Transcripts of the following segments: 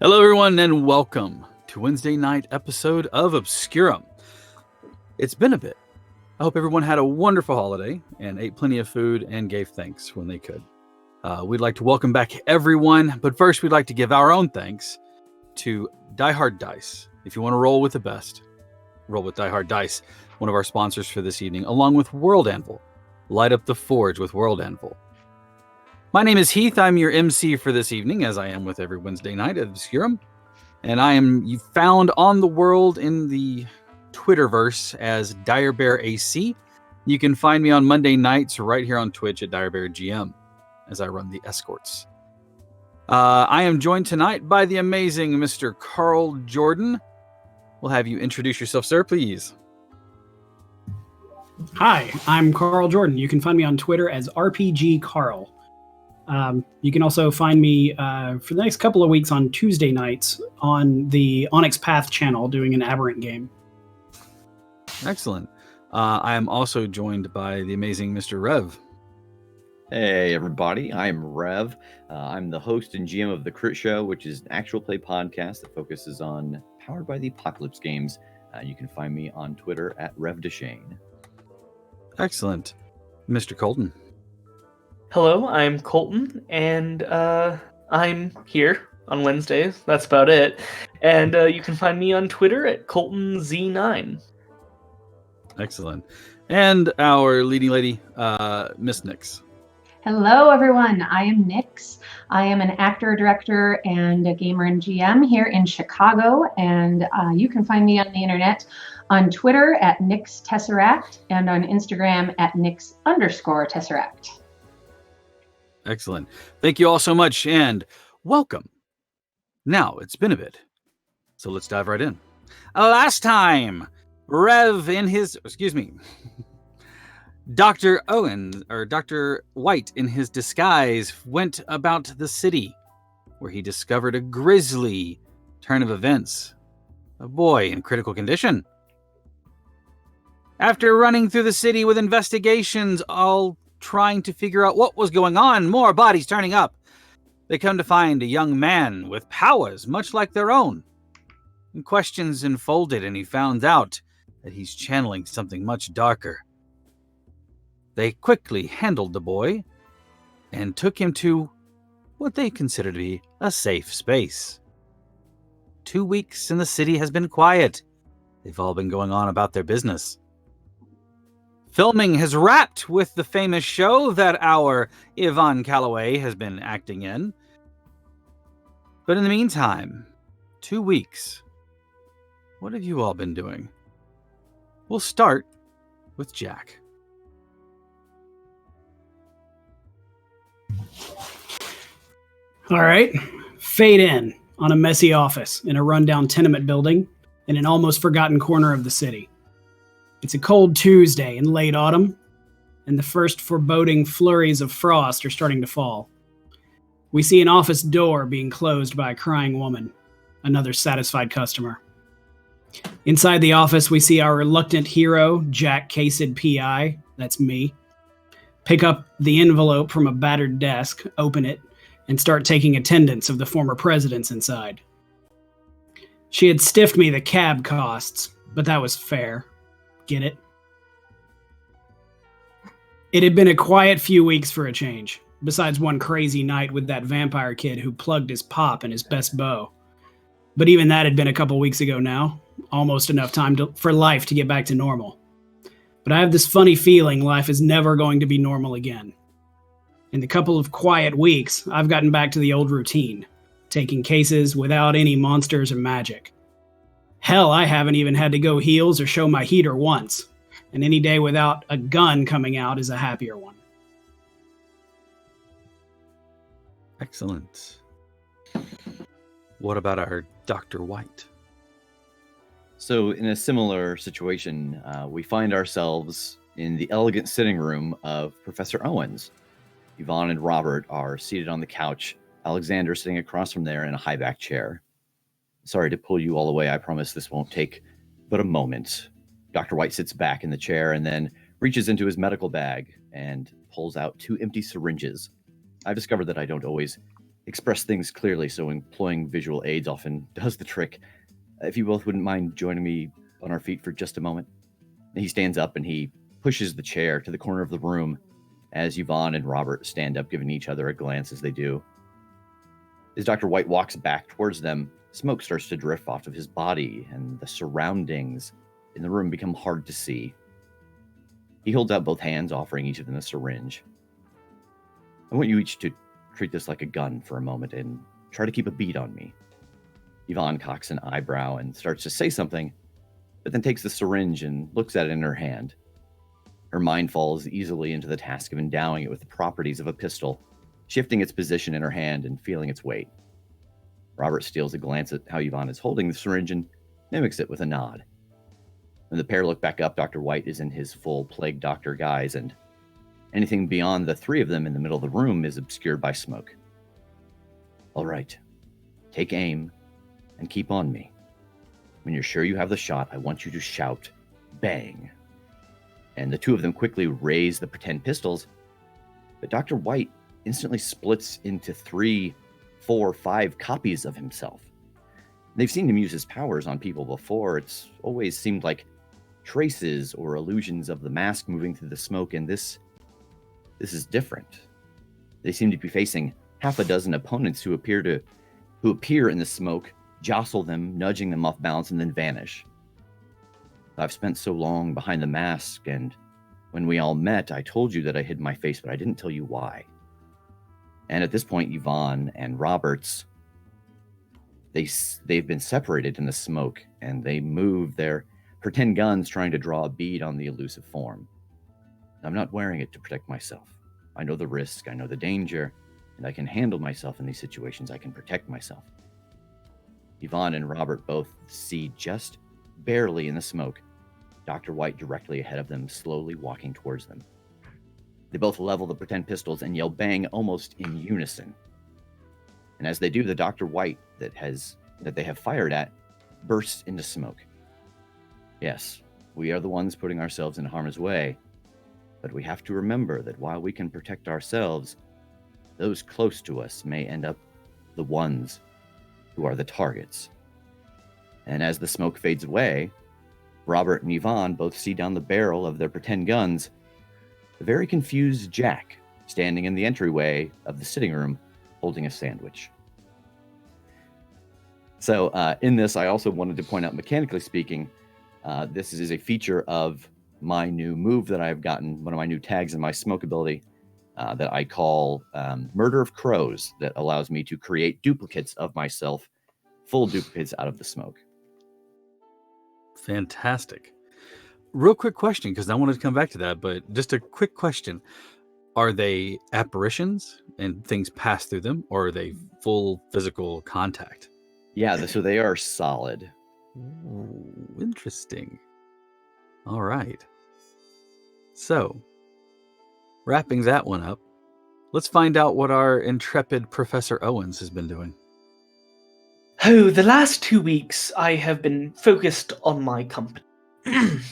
Hello, everyone, and welcome to Wednesday night episode of Obscurum. It's been a bit. I hope everyone had a wonderful holiday and ate plenty of food and gave thanks when they could. We'd like to welcome back everyone, but first we'd like to give our own thanks to Die Hard Dice. If you want to roll with the best, roll with Die Hard Dice, one of our sponsors for this evening, along with World Anvil. Light up the forge with World Anvil. My name is Heath. I'm your MC for this evening, as I am with every Wednesday night at Obscurum. And I am found on the world in the Twitterverse as DireBearAC. You can find me on Monday nights right here on Twitch at DireBearGM as I run the escorts. I am joined tonight by the amazing Mr. Carl Jordan. We'll have you introduce yourself, sir, please. Hi, I'm Carl Jordan. You can find me on Twitter as RPGCarl. You can also find me for the next couple of weeks on Tuesday nights on the Onyx Path channel doing an Aberrant game. Excellent. I am also joined by the amazing Mr. Rev. Hey, everybody. I'm Rev. I'm the host and GM of The Crit Show, which is an actual play podcast that focuses on Powered by the Apocalypse games. You can find me on Twitter at RevDeshane. Excellent. Mr. Colton. Hello, I'm Colton, and I'm here on Wednesdays. That's about it. And you can find me on Twitter at ColtonZ9. Excellent. And our leading lady, Miss Nix. Hello, everyone. I am Nix. I am an actor, director, and a gamer and GM here in Chicago. And you can find me on the internet on Twitter at Nix Tesseract and on Instagram at Nix_Tesseract. Excellent. Thank you all so much, and welcome. Now, it's been a bit, so let's dive right in. Last time, Dr. White in his disguise went about the city, where he discovered a grisly turn of events. A boy in critical condition. After running through the city with investigations, all trying to figure out what was going on, more bodies turning up, they come to find a young man with powers much like their own. And questions unfolded, and he found out that he's channeling something much darker. They quickly handled the boy and took him to what they consider to be a safe space. 2 weeks and the city has been quiet. They've all been going on about their business. Filming has wrapped with the famous show that our Yvonne Calloway has been acting in. But in the meantime, 2 weeks. What have you all been doing? We'll start with Jack. All right, fade in on a messy office in a rundown tenement building in an almost forgotten corner of the city. It's a cold Tuesday in late autumn, and the first foreboding flurries of frost are starting to fall. We see an office door being closed by a crying woman, another satisfied customer. Inside the office, we see our reluctant hero, Jack Cased PI, that's me, pick up the envelope from a battered desk, open it, and start taking attendance of the former presidents inside. She had stiffed me the cab costs, but that was fair. Get it? It had been a quiet few weeks for a change, besides one crazy night with that vampire kid who plugged his pop and his best bow. But even that had been a couple weeks ago now, almost enough time for life to get back to normal. But I have this funny feeling life is never going to be normal again. In the couple of quiet weeks, I've gotten back to the old routine, taking cases without any monsters or magic. Hell, I haven't even had to go heels or show my heater once, and any day without a gun coming out is a happier one. Excellent. What about our Dr. White? So, in a similar situation, we find ourselves in the elegant sitting room of Professor Owens. Yvonne and Robert are seated on the couch, Alexander sitting across from there in a high-back chair. Sorry to pull you all away. I promise this won't take but a moment. Dr. White sits back in the chair and then reaches into his medical bag and pulls out 2 empty syringes. I've discovered that I don't always express things clearly, so employing visual aids often does the trick. If you both wouldn't mind joining me on our feet for just a moment. He stands up and he pushes the chair to the corner of the room as Yvonne and Robert stand up, giving each other a glance as they do. As Dr. White walks back towards them, smoke starts to drift off of his body, and the surroundings in the room become hard to see. He holds out both hands, offering each of them a syringe. I want you each to treat this like a gun for a moment and try to keep a beat on me. Yvonne cocks an eyebrow and starts to say something, but then takes the syringe and looks at it in her hand. Her mind falls easily into the task of endowing it with the properties of a pistol, shifting its position in her hand and feeling its weight. Robert steals a glance at how Yvonne is holding the syringe and mimics it with a nod. When the pair look back up, Dr. White is in his full plague doctor guise, and anything beyond the three of them in the middle of the room is obscured by smoke. All right, take aim and keep on me. When you're sure you have the shot, I want you to shout, bang. And the two of them quickly raise the pretend pistols, but Dr. White instantly splits into 3, 4, 5 copies of himself. They've seen him use his powers on people before. It's always seemed like traces or illusions of the mask moving through the smoke, and this is different. They seem to be facing half a dozen opponents who appear in the smoke, jostle them, nudging them off balance, and then vanish. I've spent so long behind the mask, and when we all met, I told you that I hid my face, but I didn't tell you why. And at this point, Yvonne and Roberts, they've been separated in the smoke, and they move their pretend guns trying to draw a bead on the elusive form. I'm not wearing it to protect myself. I know the risk, I know the danger, and I can handle myself in these situations. I can protect myself. Yvonne and Robert both see just barely in the smoke Dr. White directly ahead of them, slowly walking towards them. They both level the pretend pistols and yell bang almost in unison. And as they do, the Dr. White that they have fired at bursts into smoke. Yes, we are the ones putting ourselves in harm's way, but we have to remember that while we can protect ourselves, those close to us may end up the ones who are the targets. And as the smoke fades away, Robert and Yvonne both see down the barrel of their pretend guns a very confused Jack standing in the entryway of the sitting room holding a sandwich. So in this, I also wanted to point out, mechanically speaking, this is a feature of my new move that I've gotten, one of my new tags in my smoke ability that I call Murder of Crows, that allows me to create duplicates of myself, full duplicates out of the smoke. Fantastic. Real quick question, because I wanted to come back to that, but just a quick question. Are they apparitions and things pass through them, or are they full physical contact? Yeah, so they are solid. Ooh, interesting. All right. So, wrapping that one up, let's find out what our intrepid Professor Owens has been doing. Oh, the last 2 weeks I have been focused on my company.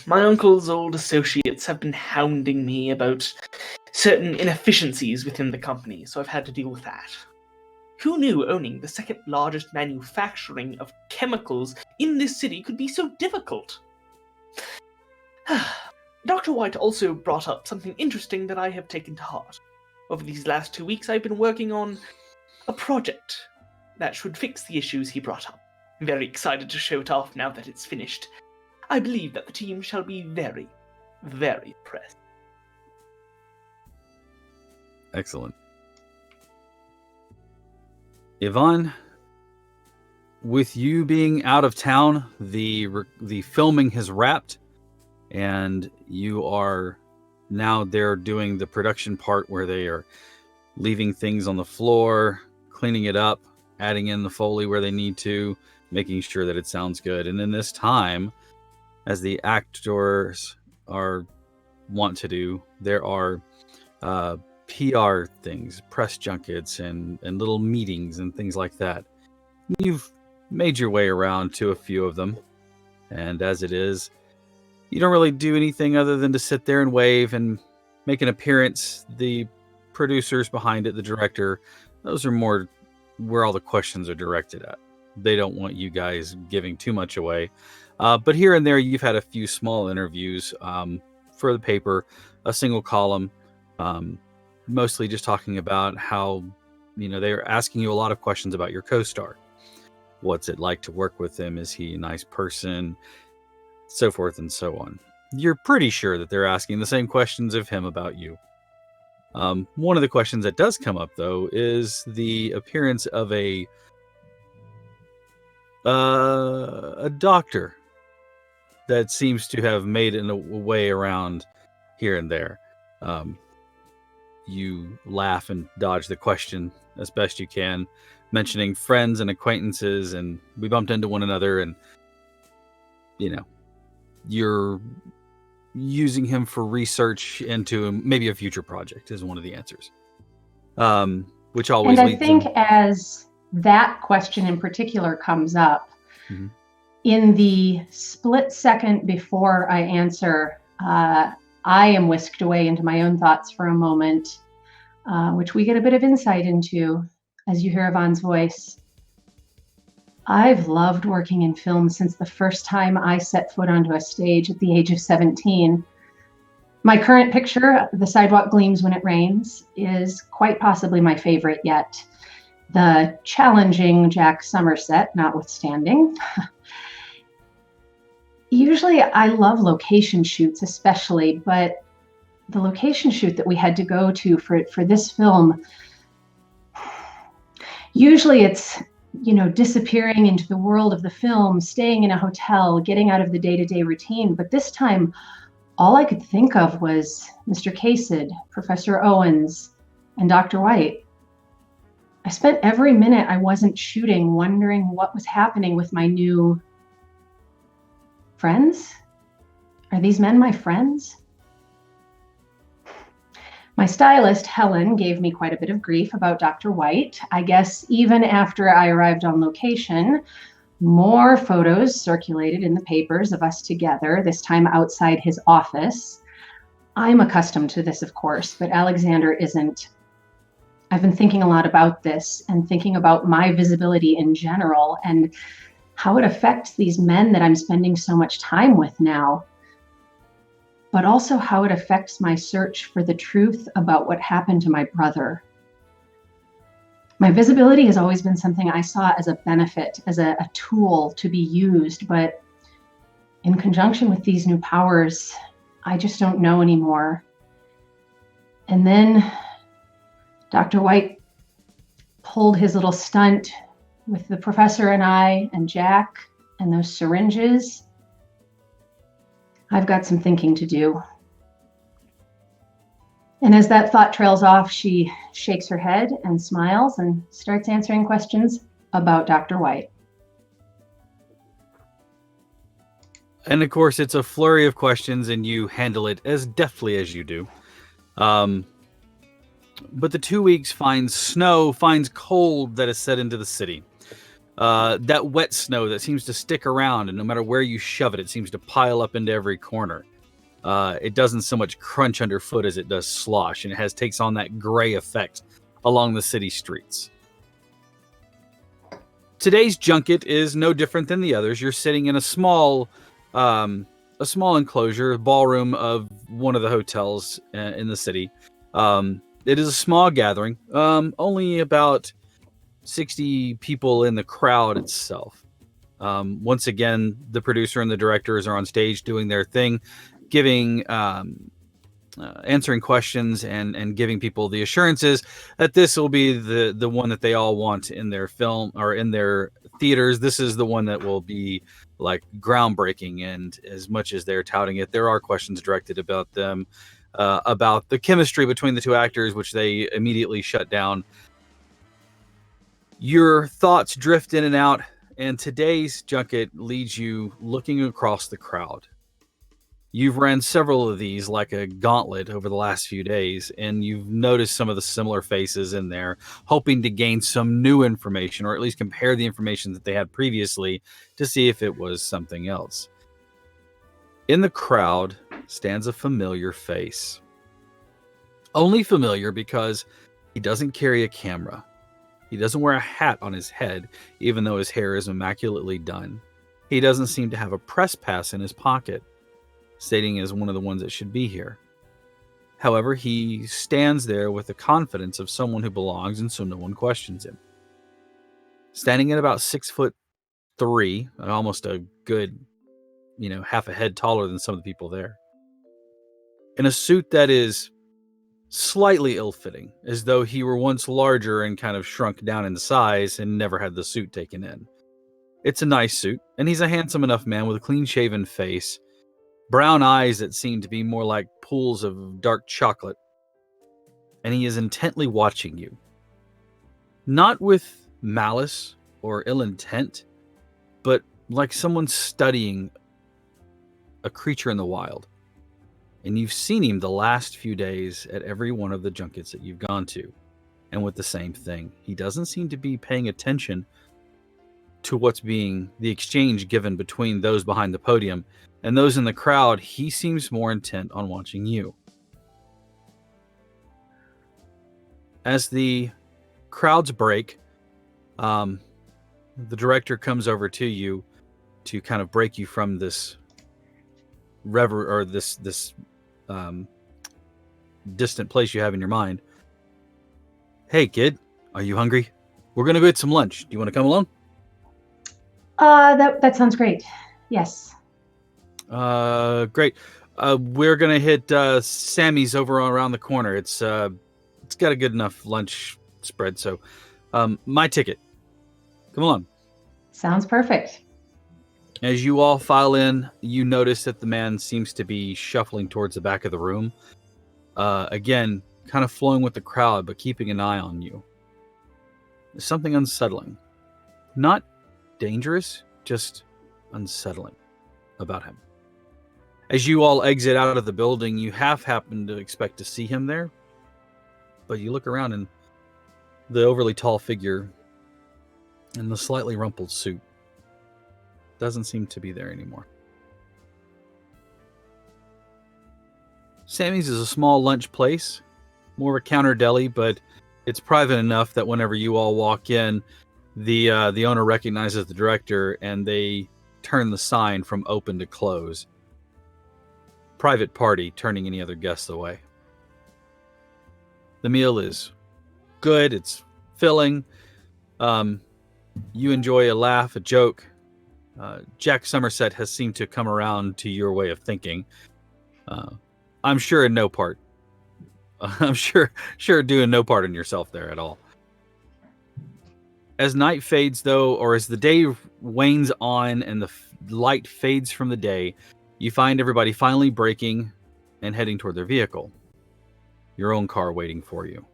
My uncle's old associates have been hounding me about certain inefficiencies within the company, so I've had to deal with that. Who knew owning the second largest manufacturing of chemicals in this city could be so difficult? Dr. White also brought up something interesting that I have taken to heart. Over these last 2 weeks, I've been working on a project that should fix the issues he brought up. I'm very excited to show it off now that it's finished. I believe that the team shall be very, very impressed. Excellent. Yvonne, with you being out of town, the filming has wrapped, and you are now there doing the production part where they are leaving things on the floor, cleaning it up, adding in the Foley where they need to, making sure that it sounds good. And in this time, as the actors want to do, there are PR things, press junkets, and little meetings and things like that. You've made your way around to a few of them, and as it is, you don't really do anything other than to sit there and wave and make an appearance. The producers behind it, the director, those are more where all the questions are directed at. They don't want you guys giving too much away. But here and there, you've had a few small interviews for the paper, a single column, mostly just talking about how, they're asking you a lot of questions about your co-star. What's it like to work with him? Is he a nice person? So forth and so on. You're pretty sure that they're asking the same questions of him about you. One of the questions that does come up, though, is the appearance of a doctor that seems to have made a way around here and there. You laugh and dodge the question as best you can, mentioning friends and acquaintances, and we bumped into one another, and you're using him for research into maybe a future project is one of the answers. Which always and I think as that question in particular comes up, in the split second before I answer, I am whisked away into my own thoughts for a moment, which we get a bit of insight into as you hear Yvonne's voice. I've loved working in film since the first time I set foot onto a stage at the age of 17. My current picture, The Sidewalk Gleams When It Rains, is quite possibly my favorite yet. The challenging Jack Somerset notwithstanding. Usually I love location shoots especially, but the location shoot that we had to go to for this film, usually it's disappearing into the world of the film, staying in a hotel, getting out of the day-to-day routine. But this time, all I could think of was Mr. Kasich, Professor Owens, and Dr. White. I spent every minute I wasn't shooting wondering what was happening with my new friends. Are these men my friends? My stylist, Helen, gave me quite a bit of grief about Dr. White. I guess even after I arrived on location, more photos circulated in the papers of us together, this time outside his office. I'm accustomed to this, of course, but Alexander isn't. I've been thinking a lot about this and thinking about my visibility in general and how it affects these men that I'm spending so much time with now, but also how it affects my search for the truth about what happened to my brother. My visibility has always been something I saw as a benefit, as a tool to be used, but in conjunction with these new powers, I just don't know anymore. And then Dr. White pulled his little stunt with the professor and I and Jack and those syringes. I've got some thinking to do. And as that thought trails off, she shakes her head and smiles and starts answering questions about Dr. White. And of course, it's a flurry of questions, and you handle it as deftly as you do. But the 2 weeks finds cold that has set into the city. That wet snow that seems to stick around, and no matter where you shove it, it seems to pile up into every corner. It doesn't so much crunch underfoot as it does slosh, and it takes on that gray effect along the city streets. Today's junket is no different than the others. You're sitting in a small enclosure, ballroom of one of the hotels in the city. It is a small gathering, only about 60 people in the crowd itself. Once again, the producer and the directors are on stage doing their thing, answering questions and giving people the assurances that this will be the one that they all want in their film or in their theaters. This is the one that will be like groundbreaking, and as much as they're touting it, there are questions directed about them, about the chemistry between the two actors, which they immediately shut down. Your thoughts drift in and out, and today's junket leads you looking across the crowd. You've ran several of these like a gauntlet over the last few days, and you've noticed some of the similar faces in there, hoping to gain some new information, or at least compare the information that they had previously to see if it was something else. In the crowd stands a familiar face. Only familiar because he doesn't carry a camera. He doesn't wear a hat on his head, even though his hair is immaculately done. He doesn't seem to have a press pass in his pocket, stating as one of the ones that should be here. However, he stands there with the confidence of someone who belongs, and so no one questions him. Standing at about 6'3", almost a good, half a head taller than some of the people there, in a suit that is slightly ill-fitting, as though he were once larger and kind of shrunk down in size and never had the suit taken in. It's a nice suit, and he's a handsome enough man with a clean-shaven face, brown eyes that seem to be more like pools of dark chocolate, and he is intently watching you. Not with malice or ill intent, but like someone studying a creature in the wild. And you've seen him the last few days at every one of the junkets that you've gone to, and with the same thing. He doesn't seem to be paying attention to what's being the exchange given between those behind the podium and those in the crowd. He seems more intent on watching you. As the crowds break, the director comes over to you to kind of break you from this this distant place you have in your mind. Hey, kid, are you hungry? We're gonna go get some lunch. Do you want to come along? That sounds great. Yes. Great. We're gonna hit Sammy's over around the corner. It's got a good enough lunch spread. So, my ticket. Come along. Sounds perfect. As you all file in, you notice that the man seems to be shuffling towards the back of the room. Again, kind of flowing with the crowd, but keeping an eye on you. There's something unsettling. Not dangerous, just unsettling about him. As you all exit out of the building, you half happen to expect to see him there, but you look around and the overly tall figure in the slightly rumpled suit doesn't seem to be there anymore. Sammy's is a small lunch place, more of a counter deli, but it's private enough that whenever you all walk in, the owner recognizes the director and they turn the sign from open to close. Private party, turning any other guests away. The meal is good, it's filling. You enjoy a laugh, a joke. Jack Somerset has seemed to come around to your way of thinking. I'm sure in no part. I'm sure doing no part in yourself there at all. As night fades, though, or as the day wanes on and the light fades from the day, you find everybody finally breaking and heading toward their vehicle. Your own car waiting for you.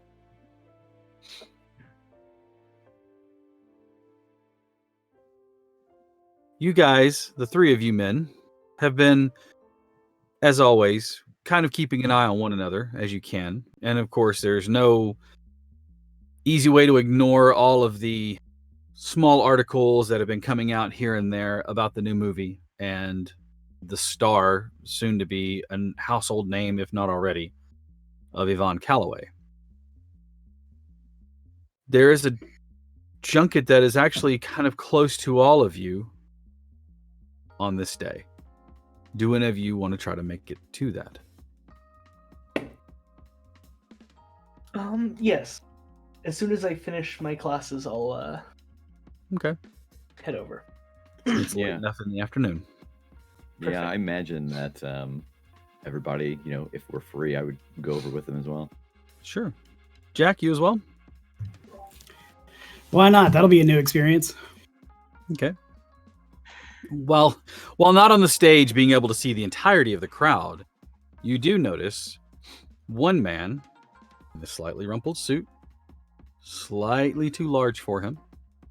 You guys, the three of you men, have been, as always, kind of keeping an eye on one another as you can. And of course, there's no easy way to ignore all of the small articles that have been coming out here and there about the new movie and the star, soon to be a household name, if not already, of Yvonne Calloway. There is a junket that is actually kind of close to all of you on this day. Do any of you want to try to make it to that? Yes. As soon as I finish my classes, I'll Okay. head over. It's late Yeah. enough in the afternoon. Yeah, I imagine that everybody, if we're free, I would go over with them as well. Sure. Jack, you as well? Why not? That'll be a new experience. Okay. Well, while not on the stage being able to see the entirety of the crowd, you do notice one man in a slightly rumpled suit, slightly too large for him,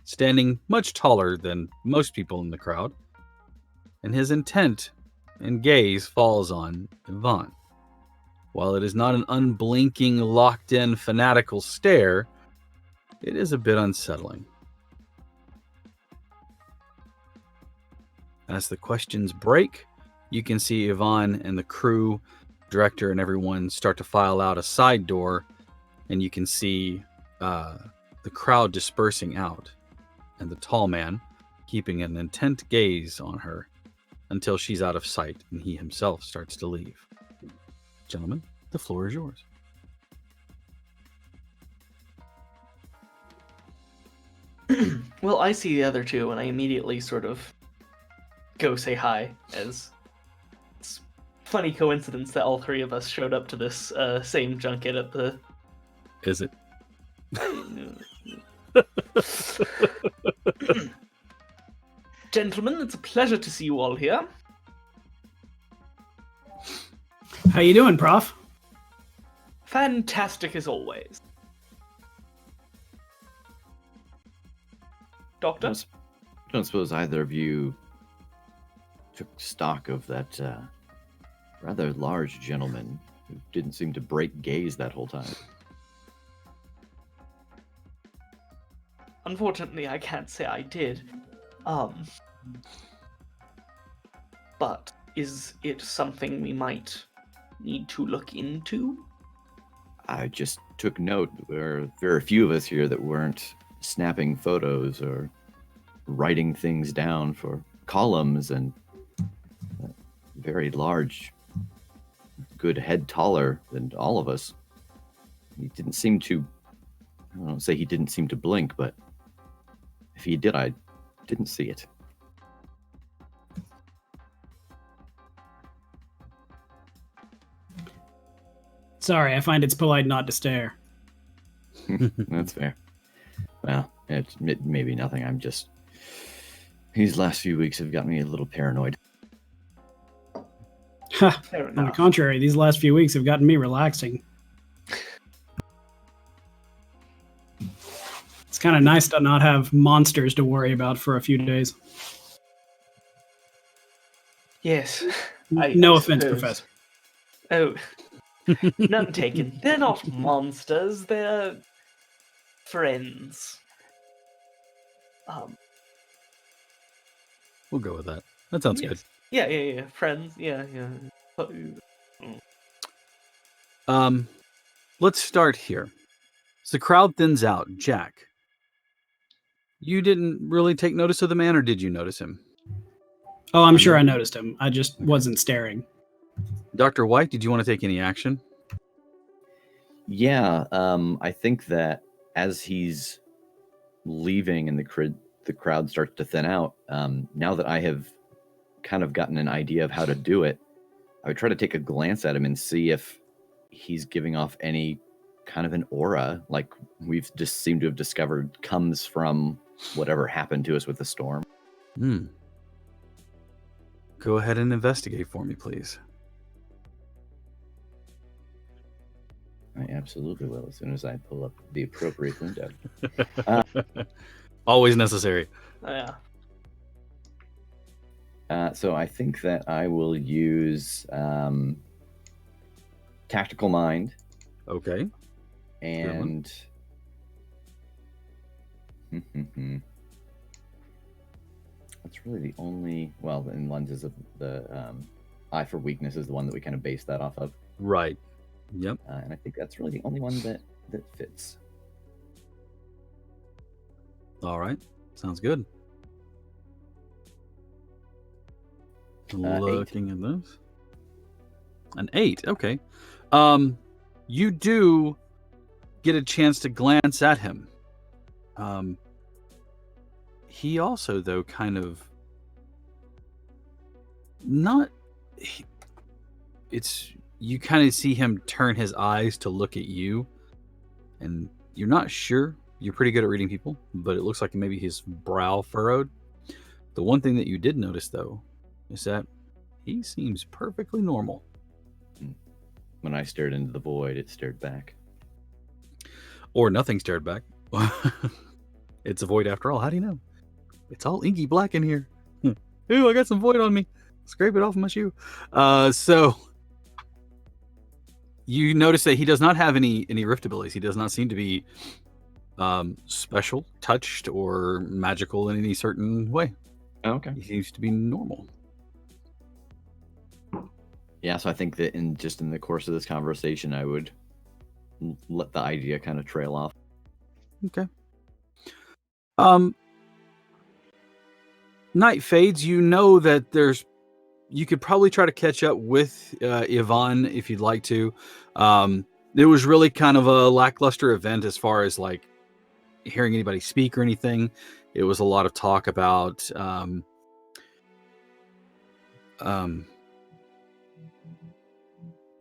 standing much taller than most people in the crowd, and his intent and gaze falls on Yvonne. While it is not an unblinking, locked-in, fanatical stare, it is a bit unsettling. As the questions break, you can see Yvonne and the crew, director, and everyone start to file out a side door, and you can see the the crowd dispersing out, and the tall man keeping an intent gaze on her until she's out of sight and he himself starts to leave. Gentlemen, the floor is yours. Well, I see the other two, and I immediately sort of go say hi, as it's funny coincidence that all three of us showed up to this same junket at the... Is it? Gentlemen, it's a pleasure to see you all here. How you doing, Prof? Fantastic as always. Doctor? I don't suppose either of you took stock of that rather large gentleman who didn't seem to break gaze that whole time. Unfortunately, I can't say I did. But is it something we might need to look into? I just took note. There are very few of us here that weren't snapping photos or writing things down for columns, and very large, good head taller than all of us. He didn't seem to, I don't say he didn't seem to blink, but if he did, I didn't see it. Sorry, I find it's polite not to stare. That's fair. Well, it may be nothing. I'm just... These last few weeks have got me a little paranoid. Ha! Fair On the enough. contrary, these last few weeks have gotten me relaxing. It's kind of nice to not have monsters to worry about for a few days. Yes. No I offense, suppose. Professor. Oh, none taken. They're not monsters. They're friends. We'll go with that. That sounds good. Yeah. Friends. Yeah. Let's start here. As the crowd thins out, Jack, you didn't really take notice of the man, or did you notice him? Oh, I'm sure I noticed him. I just wasn't staring. Dr. White, did you want to take any action? Yeah, I think that as he's leaving and the crowd starts to thin out, now that I have kind of gotten an idea of how to do it, I would try to take a glance at him and see if he's giving off any kind of an aura, like we've just seemed to have discovered comes from whatever happened to us with the storm. Go ahead and investigate for me, please. I absolutely will, as soon as I pull up the appropriate window. Always necessary. Yeah. So I think that I will use Tactical Mind. Okay. And that's really the only, well, in lenses of the Eye for Weakness is the one that we kind of base that off of. Right. Yep. And I think that's really the only one that fits. All right. Sounds good. Looking at those. An 8. Okay. You do get a chance to glance at him. He also, though, kind of not. It's you kind of see him turn his eyes to look at you, and you're not sure. You're pretty good at reading people, but it looks like maybe his brow furrowed. The one thing that you did notice, though, is that he seems perfectly normal. When I stared into the void, it stared back. Or nothing stared back. It's a void after all. How do you know? It's all inky black in here. Ooh, I got some void on me. Scrape it off of my shoe. So you notice that he does not have any rift abilities. He does not seem to be special, touched, or magical in any certain way. Oh, okay. He seems to be normal. Yeah, so I think that in the course of this conversation, I would let the idea kind of trail off. Okay. Night fades. You know that you could probably try to catch up with Yvonne if you'd like to. It was really kind of a lackluster event as far as like hearing anybody speak or anything. It was a lot of talk about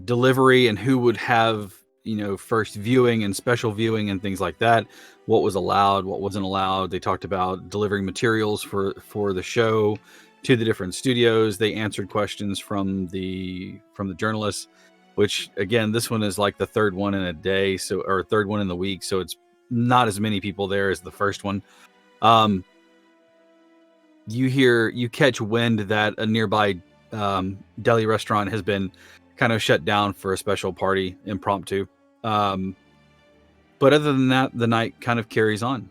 delivery and who would have, first viewing and special viewing and things like that. What was allowed, what wasn't allowed. They talked about delivering materials for the show to the different studios. They answered questions from the journalists, which again, this one is like the third one in a day, or third one in the week, so it's not as many people there as the first one. You catch wind that a nearby deli restaurant has been kind of shut down for a special party, impromptu. But other than that, the night kind of carries on.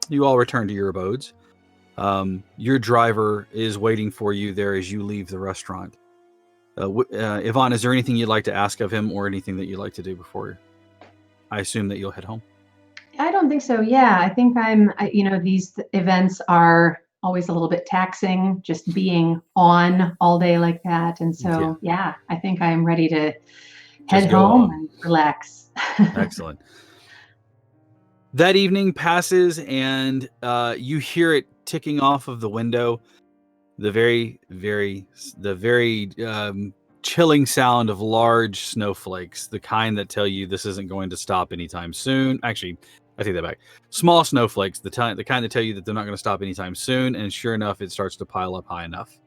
You all return to your abodes. Your driver is waiting for you there as you leave the restaurant. Yvonne, is there anything you'd like to ask of him or anything that you'd like to do before? I assume that you'll head home. I don't think so. Yeah, I think these events are always a little bit taxing, just being on all day like that. And so, yeah I think I'm ready to head home and relax. Excellent. That evening passes, and you hear it ticking off of the window. The very, very chilling sound of large snowflakes, the kind that tell you this isn't going to stop anytime soon. Actually, I take that back. Small snowflakes, the kind that tell you that they're not going to stop anytime soon, and sure enough, it starts to pile up high enough.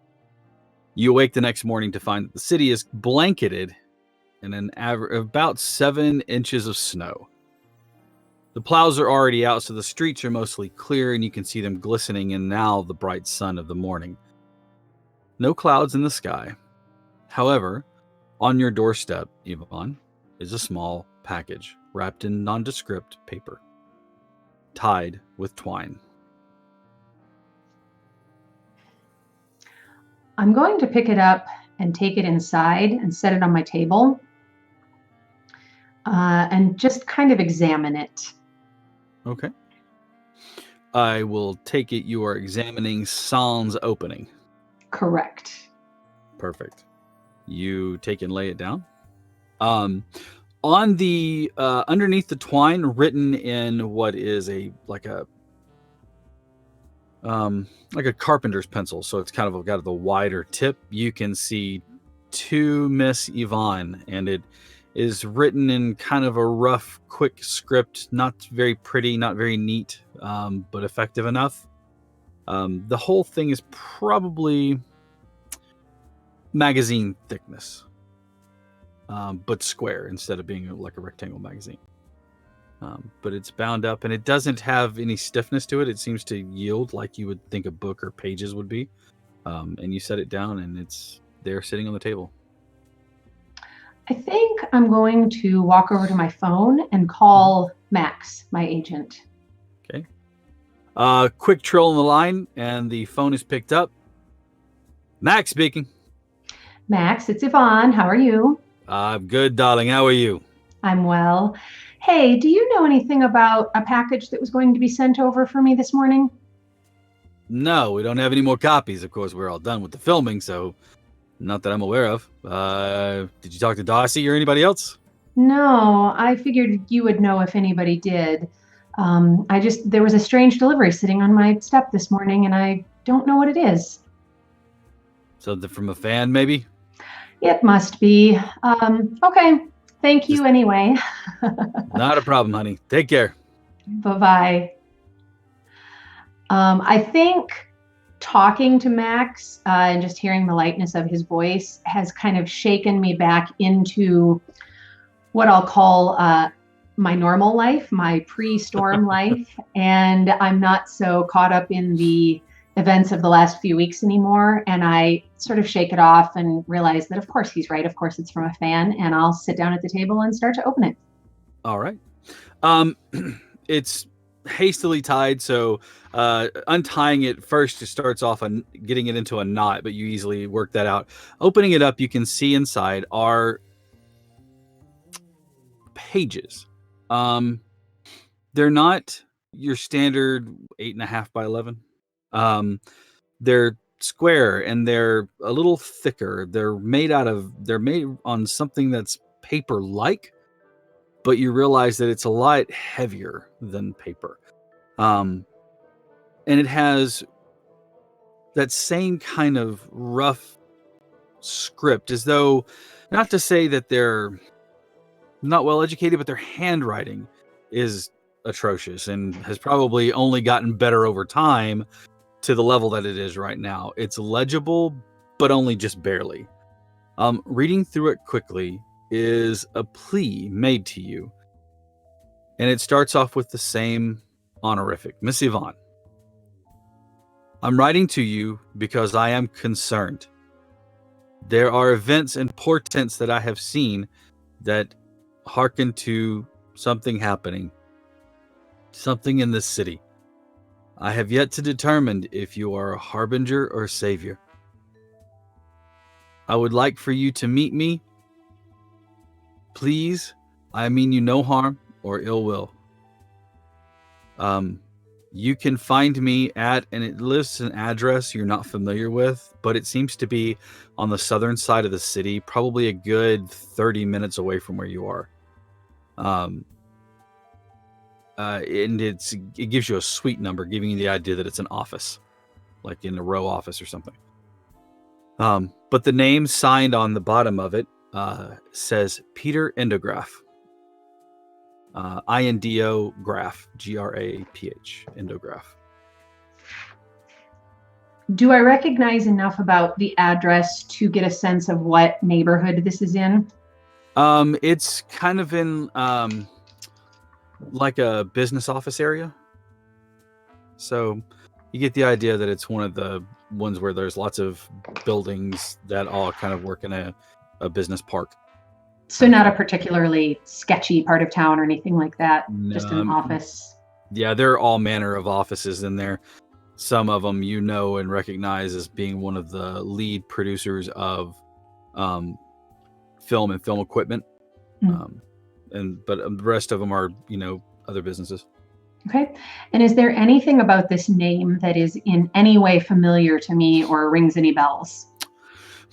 You awake the next morning to find that the city is blanketed in an average of about 7 inches of snow. The plows are already out, so the streets are mostly clear, and you can see them glistening in now the bright sun of the morning. No clouds in the sky. However, on your doorstep, Yvonne, is a small package wrapped in nondescript paper, tied with twine. I'm going to pick it up and take it inside and set it on my table and just kind of examine it. Okay. I will take it you are examining Sans opening. Correct. Perfect. You take and lay it down. On the underneath the twine, written in what is like a carpenter's pencil, so it's kind of got the wider tip. You can see to Miss Yvonne, and it is written in kind of a rough, quick script, not very pretty, not very neat, but effective enough. The whole thing is probably magazine thickness, but square instead of being like a rectangle magazine. But it's bound up, and it doesn't have any stiffness to it. It seems to yield like you would think a book or pages would be. And you set it down, and it's there sitting on the table. I think I'm going to walk over to my phone and call Max, my agent. Okay. Quick trill on the line, and the phone is picked up. Max speaking. Max, it's Yvonne. How are you? I'm good, darling. How are you? I'm well. Hey, do you know anything about a package that was going to be sent over for me this morning? No, we don't have any more copies. Of course, we're all done with the filming, so not that I'm aware of. Did you talk to Darcy or anybody else? No, I figured you would know if anybody did. There was a strange delivery sitting on my step this morning, and I don't know what it is. Something from a fan, maybe? It must be. Okay. Thank you anyway. Not a problem, honey. Take care. Bye-bye. I think talking to Max and just hearing the lightness of his voice has kind of shaken me back into what I'll call my normal life, my pre-storm life. And I'm not so caught up in the events of the last few weeks anymore. And I sort of shake it off and realize that, of course, he's right. Of course, it's from a fan. And I'll sit down at the table and start to open it. All right. It's hastily tied, so untying it first just starts off on getting it into a knot, but you easily work that out. Opening it up, you can see inside are pages. They're not your standard 8.5 by 11. They're square and they're a little thicker. They're made on something that's paper-like, but you realize that it's a lot heavier than paper. And it has that same kind of rough script, as though, not to say that they're not well educated, but their handwriting is atrocious and has probably only gotten better over time to the level that it is right now. It's legible, but only just barely. Reading through it quickly is a plea made to you, and it starts off with the same honorific. Miss Yvonne, I'm writing to you because I am concerned. There are events and portents that I have seen that hearken to something happening, something in this city. I have yet to determine if you are a harbinger or savior. I would like for you to meet me. Please, I mean you no harm or ill will. You can find me at, and it lists an address you're not familiar with, but it seems to be on the southern side of the city, probably a good 30 minutes away from where you are. And it gives you a suite number, giving you the idea that it's an office, like in a row office or something. But the name signed on the bottom of it says Peter Endograph. Indo Graph, Graph, Endograph. Do I recognize enough about the address to get a sense of what neighborhood this is in? It's kind of in like a business office area. So you get the idea that it's one of the ones where there's lots of buildings that all kind of work in a business park. So not a particularly sketchy part of town or anything like that, just an office. Yeah, there are all manner of offices in there. Some of them you know and recognize as being one of the lead producers of film and film equipment. But the rest of them are, other businesses. Okay. And is there anything about this name that is in any way familiar to me or rings any bells?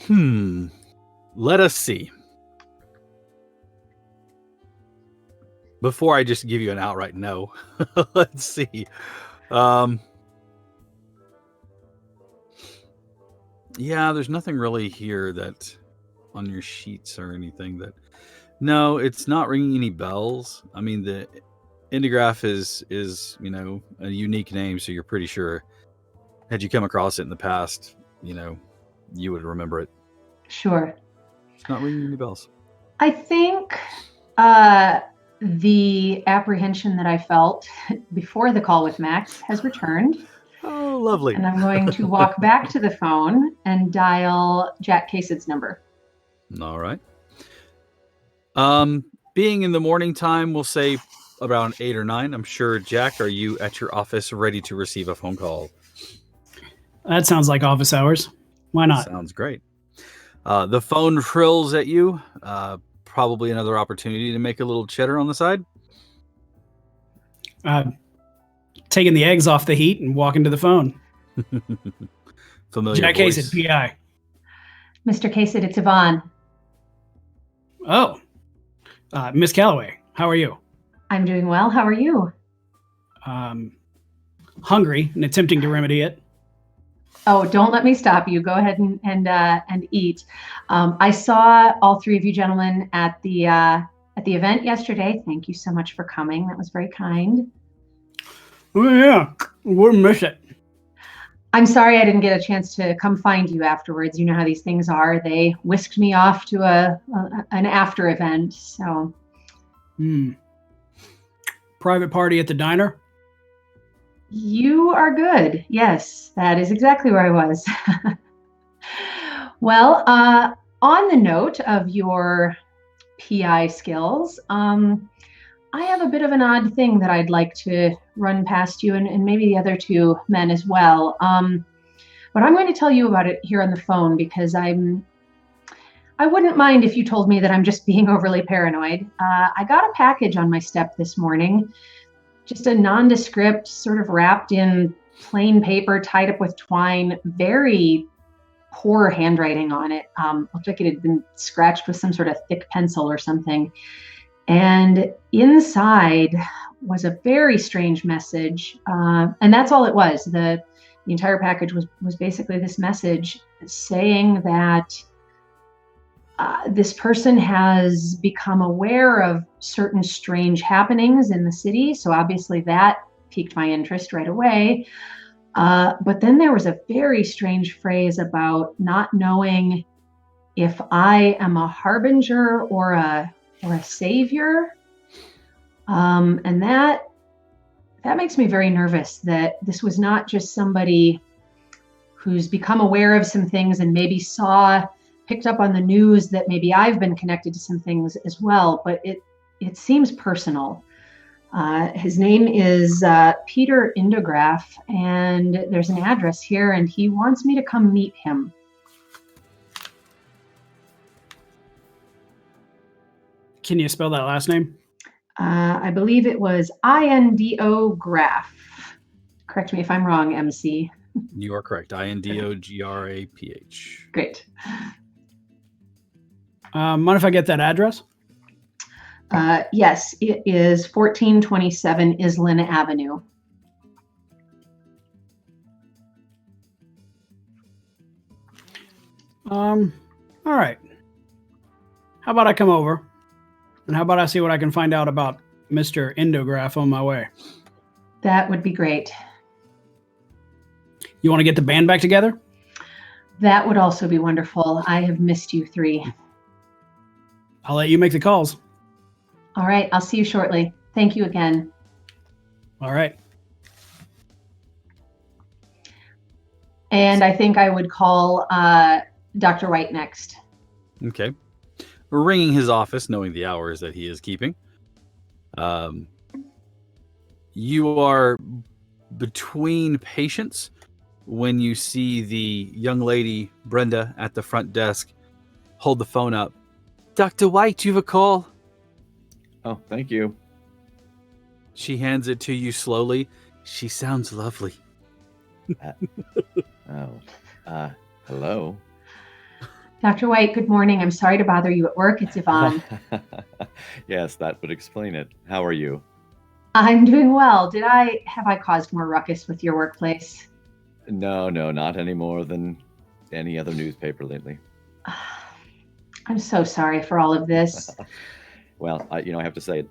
Let us see. Before I just give you an outright no, let's see. Yeah, there's nothing really here that on your sheets or anything that. No, it's not ringing any bells. I mean, the Endograph is a unique name, so you're pretty sure. Had you come across it in the past, you would remember it. Sure. It's not ringing any bells. I think the apprehension that I felt before the call with Max has returned. Oh, lovely. And I'm going to walk back to the phone and dial Jack Casett's number. All right. Being in the morning time, we'll say around 8 or 9. I'm sure, Jack, are you at your office ready to receive a phone call? That sounds like office hours. Why not? Sounds great. The phone trills at you. Probably another opportunity to make a little cheddar on the side. Taking the eggs off the heat and walking to the phone. Familiar Jack voice. Casett, PI. Mr. Casett, it's Yvonne. Oh, Miss Calloway, how are you? I'm doing well. How are you? Hungry and attempting to remedy it. Oh, don't let me stop you. Go ahead and eat. I saw all three of you gentlemen at the event yesterday. Thank you so much for coming. That was very kind. Oh yeah, we'll miss it. I'm sorry I didn't get a chance to come find you afterwards. You know how these things are. They whisked me off to an after event. So. Private party at the diner? You are good. Yes, that is exactly where I was. Well, on the note of your PI skills, I have a bit of an odd thing that I'd like to run past you and maybe the other two men as well. But I'm going to tell you about it here on the phone because I wouldn't mind if you told me that I'm just being overly paranoid. I got a package on my step this morning. just a nondescript, sort of wrapped in plain paper, tied up with twine, very poor handwriting on it. Looked like it had been scratched with some sort of thick pencil or something. And inside was a very strange message. And that's all it was. The entire package was basically this message saying that this person has become aware of certain strange happenings in the city. So obviously that piqued my interest right away. But then there was a very strange phrase about not knowing if I am a harbinger or a savior. And that makes me very nervous that this was not just somebody who's become aware of some things and maybe picked up on the news that maybe I've been connected to some things as well, but it seems personal. His name is Peter Indograph, and there's an address here, and he wants me to come meet him. Can you spell that last name? I believe it was Indo Graph. Correct me if I'm wrong, MC. You are correct. Indograph. Great. Mind if I get that address? Yes, it is 1427 Islin Avenue. All right. How about I come over? And how about I see what I can find out about Mr. Indograph on my way? That would be great. You want to get the band back together? That would also be wonderful. I have missed you three. I'll let you make the calls. All right, I'll see you shortly. Thank you again. All right. And I think I would call Dr. White next. Okay. We're ringing his office, knowing the hours that he is keeping. You are between patients when you see the young lady, Brenda, at the front desk, hold the phone up. Dr. White, you have a call. Oh, thank you. She hands it to you slowly. She sounds lovely. Hello. Dr. White, good morning. I'm sorry to bother you at work. It's Yvonne. Yes, that would explain it. How are you? I'm doing well. Have I caused more ruckus with your workplace? No, not any more than any other newspaper lately. I'm so sorry for all of this. Well, I have to say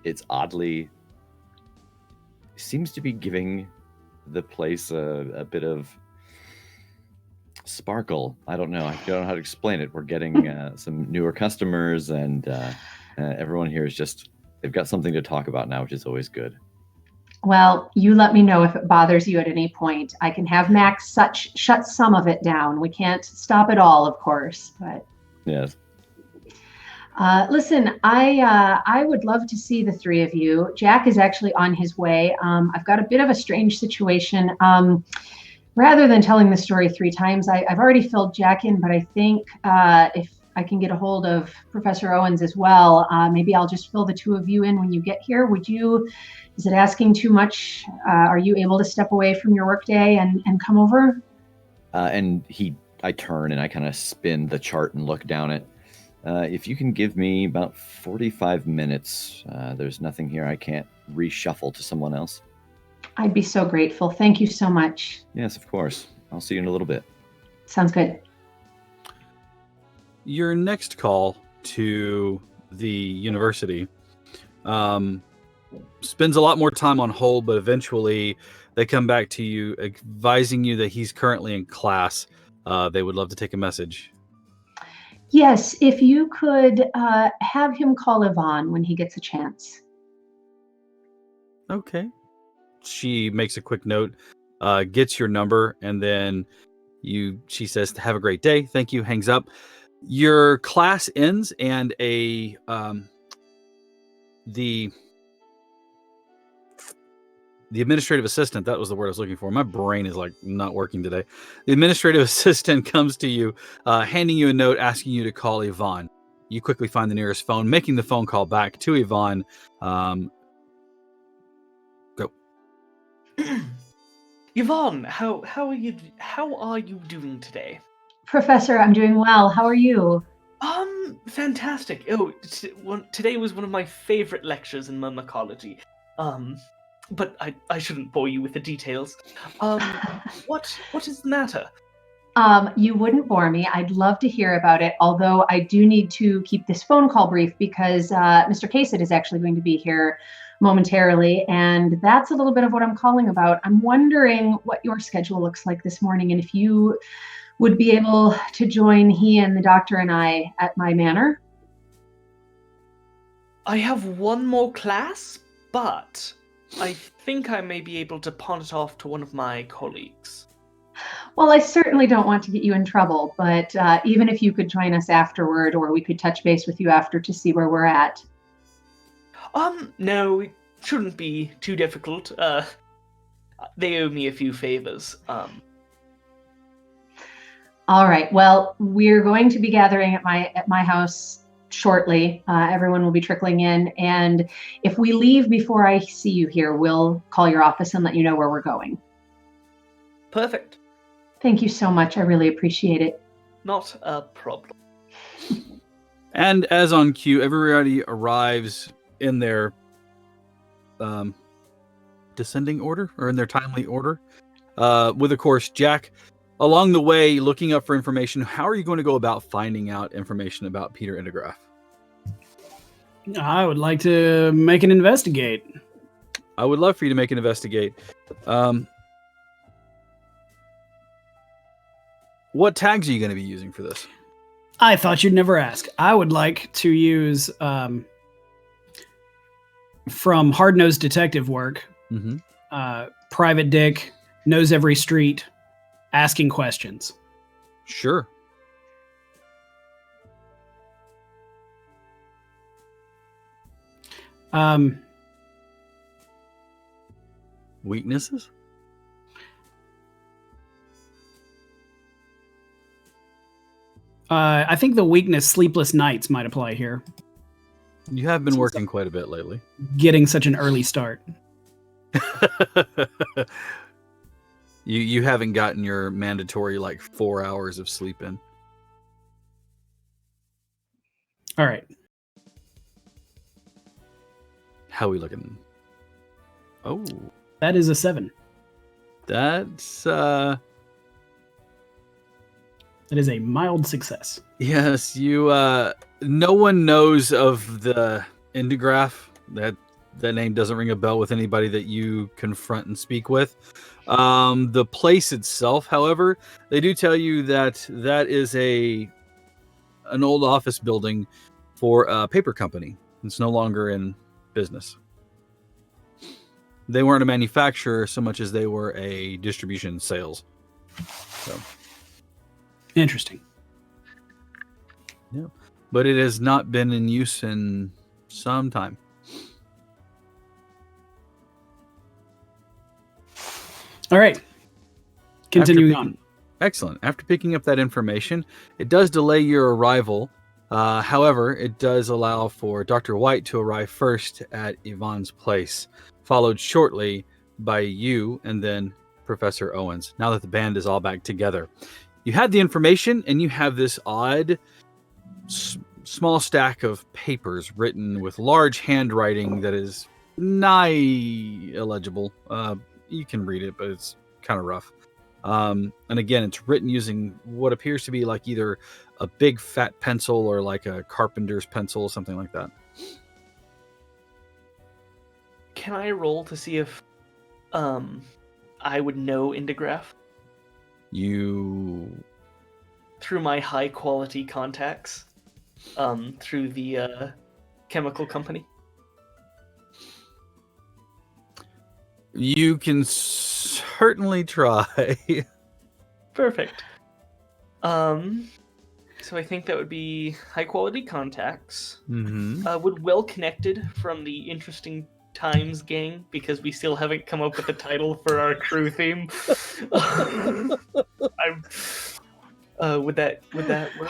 it's oddly seems to be giving the place a bit of sparkle. I don't know. I don't know how to explain it. We're getting some newer customers, and everyone here is they've got something to talk about now, which is always good. Well, you let me know if it bothers you at any point. I can have Max shut some of it down. We can't stop it all, of course, but yes. Listen, I would love to see the three of you. Jack is actually on his way. I've got a bit of a strange situation. Rather than telling the story three times, I've already filled Jack in, but I think if I can get a hold of Professor Owens as well, maybe I'll just fill the two of you in when you get here. Is it asking too much? Are you able to step away from your workday and come over? I turn and I kind of spin the chart and look down it. If you can give me about 45 minutes, there's nothing here I can't reshuffle to someone else. I'd be so grateful. Thank you so much. Yes, of course. I'll see you in a little bit. Sounds good. Your next call to the university spends a lot more time on hold, but eventually they come back to you advising you that he's currently in class. They would love to take a message. Yes, if you could have him call Yvonne when he gets a chance. Okay. She makes a quick note, gets your number, and then she says, "Have a great day. Thank you." Hangs up. Your class ends, and the administrative assistant, that was the word I was looking for. My brain is not working today. The administrative assistant comes to you, handing you a note, asking you to call Yvonne. You quickly find the nearest phone, making the phone call back to Yvonne. Yvonne, how are you doing today? Professor, I'm doing well. How are you? Fantastic. Oh, today was one of my favorite lectures in myrmecology. But I shouldn't bore you with the details. What is the matter? You wouldn't bore me. I'd love to hear about it, although I do need to keep this phone call brief because Mr. Kasich is actually going to be here momentarily, and that's a little bit of what I'm calling about. I'm wondering what your schedule looks like this morning and if you would be able to join he and the doctor and I at my manor. I have one more class, but I think I may be able to pawn it off to one of my colleagues. Well, I certainly don't want to get you in trouble, but even if you could join us afterward, or we could touch base with you after to see where we're at. No, it shouldn't be too difficult. They owe me a few favors. All right. Well, we're going to be gathering at my house shortly. Everyone will be trickling in, and if we leave before I see you here, we'll call your office and let you know where we're going. Perfect. Thank you so much. I really appreciate it. Not a problem. And as on cue, everybody arrives in their descending order, or in their timely order. With, of course, Jack along the way looking up for information. How are you going to go about finding out information about Peter Indigraph? I would like to make an investigate. I would love for you to make an investigate. What tags are you going to be using for this? I thought you'd never ask. I would like to use from hard-nosed detective work, Private Dick, knows every street, asking questions. Sure. Weaknesses? I think the weakness sleepless nights might apply here. You have been working quite a bit lately. Getting such an early start. You haven't gotten your mandatory 4 hours of sleep in. All right. How are we looking? Oh. That is a 7. That's That is a mild success. yes, you no one knows of the Indigraph. That name doesn't ring a bell with anybody that you confront and speak with. The place itself, however, they do tell you that is an old office building for a paper company. It's no longer in business. They weren't a manufacturer so much as they were a distribution sales. So Interesting. yeah, but it has not been in use in some time. All right. Continuing on. Excellent. After picking up that information, it does delay your arrival. However, it does allow for Dr. White to arrive first at Yvonne's place, followed shortly by you and then Professor Owens, now that the band is all back together. You had the information, and you have this odd small stack of papers written with large handwriting that is nigh illegible. You can read it, but it's kind of rough. And again, it's written using what appears to be either a big fat pencil or a carpenter's pencil, something like that. Can I roll to see if I would know Indigraph? You... Through my high quality contacts, through the chemical company. You can certainly try. Perfect. So I think that would be high quality contacts. Would Well Connected from the Interesting Times gang, because we still haven't come up with a title for our crew theme. Would that work?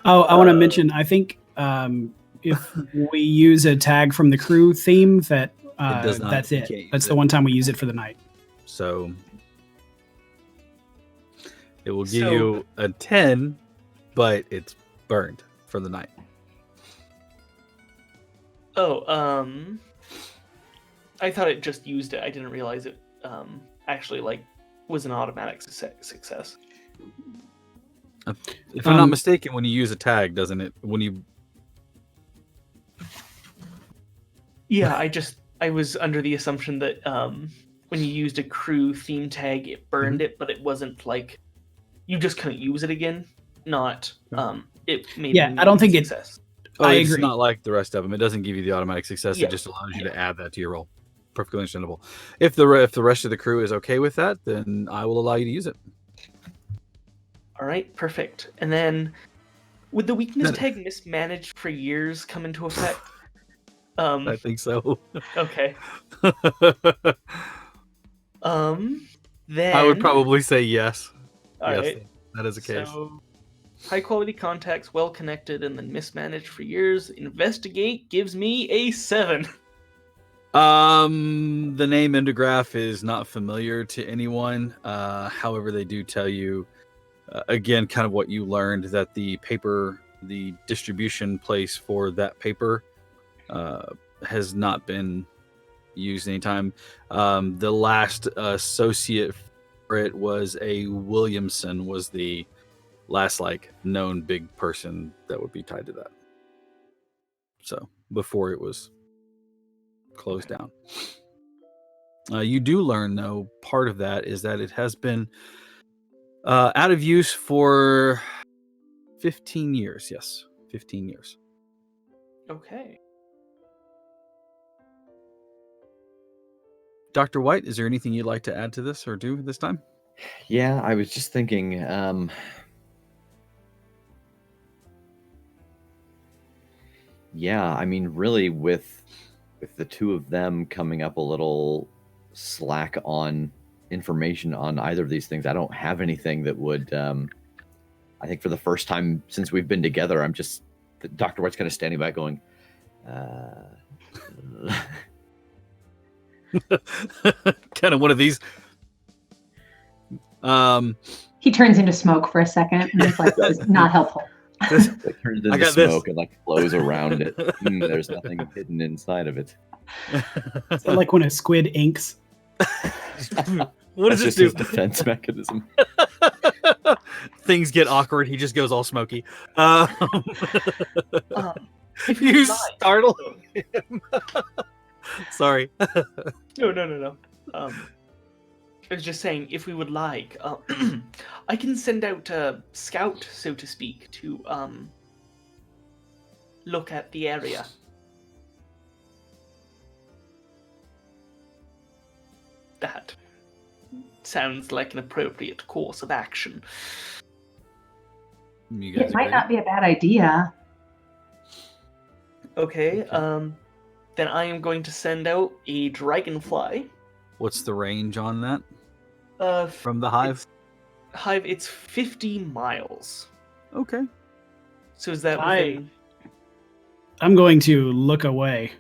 I want to mention, I think if we use a tag from the crew theme that It does not. That's You it. can't use That's it. the one time we use it for the night. So it will give you a 10, but it's burned for the night. Oh, I thought it just used it. I didn't realize it actually was an automatic success. If I'm not mistaken, when you use a tag, doesn't it? When you Yeah, I was under the assumption that when you used a crew theme tag, it burned it, but it wasn't like you just couldn't use it again. Not it made Yeah, I don't think success. I it's agree. not like the rest of them. It doesn't give you the automatic success. Yeah. It just allows you to add that to your roll. Perfectly understandable. If the rest of the crew is okay with that, then I will allow you to use it. All right, perfect. And then, would the weakness tag mismanaged for years come into effect? I think so. Okay. Then I would probably say yes. All yes, right. that is the case. So, high quality contacts, well connected, and then mismanaged for years. Investigate gives me a 7. The name Endograph is not familiar to anyone. However, they do tell you, again, kind of what you learned, that the distribution place for that paper has not been used anytime. The last associate for it was a Williamson, was the last known big person that would be tied to that. So before it was closed down. You do learn, though, part of that is that it has been out of use for 15 years. Yes, 15 years. Okay. Dr. White, is there anything you'd like to add to this or do this time? Yeah, I was just thinking, yeah, I mean, really, with the two of them coming up a little slack on information on either of these things, I don't have anything that would, I think for the first time since we've been together, Dr. White's kind of standing back going, kind of one of these. He turns into smoke for a second, and it's like it's not helpful. It turns I into got smoke this. and flows around it. There's nothing hidden inside of it. Is that like when a squid inks? What does That's this just do? his defense mechanism. Things get awkward. He just goes all smoky. If You you'd like. startle him. Sorry. No. I was just saying, if we would like, I can send out a scout, so to speak, to look at the area. That sounds like an appropriate course of action. You guys It might agree? not be a bad idea. Okay, then I am going to send out a dragonfly. What's the range on that From from the hive? Hive, it's 50 miles. Okay. So is that I- within... I'm going to look away.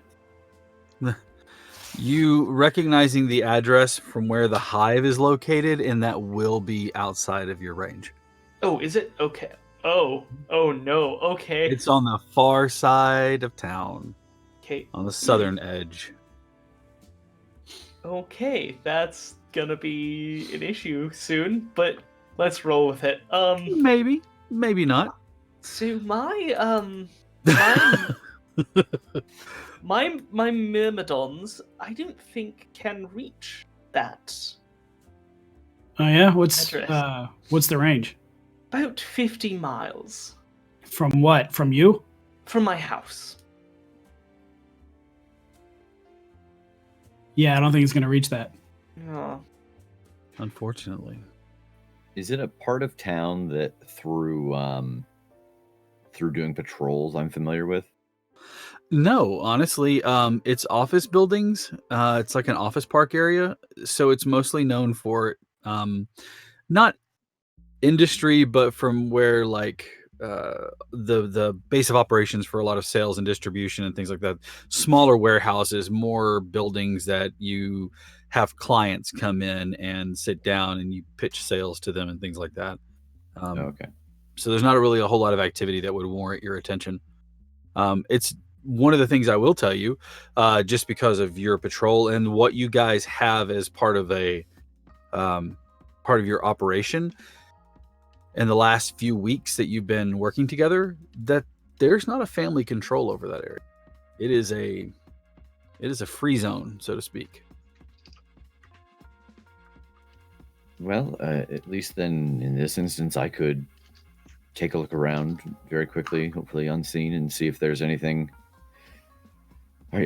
You recognizing the address from where the hive is located, and that will be outside of your range. Oh, is it? Okay. Oh no. Okay. It's on the far side of town, Okay. on the southern edge. Okay, that's gonna be an issue soon, but let's roll with it. Maybe, maybe not. So my my myrmidons, I don't think can reach that. Oh yeah, what's the range? About 50 miles From what? From you? from my house. Yeah, I don't think it's gonna reach that. Oh, Unfortunately. Is it a part of town that through doing patrols I'm familiar with? No, honestly, it's office buildings. It's like an office park area, so it's mostly known for not industry, but from where the base of operations for a lot of sales and distribution and things like that. Smaller warehouses, more buildings that you have clients come in and sit down and you pitch sales to them and things like that. Okay. So there's not really a whole lot of activity that would warrant your attention. It's one of the things I will tell you, just because of your patrol and what you guys have as part of your operation in the last few weeks that you've been working together, that there's not a family control over that area. It is a free zone, so to speak. Well, at least then in this instance, I could take a look around very quickly, hopefully unseen, and see if there's anything.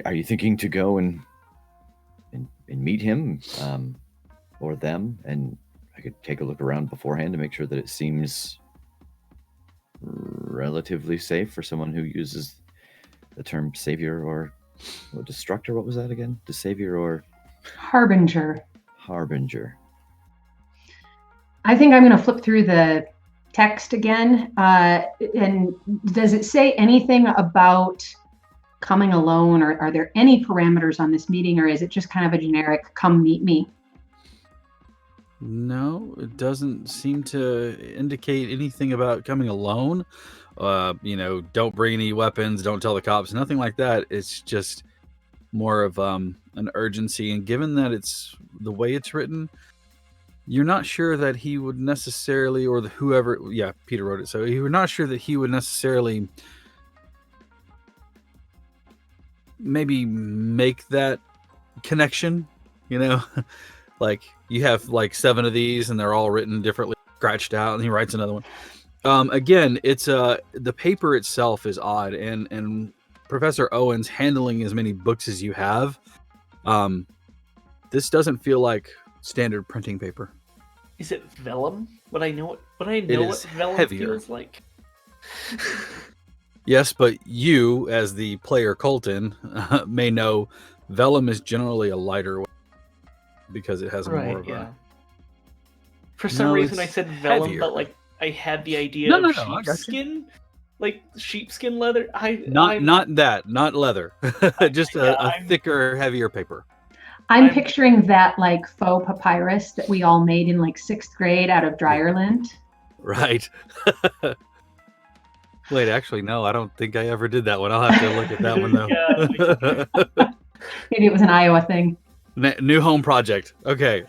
Are you thinking to go and meet him or them? And I could take a look around beforehand to make sure that it seems relatively safe for someone who uses the term savior or destructor. What was that again? The savior or Harbinger. Harbinger. I think I'm going to flip through the text again. And does it say anything about coming alone, or are there any parameters on this meeting, or is it just kind of a generic come meet me? No, it doesn't seem to indicate anything about coming alone. Don't bring any weapons, don't tell the cops, nothing like that. It's just more of an urgency. And given that it's the way it's written, you're not sure that he would necessarily, or whoever, Peter wrote it, so you're not sure that he would necessarily maybe make that connection, like you have like 7 of these and they're all written differently, scratched out, and he writes another one. Again, it's the paper itself is odd, and Professor Owens handling as many books as you have, this doesn't feel like standard printing paper. Is it vellum? Would I know what vellum heavier. feels like? Yes, but you, as the player Colton, may know vellum is generally a lighter weight because it has more of a... For some reason I said vellum, heavier. but like I had the idea of sheepskin, like sheepskin leather. Not leather, just a thicker, heavier paper. I'm picturing that like faux papyrus that we all made in like 6th grade out of dryer lint. Right. Wait, actually, no, I don't think I ever did that one. I'll have to look at that one, though. Maybe it was an Iowa thing. New home project. Okay.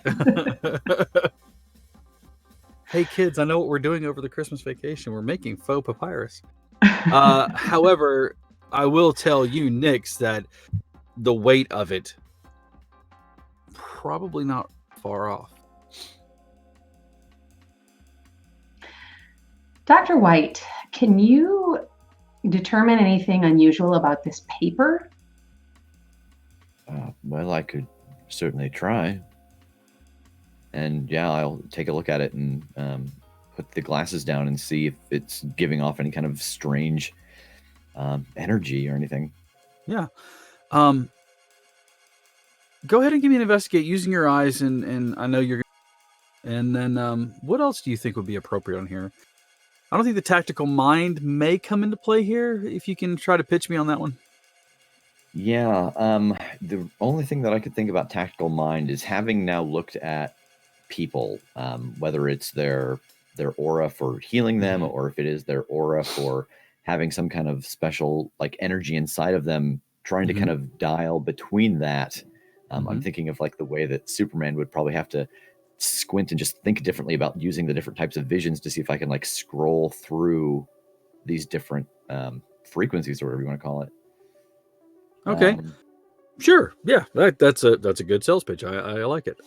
Hey, kids, I know what we're doing over the Christmas vacation. We're making faux papyrus. However, I will tell you, Nix, that the weight of it, probably not far off. Dr. White, can you determine anything unusual about this paper? Well, I could certainly try. And I'll take a look at it and put the glasses down and see if it's giving off any kind of strange energy or anything. Yeah. Go ahead and give me an investigate using your eyes, and I know you're. And then, what else do you think would be appropriate on here? I don't think the tactical mind may come into play here. If you can try to pitch me on that one. Yeah. The only thing that I could think about tactical mind is having now looked at people, whether it's their aura for healing them, or if it is their aura for having some kind of special like energy inside of them, trying to kind of dial between that. I'm thinking of like the way that Superman would probably have to squint and just think differently about using the different types of visions to see if I can like scroll through these different frequencies or whatever you want to call it. Okay. Sure. Yeah. That's a good sales pitch. I like it.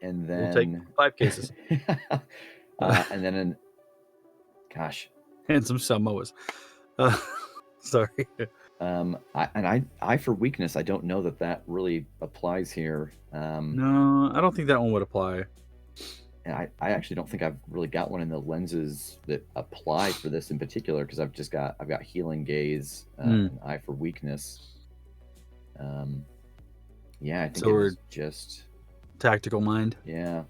And then we'll take 5 cases. And then and some Samoas. Sorry. I for weakness, I don't know that really applies here. No, I don't think that one would apply. And I actually don't think I've really got one in the lenses that apply for this in particular, because I've got healing gaze, and eye for weakness. I think so it's just tactical mind. Yeah,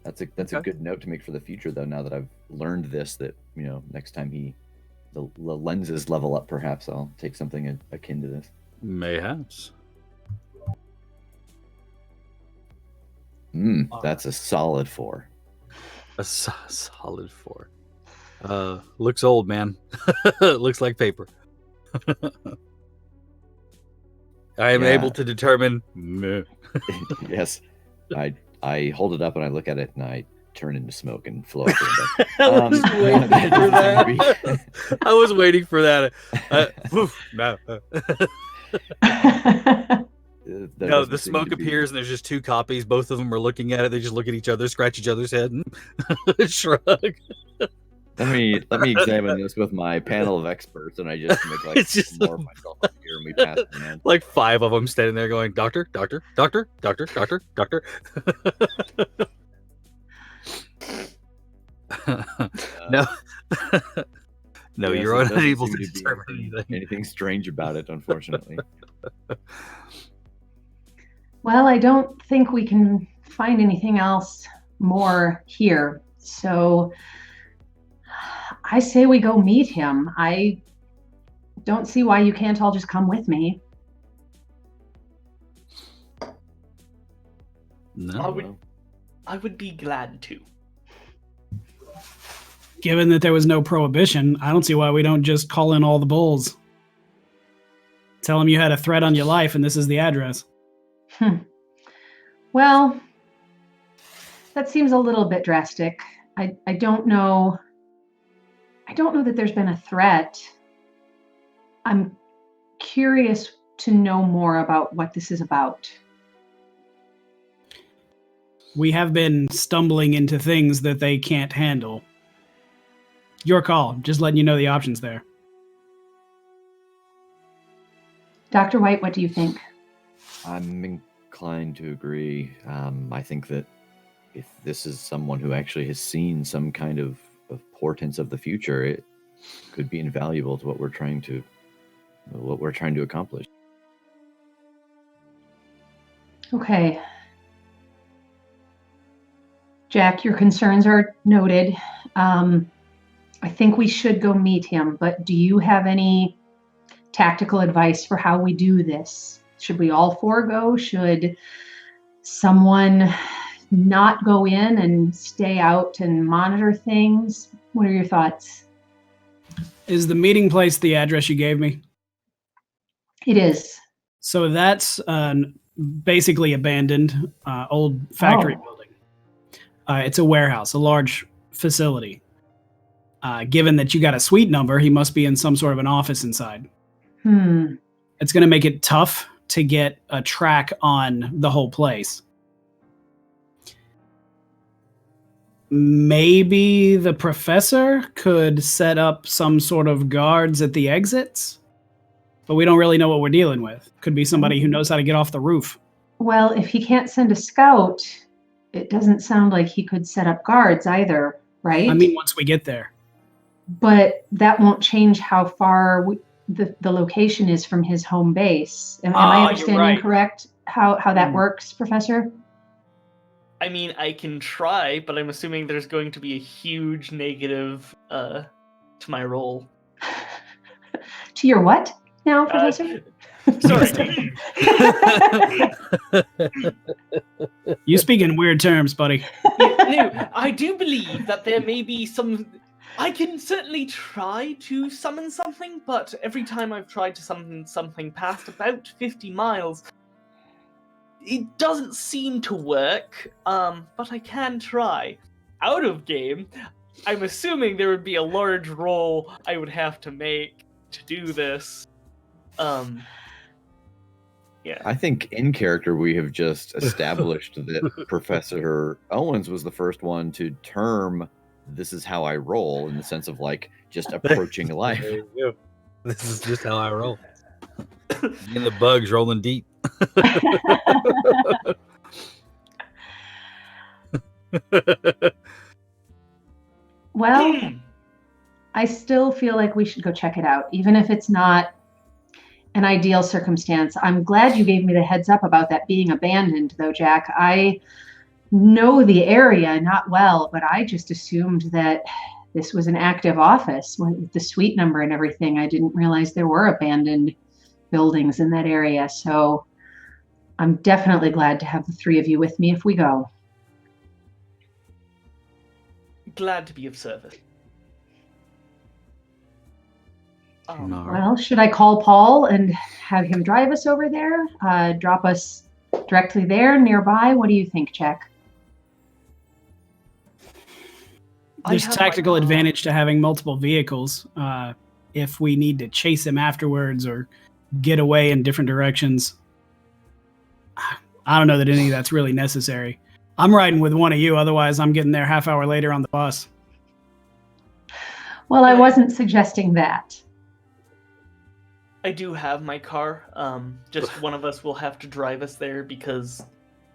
that's a good note to make for the future, though. Now that I've learned this, that next time the lenses level up, perhaps I'll take something akin to this. Mayhaps. That's a solid 4. A solid 4. Looks old, man. Looks like paper. I am able to determine. Yes, I hold it up and I look at it and I turn into smoke and float. I was waiting for that. I was waiting for that. No. No, the smoke appears and there's just 2 copies. Both of them are looking at it. They just look at each other, scratch each other's head, and shrug. Let me examine this with my panel of experts, and I just make more of myself up here, and we pass it around. Like 5 of them standing there going, doctor, doctor, doctor, doctor, doctor, doctor. No. No, yes, you're unable to determine anything strange about it, unfortunately. Well, I don't think we can find anything else more here. So I say we go meet him. I don't see why you can't all just come with me. No. I would be glad to. Given that there was no prohibition, I don't see why we don't just call in all the bulls. Tell them you had a threat on your life and this is the address. Well, that seems a little bit drastic. I don't know. I don't know that there's been a threat. I'm curious to know more about what this is about. We have been stumbling into things that they can't handle. Your call. Just letting you know the options there. Dr. White, what do you think? I'm inclined to agree. I think that if this is someone who actually has seen some kind of portents of the future, it could be invaluable to what we're trying to accomplish. Okay. Jack, your concerns are noted. I think we should go meet him, but do you have any tactical advice for how we do this? Should we all 4 go? Should someone not go in and stay out and monitor things? What are your thoughts? Is the meeting place the address you gave me? It is. So that's basically abandoned old factory building. It's a warehouse, a large facility. Given that you got a suite number, he must be in some sort of an office inside. It's going to make it tough to get a track on the whole place. Maybe the professor could set up some sort of guards at the exits, but we don't really know what we're dealing with. Could be somebody who knows how to get off the roof. Well, if he can't send a scout, it doesn't sound like he could set up guards either, right? I mean, once we get there. But that won't change how far the location is from his home base. Am I understanding correct how that works, Professor? I mean, I can try, but I'm assuming there's going to be a huge negative to my roll. To your what now, Professor? Sorry. You speak in weird terms, buddy. No, I do believe that there may be some... I can certainly try to summon something, but every time I've tried to summon something past about 50 miles, it doesn't seem to work, but I can try. Out of game, I'm assuming there would be a large roll I would have to make to do this. Yeah. I think in character we have just established that Professor Owens was the first one to term "this is how I roll" in the sense of like just approaching life. This is just how I roll. And the bugs rolling deep. Well, I still feel like we should go check it out, even if it's not an ideal circumstance. I'm glad you gave me the heads up about that being abandoned, though, Jack. I know the area not well, but I just assumed that this was an active office with the suite number and everything. I didn't realize there were abandoned buildings in that area. So I'm definitely glad to have the three of you with me if we go. Glad to be of service. All right. Well, should I call Paul and have him drive us over there? Drop us directly there, nearby? What do you think, Jack? There's tactical advantage to having multiple vehicles. If we need to chase him afterwards or get away in different directions, I don't know that any of that's really necessary. I'm riding with one of you, otherwise I'm getting there half hour later on the bus. Well, I wasn't suggesting that. I do have my car. Just one of us will have to drive us there because,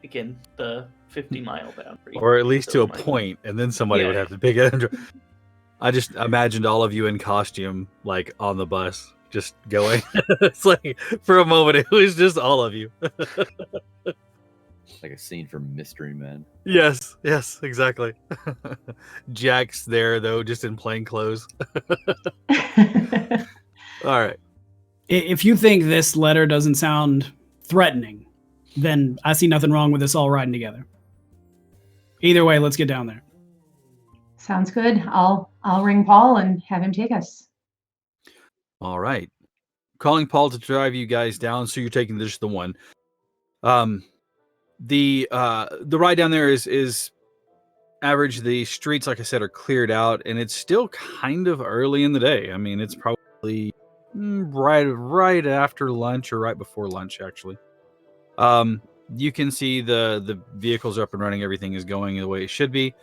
again, the 50-mile boundary. Or at least to a my- point, and then somebody would have to pick it up. I just imagined all of you in costume, like on the bus, just going. It's like for a moment, it was just all of you. Like a scene from Mystery Men. Yes, exactly. Jack's there though, just in plain clothes. All right. If you think this letter doesn't sound threatening, then I see nothing wrong with us all riding together. Either way, let's get down there. Sounds good. I'll ring Paul and have him take us. All right. Calling Paul to drive you guys down, so you're taking just the one. The ride down there is average. The streets, like I said, are cleared out, and it's still kind of early in the day. I mean, it's probably right after lunch or right before lunch, actually. You can see the vehicles are up and running. Everything is going the way it should be.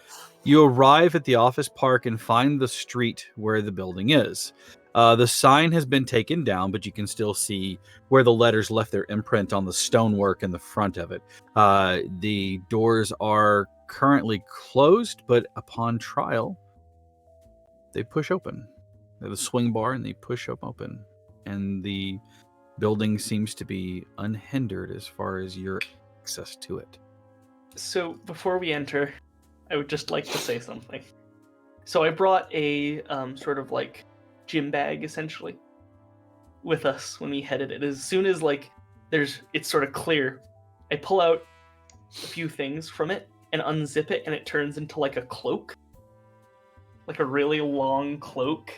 You arrive at the office park and find the street where the building is. The sign has been taken down, but you can still see where the letters left their imprint on the stonework in the front of it. The doors are currently closed, but upon trial, they push open. They have a swing bar and they push up open. And the building seems to be unhindered as far as your access to it. So before we enter, I would just like to say something. So I brought a sort of like gym bag essentially with us when we headed it. As soon as like it's sort of clear, I pull out a few things from it and unzip it, and it turns into like a cloak, like a really long cloak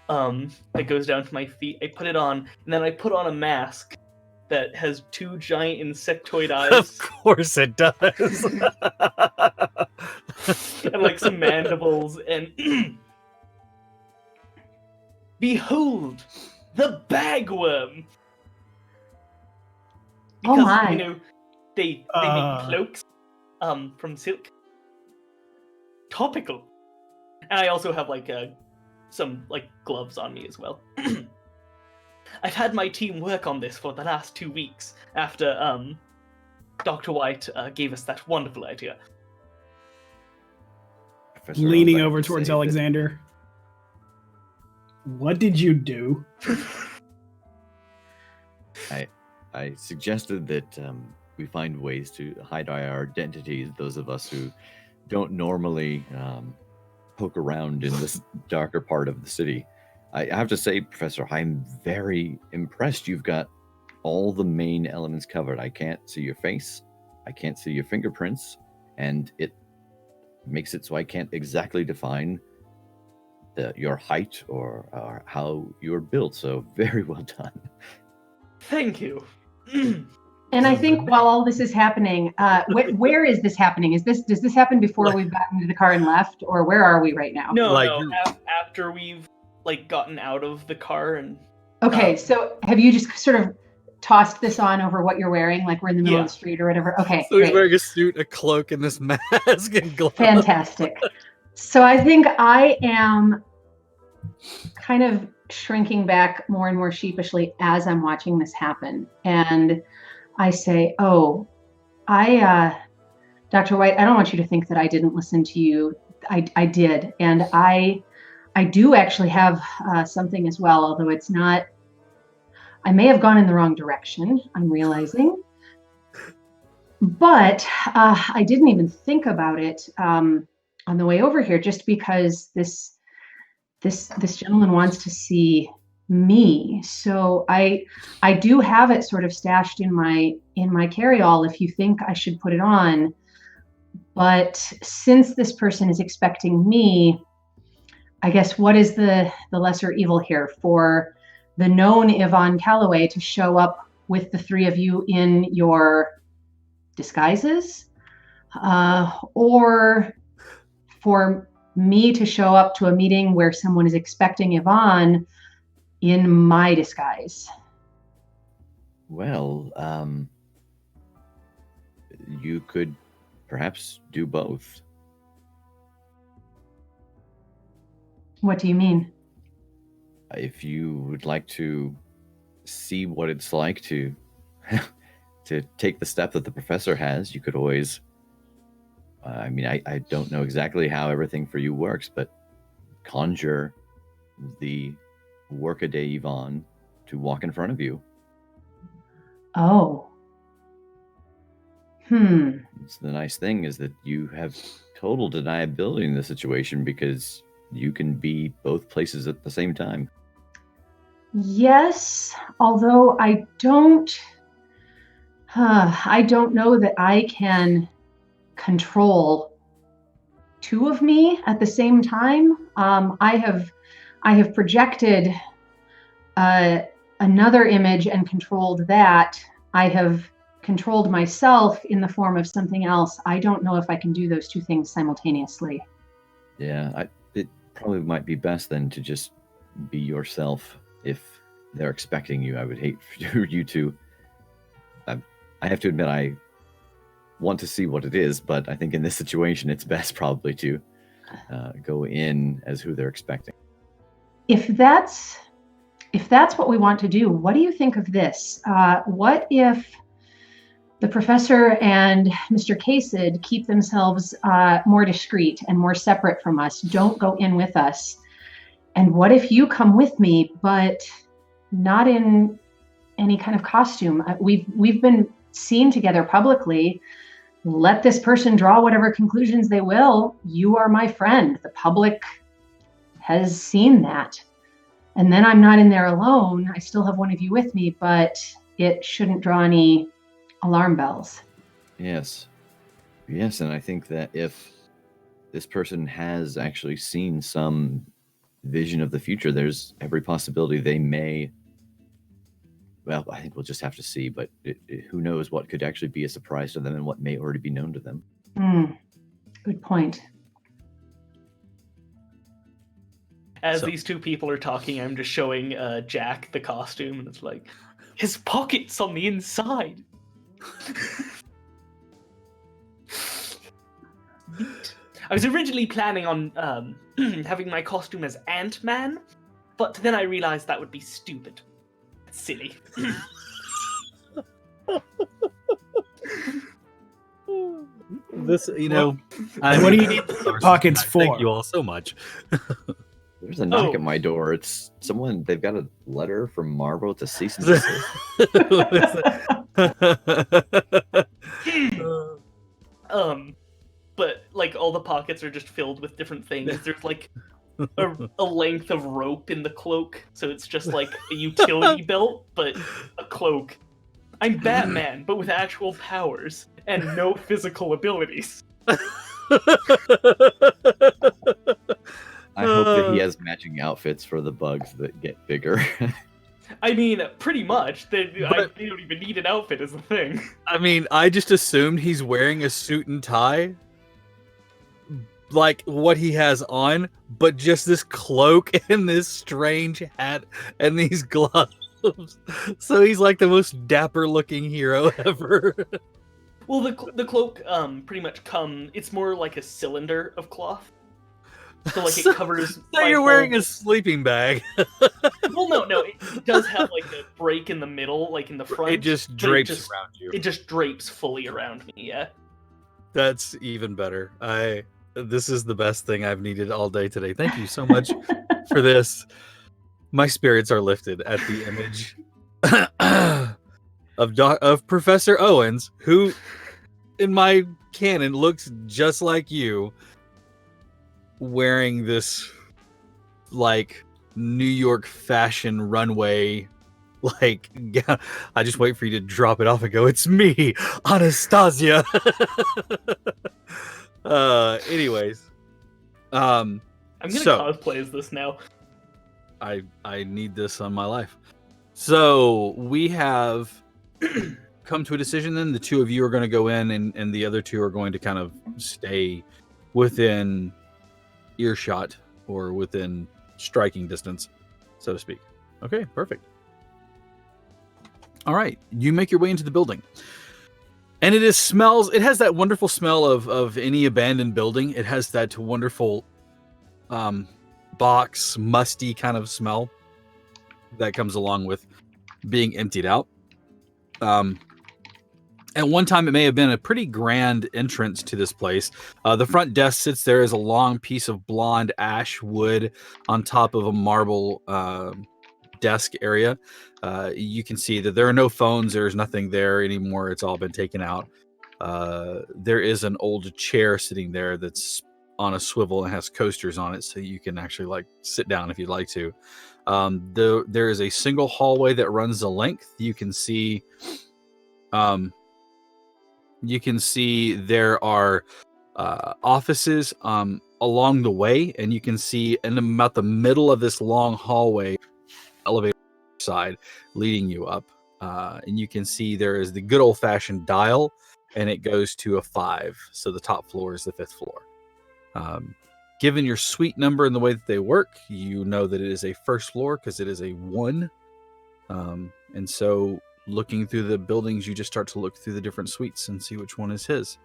that goes down to my feet. I put it on, and then I put on a mask that has two giant insectoid eyes. Of course it does. And like some mandibles, and behold, the bagworm. Because, Oh my. you know, they make cloaks from silk. Topical. And I also have like some like gloves on me as well. I've had my team work on this for the last 2 weeks after Dr. White gave us that wonderful idea. Professor, I would Leaning like over to towards say that Alexander. What did you do? I suggested that we find ways to hide our identities, those of us who don't normally poke around in this darker part of the city. I have to say, Professor, I'm very impressed. You've got all the main elements covered. I can't see your face, I can't see your fingerprints, and it makes it so I can't exactly define your height or how you're built. So very well done. Thank you. And I think while all this is happening, where is this happening? Does this happen before we've gotten into the car and left, or where are we right now? No, Like- after we've like gotten out of the car and. Okay, so have you just sort of tossed this on over what you're wearing, like we're in the middle Yeah. of the street or whatever? Okay, So he's great. wearing a suit, a cloak, and this mask and gloves. Fantastic. So I think I am kind of shrinking back more and more sheepishly as I'm watching this happen. And I say, Dr. White, I don't want you to think that I didn't listen to you. I did. And I do actually have something as well, although it's not, I may have gone in the wrong direction, I'm realizing. But I didn't even think about it on the way over here, just because this this gentleman wants to see me. So I do have it sort of stashed in my carry-all if you think I should put it on. But since this person is expecting me, I guess what is the lesser evil here for the known Yvonne Calloway to show up with the three of you in your disguises, or for me to show up to a meeting where someone is expecting Yvonne in my disguise? Well, you could perhaps do both. What do you mean? If you would like to see what it's like to to take the step that the professor has, you could always. I mean, I don't know exactly how everything for you works, but conjure the workaday Yvonne to walk in front of you. Oh. The nice thing is that you have total deniability in the situation because you can be both places at the same time. Yes, although I don't know that I can control two of me at the same time. I have projected another image and controlled that. I have controlled myself in the form of something else. I don't know if I can do those two things simultaneously. Yeah, it probably might be best then to just be yourself if they're expecting you. I would hate for you to. I have to admit, I want to see what it is, but I think in this situation, it's best probably to go in as who they're expecting. If that's what we want to do, what do you think of this? What if the professor and Mr. Kased keep themselves more discreet and more separate from us, don't go in with us? And what if you come with me, but not in any kind of costume? We've been seen together publicly. Let this person draw whatever conclusions they will. You are my friend. The public has seen that. And then I'm not in there alone. I still have one of you with me, but it shouldn't draw any alarm bells. Yes, and I think that if this person has actually seen some vision of the future, there's every possibility they may. Well, I think we'll just have to see, but who knows what could actually be a surprise to them and what may already be known to them. Good point. As these two people are talking, I'm just showing Jack the costume, and it's like, his pocket's on the inside. I was originally planning on having my costume as Ant-Man, but then I realized that would be stupid. Silly. This, what do you need the pockets for? Thank you all so much. There's a knock at my door. It's someone. They've got a letter from Marvel to cease and desist. But like all the pockets are just filled with different things. There's like a length of rope in the cloak, so it's just like a utility belt, but a cloak. I'm Batman, but with actual powers and no physical abilities. I hope that he has matching outfits for the bugs that get bigger. I mean, pretty much. They don't even need an outfit is the thing. I mean, I just assumed he's wearing a suit and tie, like what he has on, but just this cloak and this strange hat and these gloves. So he's like the most dapper looking hero ever. Well, the cloak pretty much it's more like a cylinder of cloth. So like it covers. So you're wearing a sleeping bag. Well, no, it does have like a break in the middle, like in the front. It just drapes around you. It just drapes fully around me. Yeah. That's even better. This is the best thing I've needed all day today. Thank you so much for this. My spirits are lifted at the image of Professor Owens, who, in my canon, looks just like you, wearing this like New York fashion runway. Like, I just wait for you to drop it off and go, it's me, Anastasia. Anyways. I'm gonna So cosplay as this now. I need this on my life. So we have come to a decision then. The two of you are going to go in and the other two are going to kind of stay within earshot or within striking distance, so to speak. Okay, perfect. All right, you make your way into the building. And it has that wonderful smell of any abandoned building. It has that wonderful box, musty kind of smell that comes along with being emptied out. At one time, it may have been a pretty grand entrance to this place. The front desk sits there as a long piece of blonde ash wood on top of a marble desk area. You can see that there are no phones. There's nothing there anymore. It's all been taken out. There is an old chair sitting there that's on a swivel and has coasters on it, so you can actually like sit down if you'd like to. There is a single hallway that runs the length. You can see there are offices along the way, and you can see in about the middle of this long hallway, elevator side leading you up, and you can see there is the good old-fashioned dial, and it goes to a 5. So the top floor is the 5th floor. Given your suite number and the way that they work, you know that it is a first floor because it is a 1. And so looking through the buildings, you just start to look through the different suites and see which one is his.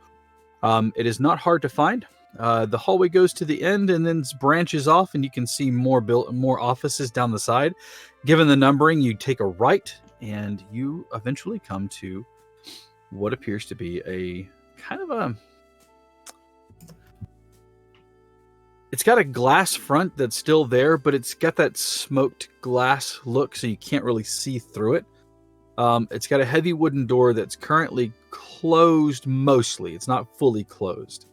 It is not hard to find. The hallway goes to the end and then branches off, and you can see more offices down the side. Given the numbering, you take a right, and you eventually come to what appears to be a kind of a... It's got a glass front that's still there, but it's got that smoked glass look, so you can't really see through it. It's got a heavy wooden door that's currently closed mostly. It's not fully closed.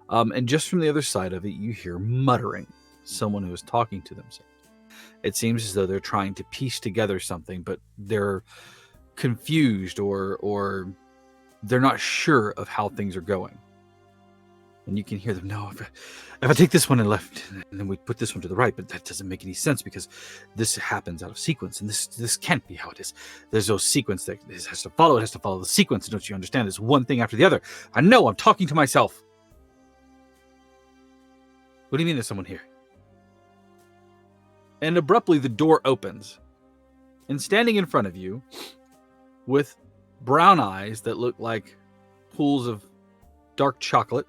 And just from the other side of it, you hear muttering. Someone who is talking to themselves. It seems as though they're trying to piece together something, but they're confused or they're not sure of how things are going. And you can hear them, no, if I take this one and left, and then we put this one to the right, but that doesn't make any sense because this happens out of sequence, and this can't be how it is. There's no sequence that this has to follow. It has to follow the sequence. Don't you understand? It's one thing after the other. I know, I'm talking to myself. What do you mean there's someone here? And abruptly, the door opens. And standing in front of you, with brown eyes that look like pools of dark chocolate,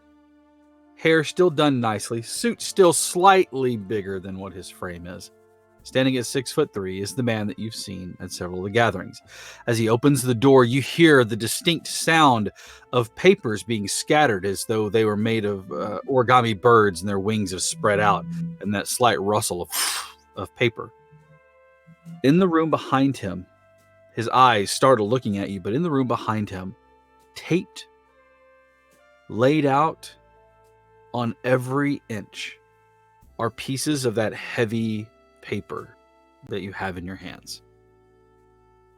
hair still done nicely, suit still slightly bigger than what his frame is. Standing at 6'3" is the man that you've seen at several of the gatherings. As he opens the door, you hear the distinct sound of papers being scattered as though they were made of origami birds and their wings have spread out, and that slight rustle of paper. In the room behind him, his eyes startle looking at you, but in the room behind him, taped, laid out on every inch, are pieces of that heavy paper that you have in your hands.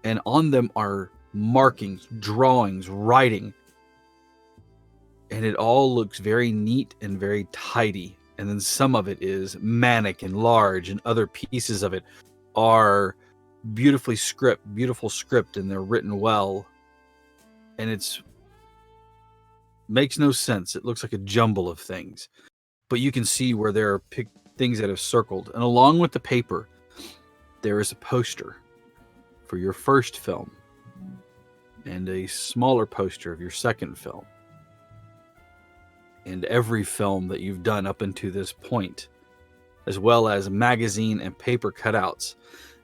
And on them are markings, drawings, writing. And it all looks very neat and very tidy. And then some of it is manic and large, and other pieces of it are beautiful script, and they're written well. And it's makes no sense. It looks like a jumble of things. But you can see where there are things that have circled. And along with the paper, there is a poster for your first film and a smaller poster of your second film. And every film that you've done up until this point, as well as magazine and paper cutouts.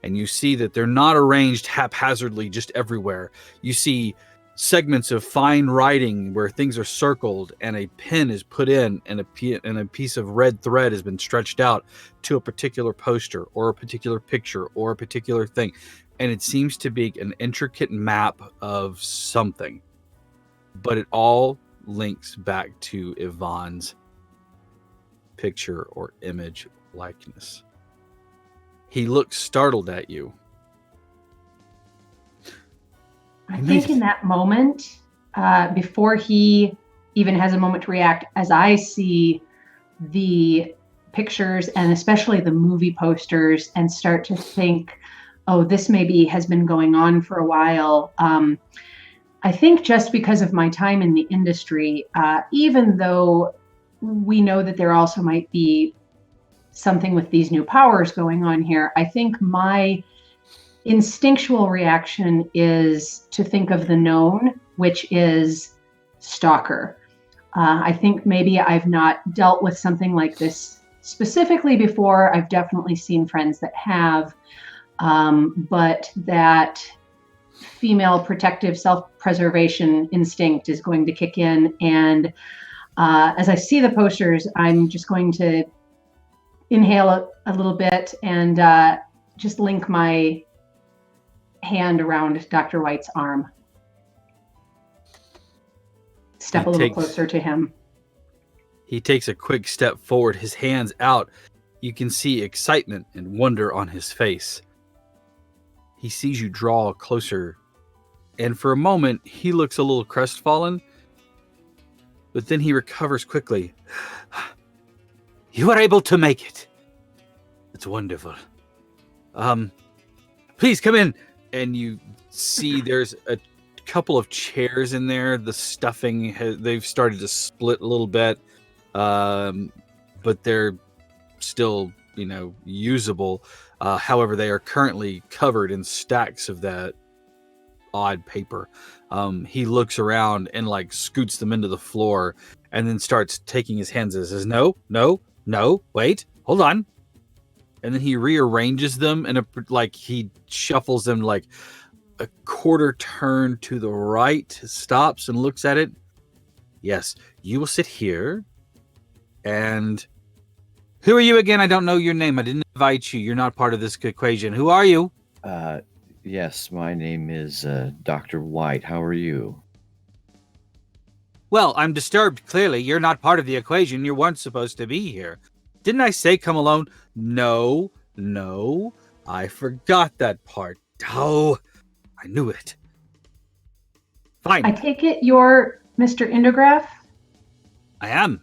And you see that they're not arranged haphazardly just everywhere. You see segments of fine writing where things are circled and a pen is put in, and a piece of red thread has been stretched out to a particular poster or a particular picture or a particular thing. And it seems to be an intricate map of something. But it all links back to Yvonne's picture or image likeness. He looks startled at you. I think in that moment, before he even has a moment to react, as I see the pictures and especially the movie posters and start to think, oh, this maybe has been going on for a while. I think just because of my time in the industry, even though we know that there also might be something with these new powers going on here, I think my instinctual reaction is to think of the known, which is stalker. I think maybe I've not dealt with something like this specifically before. I've definitely seen friends that have, but that female protective self-preservation instinct is going to kick in. And as I see the posters, I'm just going to inhale a little bit and just link my hand around Dr. White's arm. Step a little closer to him. He takes a quick step forward, his hands out. You can see excitement and wonder on his face. He sees you draw closer, and for a moment, he looks a little crestfallen, but then he recovers quickly. You were able to make it. It's wonderful. Please come in. And you see there's a couple of chairs in there. The stuffing, they've started to split a little bit, but they're still, usable. However, they are currently covered in stacks of that odd paper. He looks around and scoots them into the floor and then starts taking his hands and says, no, wait, hold on. And then he rearranges them and he shuffles them like a quarter turn to the right, stops and looks at it. Yes, you will sit here. And who are you again? I don't know your name. I didn't invite you. You're not part of this equation. Who are you? Yes, my name is Dr. White. How are you? Well, I'm disturbed, clearly. You're not part of the equation. You weren't supposed to be here. Didn't I say come alone? No, I forgot that part. Oh, I knew it. Fine. I take it you're Mr. Indograph? I am.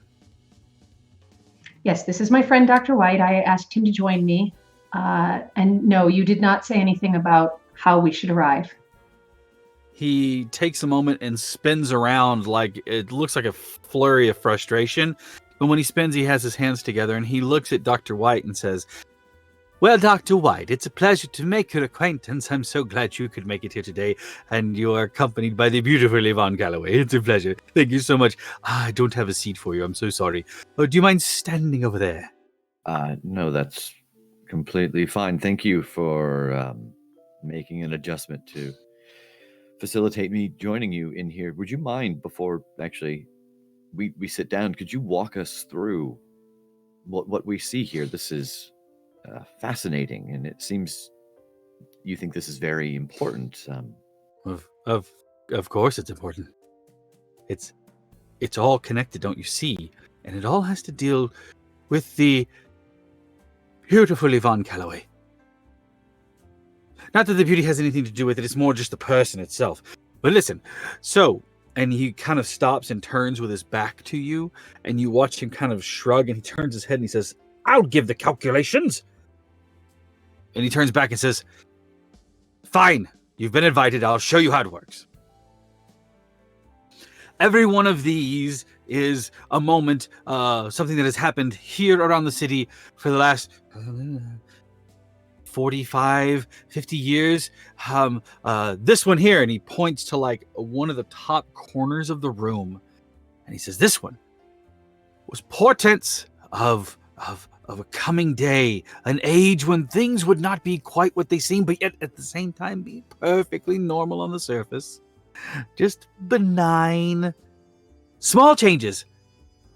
Yes, this is my friend, Dr. White. I asked him to join me. And no, you did not say anything about how we should arrive. He takes a moment and spins around like it looks like a flurry of frustration. But when he spins, he has his hands together and he looks at Dr. White and says, well, Dr. White, it's a pleasure to make your acquaintance. I'm so glad you could make it here today. And you are accompanied by the beautiful Yvonne Galloway. It's a pleasure. Thank you so much. I don't have a seat for you. I'm so sorry. Oh, do you mind standing over there? No, that's completely fine. Thank you for making an adjustment to facilitate me joining you in here. Would you mind, before actually we sit down, could you walk us through what we see here? This is fascinating, and it seems you think this is very important. Of course it's important. It's all connected, don't you see? And it all has to deal with the beautiful Yvonne Calloway. Not that the beauty has anything to do with it, it's more just the person itself. But listen, and he kind of stops and turns with his back to you, and you watch him kind of shrug, and he turns his head and he says, I'll give the calculations. And he turns back and says, fine, you've been invited, I'll show you how it works. Every one of these is a moment, something that has happened here around the city for the last 45, 50 years. This one here, and he points to one of the top corners of the room, and he says, this one was portents of a coming day, an age when things would not be quite what they seem, but yet at the same time be perfectly normal on the surface. Just benign. Small changes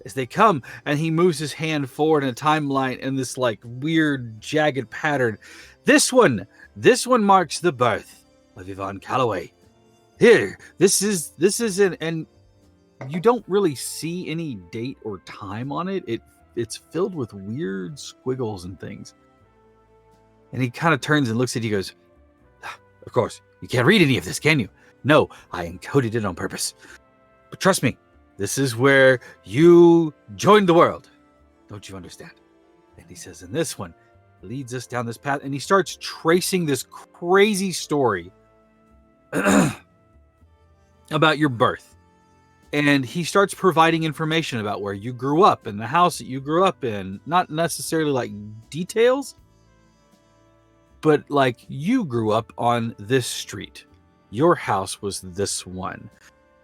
as they come, and he moves his hand forward in a timeline in this weird jagged pattern. This one marks the birth of Yvonne Calloway. Here, this is and you don't really see any date or time on it. It's filled with weird squiggles and things. And he kind of turns and looks at you and goes, of course, you can't read any of this, can you? No, I encoded it on purpose. But trust me, this is where you joined the world. Don't you understand? And he says, and this one leads us down this path. And he starts tracing this crazy story about your birth. And he starts providing information about where you grew up and the house that you grew up in. Not necessarily like details, but like you grew up on this street. Your house was this one.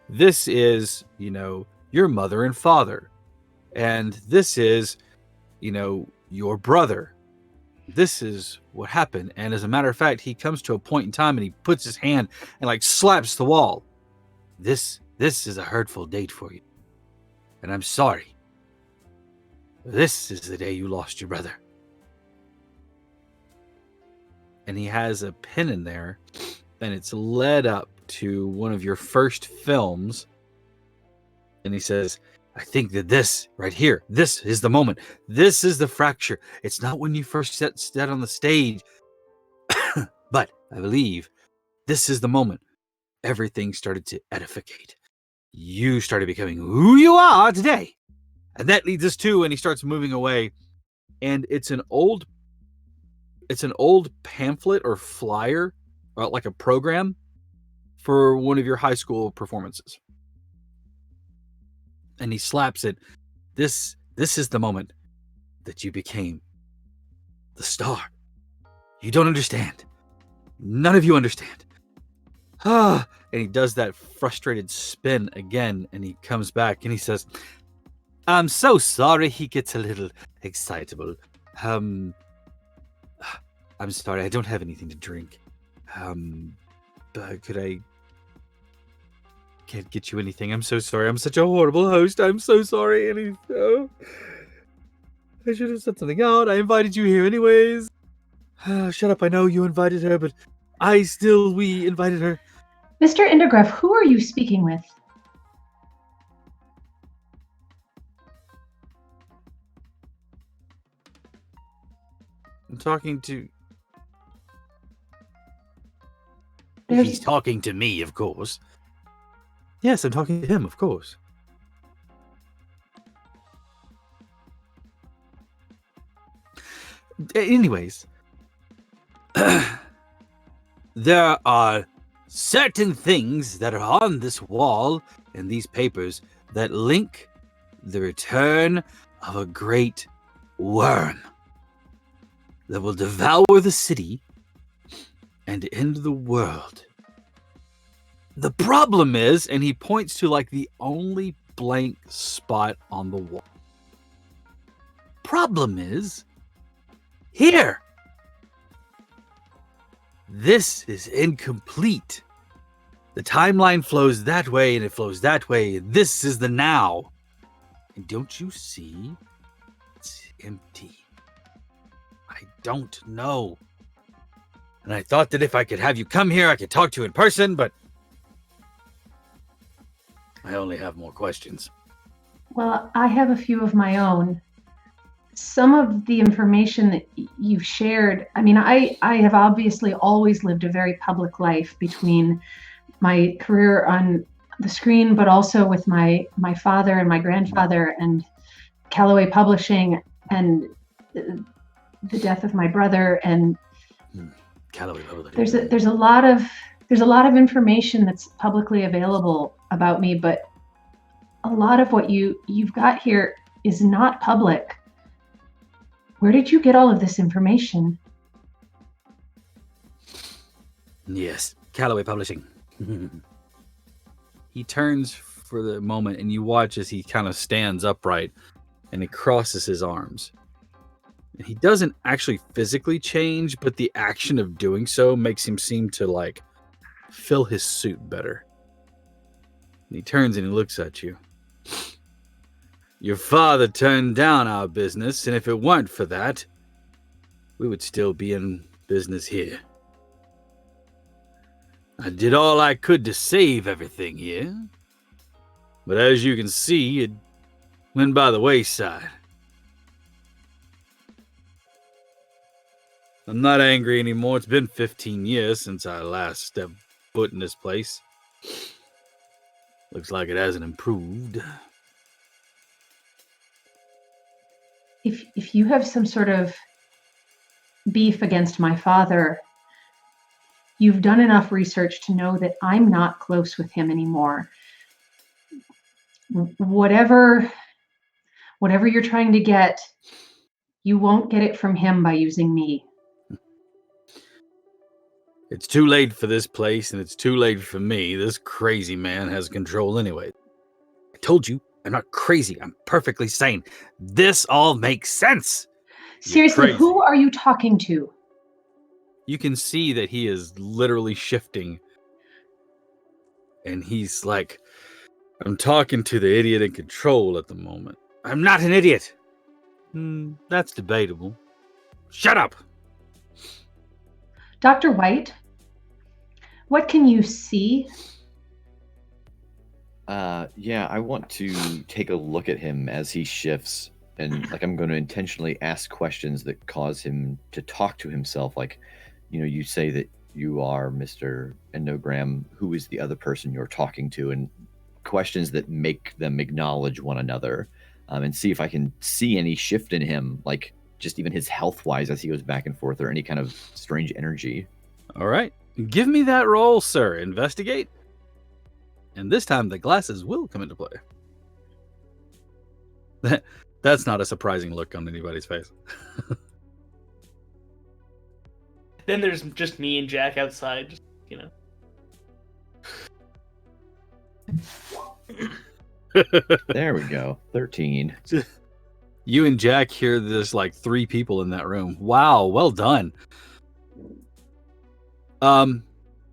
This is, your mother and father. And this is, your brother. This is what happened. And as a matter of fact, he comes to a point in time and he puts his hand and like slaps the wall. This is a hurtful date for you. And I'm sorry. This is the day you lost your brother. And he has a pin in there, and it's led up to one of your first films. And he says, I think that this right here, this is the moment. This is the fracture. It's not when you first set on the stage, but I believe this is the moment. Everything started to edificate. You started becoming who you are today. And that leads us to, and he starts moving away. And it's an old pamphlet or flyer, or like a program for one of your high school performances. And he slaps it. This is the moment that you became the star. You don't understand. None of you understand. And he does that frustrated spin again, and he comes back and he says, I'm so sorry. He gets a little excitable. I'm sorry, I don't have anything to drink. But can't get you anything. I'm so sorry. I'm such a horrible host. I'm so sorry. And I should have said something out. I invited you here anyways. Shut up. I know you invited her, but we invited her. Mr. Indergruff, who are you speaking with? I'm talking to... There's- He's talking to me, of course. Yes, I'm talking to him, of course. Anyways, there are certain things that are on this wall and these papers that link the return of a great worm that will devour the city and end the world. The problem is, and he points to like the only blank spot on the wall. Problem is, here. This is incomplete. The timeline flows that way and it flows that way. This is the now. And don't you see? It's empty. I don't know. And I thought that if I could have you come here, I could talk to you in person, but I only have more questions. Well, I have a few of my own. Some of the information that you've shared, I mean, I have obviously always lived a very public life between my career on the screen, but also with my father and my grandfather and Callaway Publishing and the death of my brother. And Callaway Publishing. There's a lot of information that's publicly available about me, but a lot of what you've got here is not public. Where did you get all of this information? Yes, Callaway Publishing. He turns for the moment, and you watch as he kind of stands upright, and he crosses his arms. And he doesn't actually physically change, but the action of doing so makes him seem to, like, fill his suit better. And he turns and he looks at you. Your father turned down our business, and if it weren't for that, we would still be in business here. I did all I could to save everything here, but as you can see, it went by the wayside. I'm not angry anymore. It's been 15 years since I last stepped foot in this place. Looks like it hasn't improved. If you have some sort of beef against my father, you've done enough research to know that I'm not close with him anymore. Whatever you're trying to get, you won't get it from him by using me. It's too late for this place, and it's too late for me. This crazy man has control anyway. I told you, I'm not crazy. I'm perfectly sane. This all makes sense. Seriously, who are you talking to? You can see that he is literally shifting. And he's like, I'm talking to the idiot in control at the moment. I'm not an idiot. That's debatable. Shut up. Dr. White, what can you see? Yeah, I want to take a look at him as he shifts, and I'm going to intentionally ask questions that cause him to talk to himself. You say that you are Mr. Endogram. Who is the other person you're talking to? And questions that make them acknowledge one another, and see if I can see any shift in him, just even his health-wise as he goes back and forth, or any kind of strange energy. All right. Give me that roll, sir. Investigate. And this time the glasses will come into play. That's not a surprising look on anybody's face. Then there's just me and Jack outside, just, There we go. 13. You and Jack hear there's 3 people in that room. Wow, well done.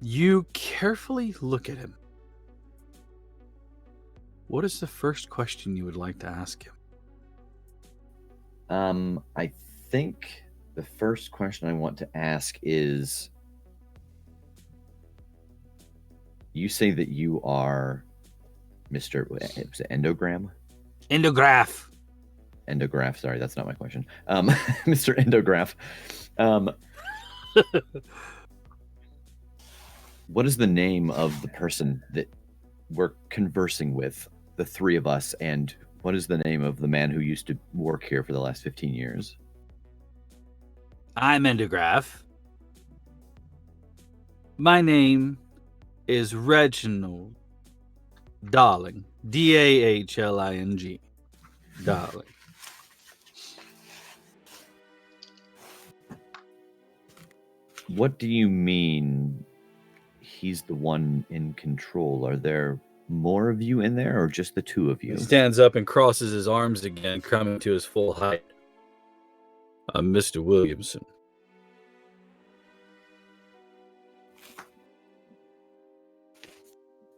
You carefully look at him. What is the first question you would like to ask him? I think the first question I want to ask is, you say that you are Mr. Endogram? Endograph. Endograph, sorry, that's not my question. Mr. Endograph. What is the name of the person that we're conversing with, the 3 of us, and what is the name of the man who used to work here for the last 15 years? I'm Endograph. My name is Reginald Darling. Dahling. Darling. What do you mean he's the one in control? Are there more of you in there, or just the 2 of you? He stands up and crosses his arms again, coming to his full height. I'm Mr. Williamson.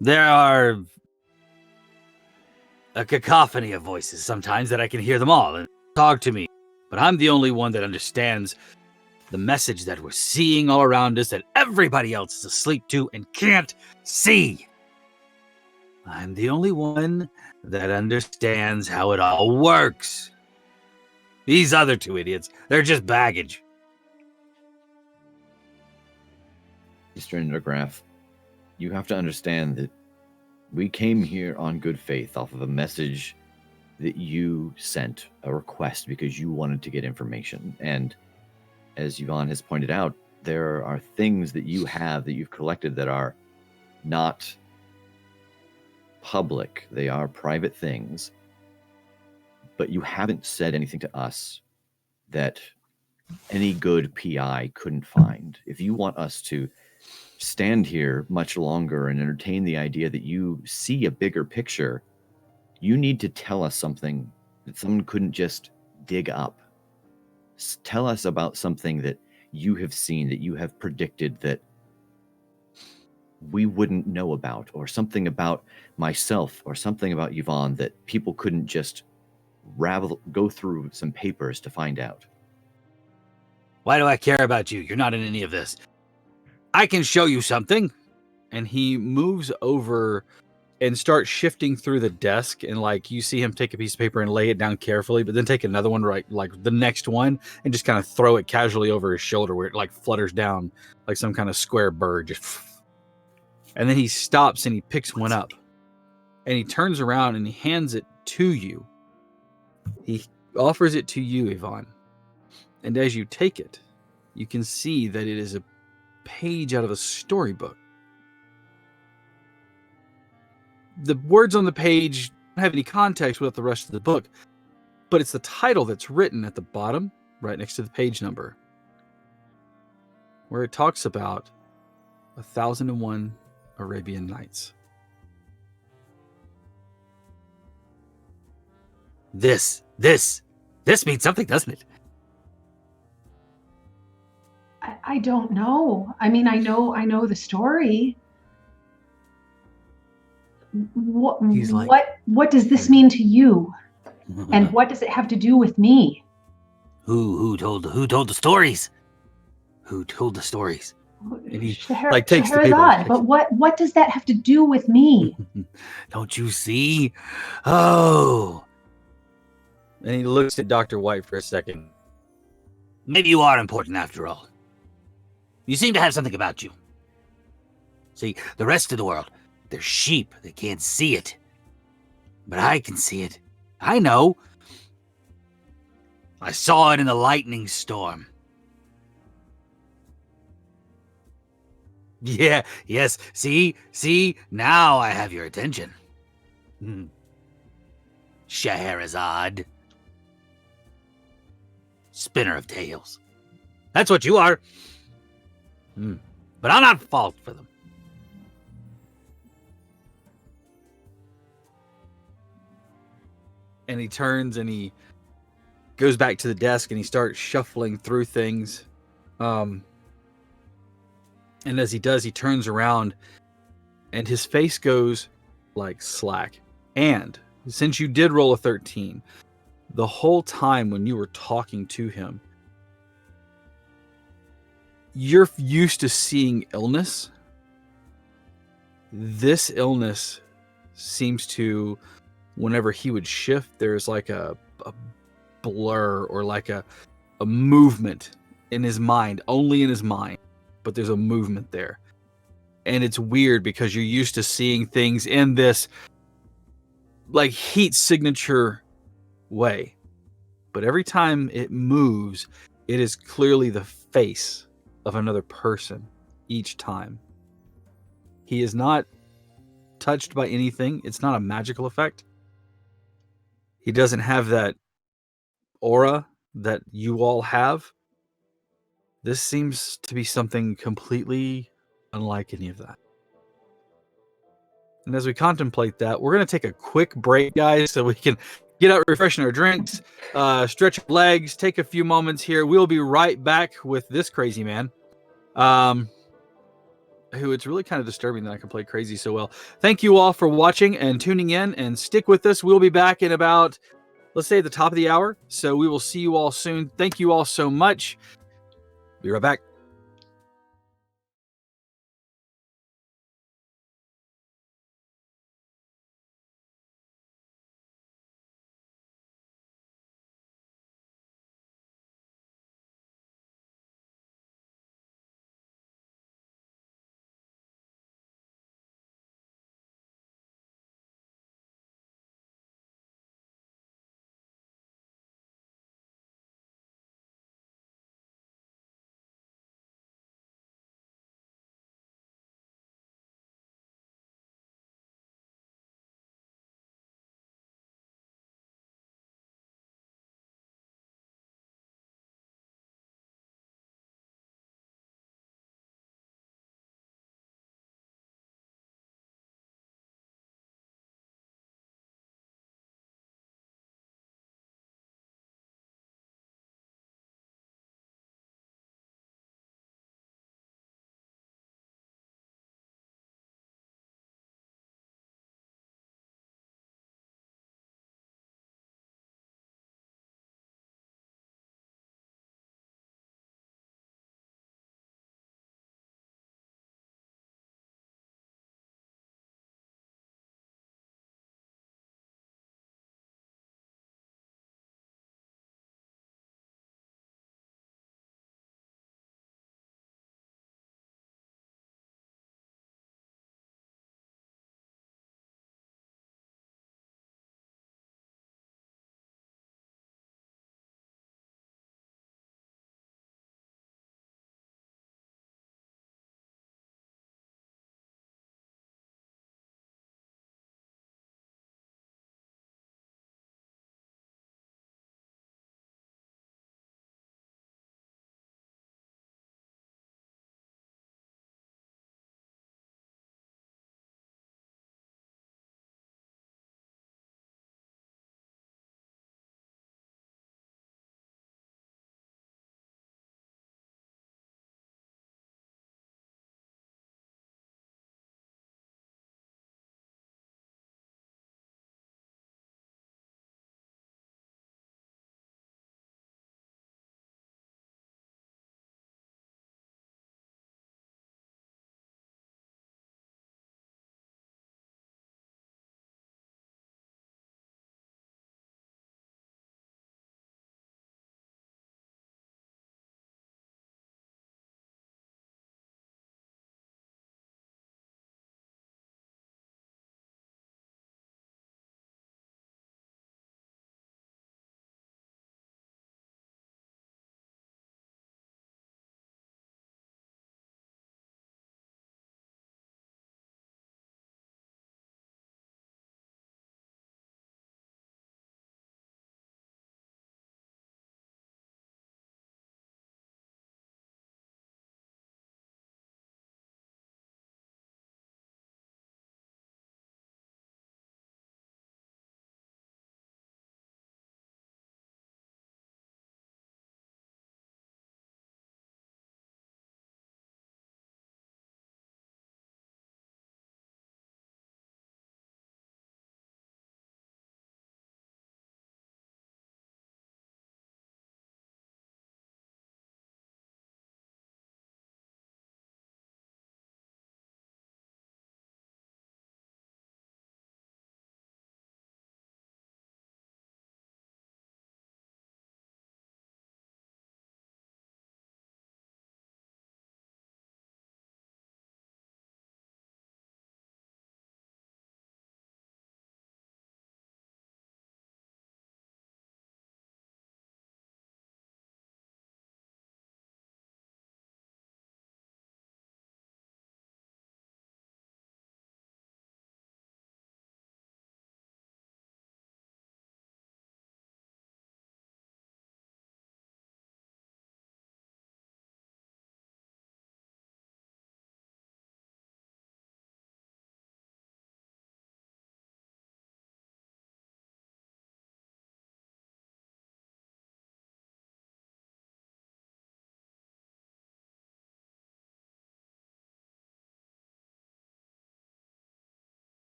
There are a cacophony of voices sometimes that I can hear them all and talk to me, but I'm the only one that understands the message that we're seeing all around us that everybody else is asleep to and can't see. I'm the only one that understands how it all works. These other 2 idiots, they're just baggage. Mr. Endograph, you have to understand that we came here on good faith off of a message that you sent, a request, because you wanted to get information. And as Yvonne has pointed out, there are things that you have that you've collected that are not public. They are private things. But you haven't said anything to us that any good PI couldn't find. If you want us to stand here much longer and entertain the idea that you see a bigger picture, you need to tell us something that someone couldn't just dig up. Tell us about something that you have seen, that you have predicted that we wouldn't know about, or something about myself, or something about Yvonne that people couldn't just go through some papers to find out. Why do I care about you? You're not in any of this. I can show you something. And he moves over and start shifting through the desk, and like you see him take a piece of paper and lay it down carefully, but then take another one, right, like the next one, and just kind of throw it casually over his shoulder where it like flutters down like some kind of square bird. Just, and then he stops and he picks one up, and he turns around and he hands it to you. He offers it to you, Yvonne, and as you take it, you can see that it is a page out of a storybook. The words on the page don't have any context with the rest of the book, but it's the title that's written at the bottom, right next to the page number, where it talks about 1001 Arabian Nights. This means something, doesn't it? I don't know. I mean, I know the story. He's like- What does this mean to you? And what does it have to do with me? Who told the stories? Who told the stories? And he like takes the paper. Scheherazade, but what does that have to do with me? Don't you see? Oh, And he looks at Dr. White for a second. maybe you are important after all. You seem to have something about you. See, the rest of the world, they're sheep. They can't see it. But I can see it. I know. I saw it in the lightning storm. Yeah, yes, see, now I have your attention. Scheherazade. Spinner of tales. That's what you are. But I'll not fault for them. And he turns and he goes back to the desk and he starts shuffling through things. And as he does, he turns around and his face goes like slack. And since you did roll a 13, the whole time when you were talking to him, you're used to seeing illness. This illness seems to, whenever he would shift, there's like a blur or like a movement in his mind, only in his mind, but there's a movement there. And it's weird because you're used to seeing things in this like heat signature way. But every time it moves, it is clearly the face of another person each time. He is not touched by anything. It's not a magical effect. He doesn't have that aura that you all have. This seems to be something completely unlike any of that. And as we contemplate that, we're going to take a quick break, guys, so we can get out refreshing our drinks, stretch our legs, take a few moments here. We'll be right back with this crazy man, who it's really kind of disturbing that I can play crazy so well. Thank you all for watching and tuning in, and stick with us. We'll be back in about, let's say, at the top of the hour. So we will see you all soon. Thank you all so much. Be right back.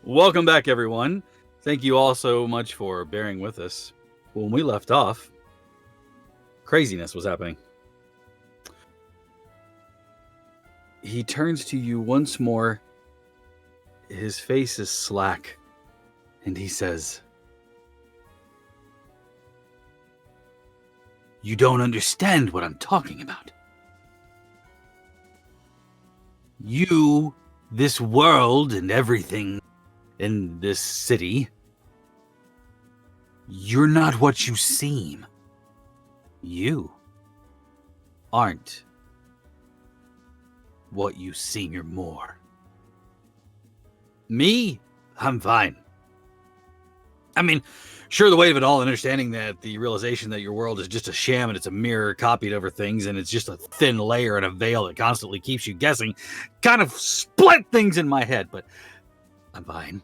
Welcome back, everyone. Thank you all so much for bearing with us. When we left off, craziness was happening. He turns to you once more. His face is slack, and he says, "You don't understand what I'm talking about. You, this world, and everything in this city, you're not what you seem. You aren't what you seem. You're more. Me, I'm fine. I mean, sure, the weight of it all and understanding that the realization that your world is just a sham and it's a mirror copied over things and it's just a thin layer and a veil that constantly keeps you guessing kind of split things in my head, but I'm fine.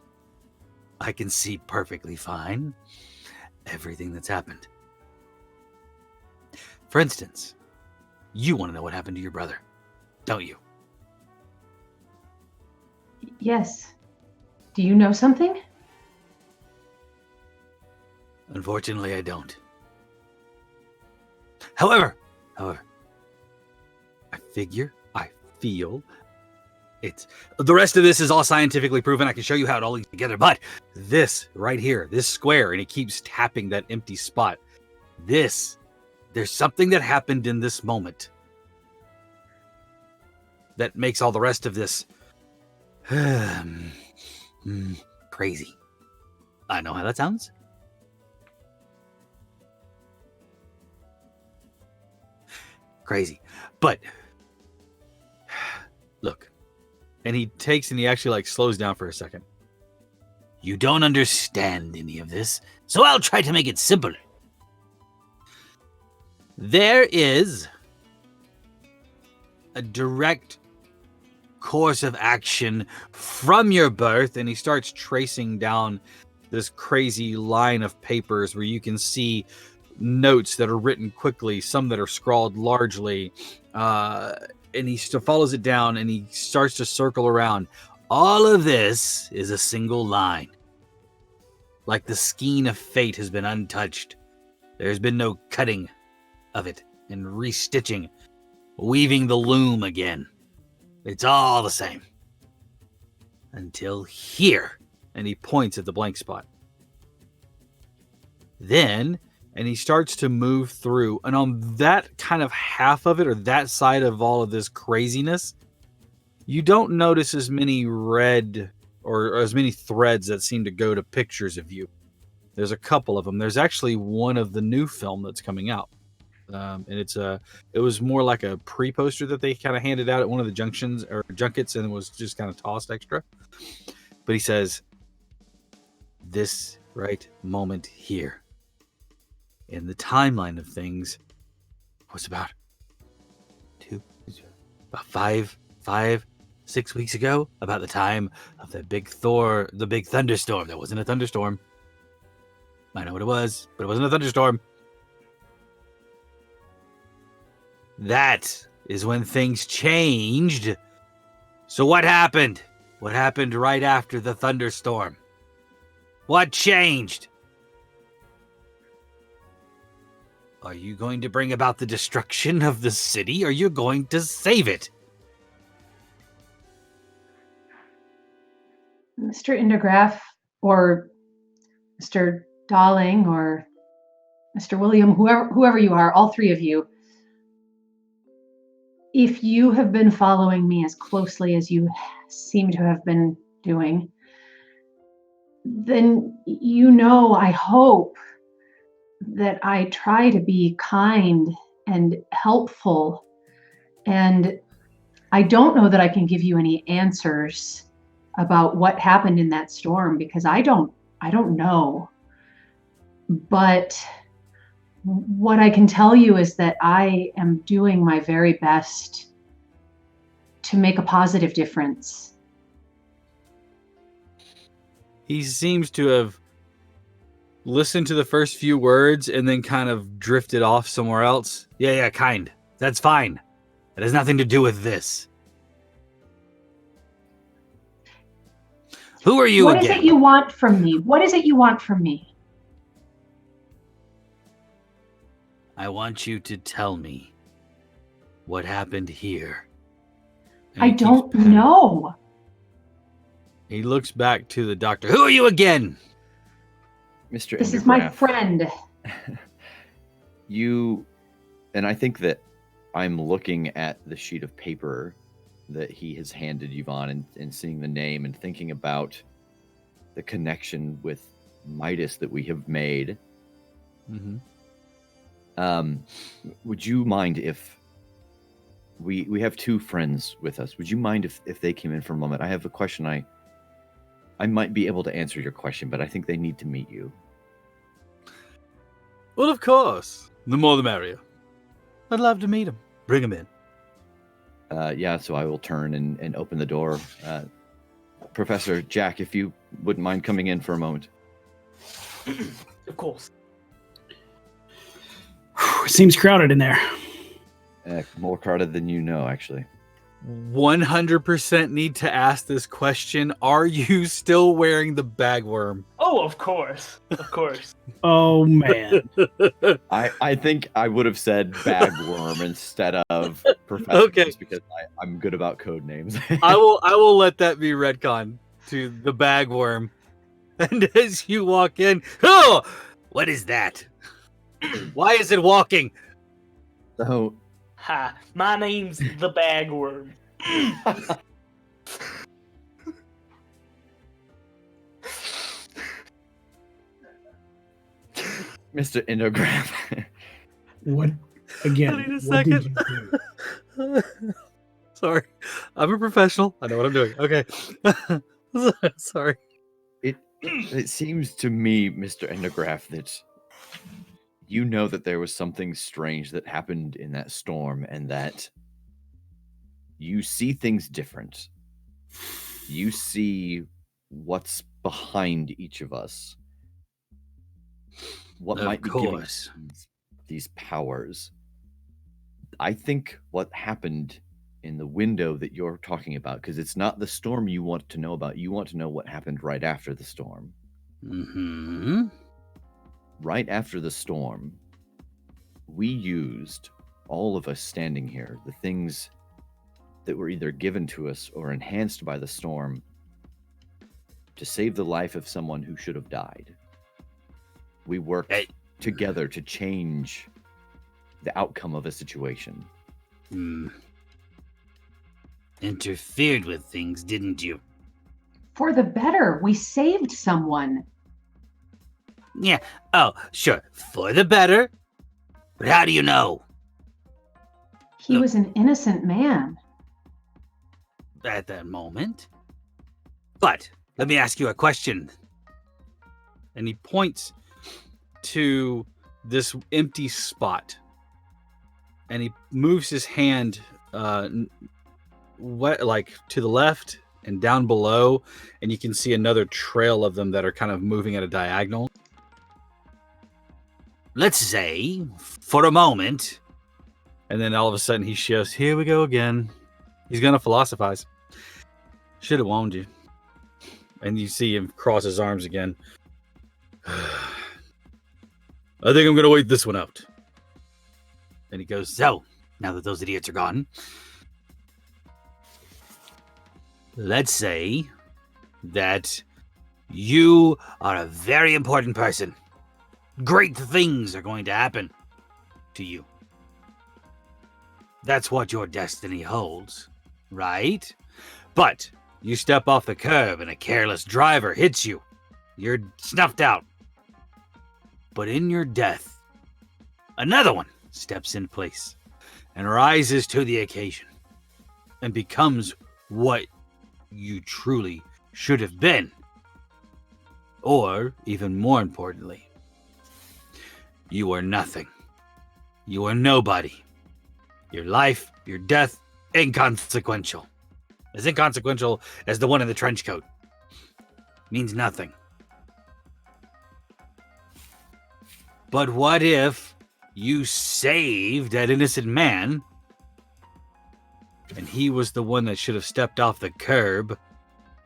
I can see perfectly fine everything that's happened. For instance, you want to know what happened to your brother, don't you? Yes. Do you know something? Unfortunately, I don't. However, I feel it's the rest of this is all scientifically proven. I can show you how it all links together, but this right here, this square, and it keeps tapping that empty spot. There's something that happened in this moment that makes all the rest of this crazy. I know how that sounds. Crazy. But look, and he takes and he actually like slows down for a second. You don't understand any of this, so I'll try to make it simpler. There is a direct course of action from your birth, and he starts tracing down this crazy line of papers where you can see notes that are written quickly, some that are scrawled largely, and he follows it down and he starts to circle around. All of this is a single line. Like the skein of fate has been untouched. There's been no cutting of it and restitching, weaving the loom again. It's all the same. Until here. And he points at the blank spot. Then, and he starts to move through, and on that kind of half of it, or that side of all of this craziness, you don't notice as many red or as many threads that seem to go to pictures of you. There's a couple of them. There's actually one of the new film that's coming out. And it was more like a pre-poster that they kind of handed out at one of the junctions or junkets, and it was just kind of tossed extra. But he says, this right moment here in the timeline of things was about 6 weeks ago, about the time of the big thunderstorm. That wasn't a thunderstorm. I know what it was, but it wasn't a thunderstorm. That is when things changed. So what happened? What happened right after the thunderstorm? What changed? Are you going to bring about the destruction of the city, or are you going to save it? Mr. Indergraff, or Mr. Darling, or Mr. William, whoever you are, all three of you, if you have been following me as closely as you seem to have been doing, then you know, I hope, that I try to be kind and helpful. And I don't know that I can give you any answers about what happened in that storm, because I don't know. But what I can tell you is that I am doing my very best to make a positive difference. He seems to have listened to the first few words and then kind of drifted off somewhere else. Yeah, kind. That's fine. It has nothing to do with this. Who are you What again? is it you want from me? What is it you want from me? I want you to tell me what happened here. And I he keeps don't patting- know. He looks back to the doctor. Who are you again? Mr. This is my Endergraph, friend. You, and I think that I'm looking at the sheet of paper that he has handed Yvonne and seeing the name and thinking about the connection with Midas that we have made. Mm-hmm. Would you mind if we have two friends with us? Would you mind if they came in for a moment? I have a question. I might be able to answer your question, but I think they need to meet you. Well, of course. The more the merrier. I'd love to meet him. Bring him in. Yeah, so I will turn and open the door. Professor Jack, if you wouldn't mind coming in for a moment. Of course. Seems crowded in there. More crowded than you know, actually. 100% need to ask this question. Are you still wearing the bagworm? Oh, of course. Of course. Oh man. I think I would have said bagworm instead of professor, Okay. just because I'm good about code names. I will let that be retcon to the bagworm. And as you walk in, oh, What is that? why is it walking? So Hi, my name's the Bagworm. Mr. Endograph. What again? I need a What did second. you do? Sorry. I'm a professional. I know what I'm doing. Okay. Sorry. It seems to me, Mr. Endograph, that you know that there was something strange that happened in that storm and that you see things different. You see what's behind each of us. What Of might be giving course. us these powers. I think what happened in the window that you're talking about, because it's not the storm you want to know about. You want to know what happened right after the storm. Mm-hmm. Right after the storm, we used, all of us standing here, the things that were either given to us or enhanced by the storm to save the life of someone who should have died. We worked Hey. together to change the outcome of a situation. Interfered with things, didn't you? For the better. We saved someone. Yeah. Oh, sure. For the better. But how do you know? He No. was an innocent man. At that moment. But let me ask you a question. And he points to this empty spot. And he moves his hand like to the left and down below, and you can see another trail of them that are kind of moving at a diagonal. Let's say, for a moment, And then all of a sudden he shifts. Here we go again. He's gonna philosophize. Should have warned you. And you see him cross his arms again. I think I'm gonna wait this one out. and he goes, so, now that those idiots are gone, let's say that you are a very important person. Great things are going to happen to you. That's what your destiny holds, right? But you step off the curb and a careless driver hits you. You're snuffed out. But in your death, another one steps in place and rises to the occasion and becomes what you truly should have been. Or, even more importantly, you are nothing. You are nobody. Your life, your death, inconsequential. As inconsequential as the one in the trench coat. Means nothing. But what if you saved that innocent man and he was the one that should have stepped off the curb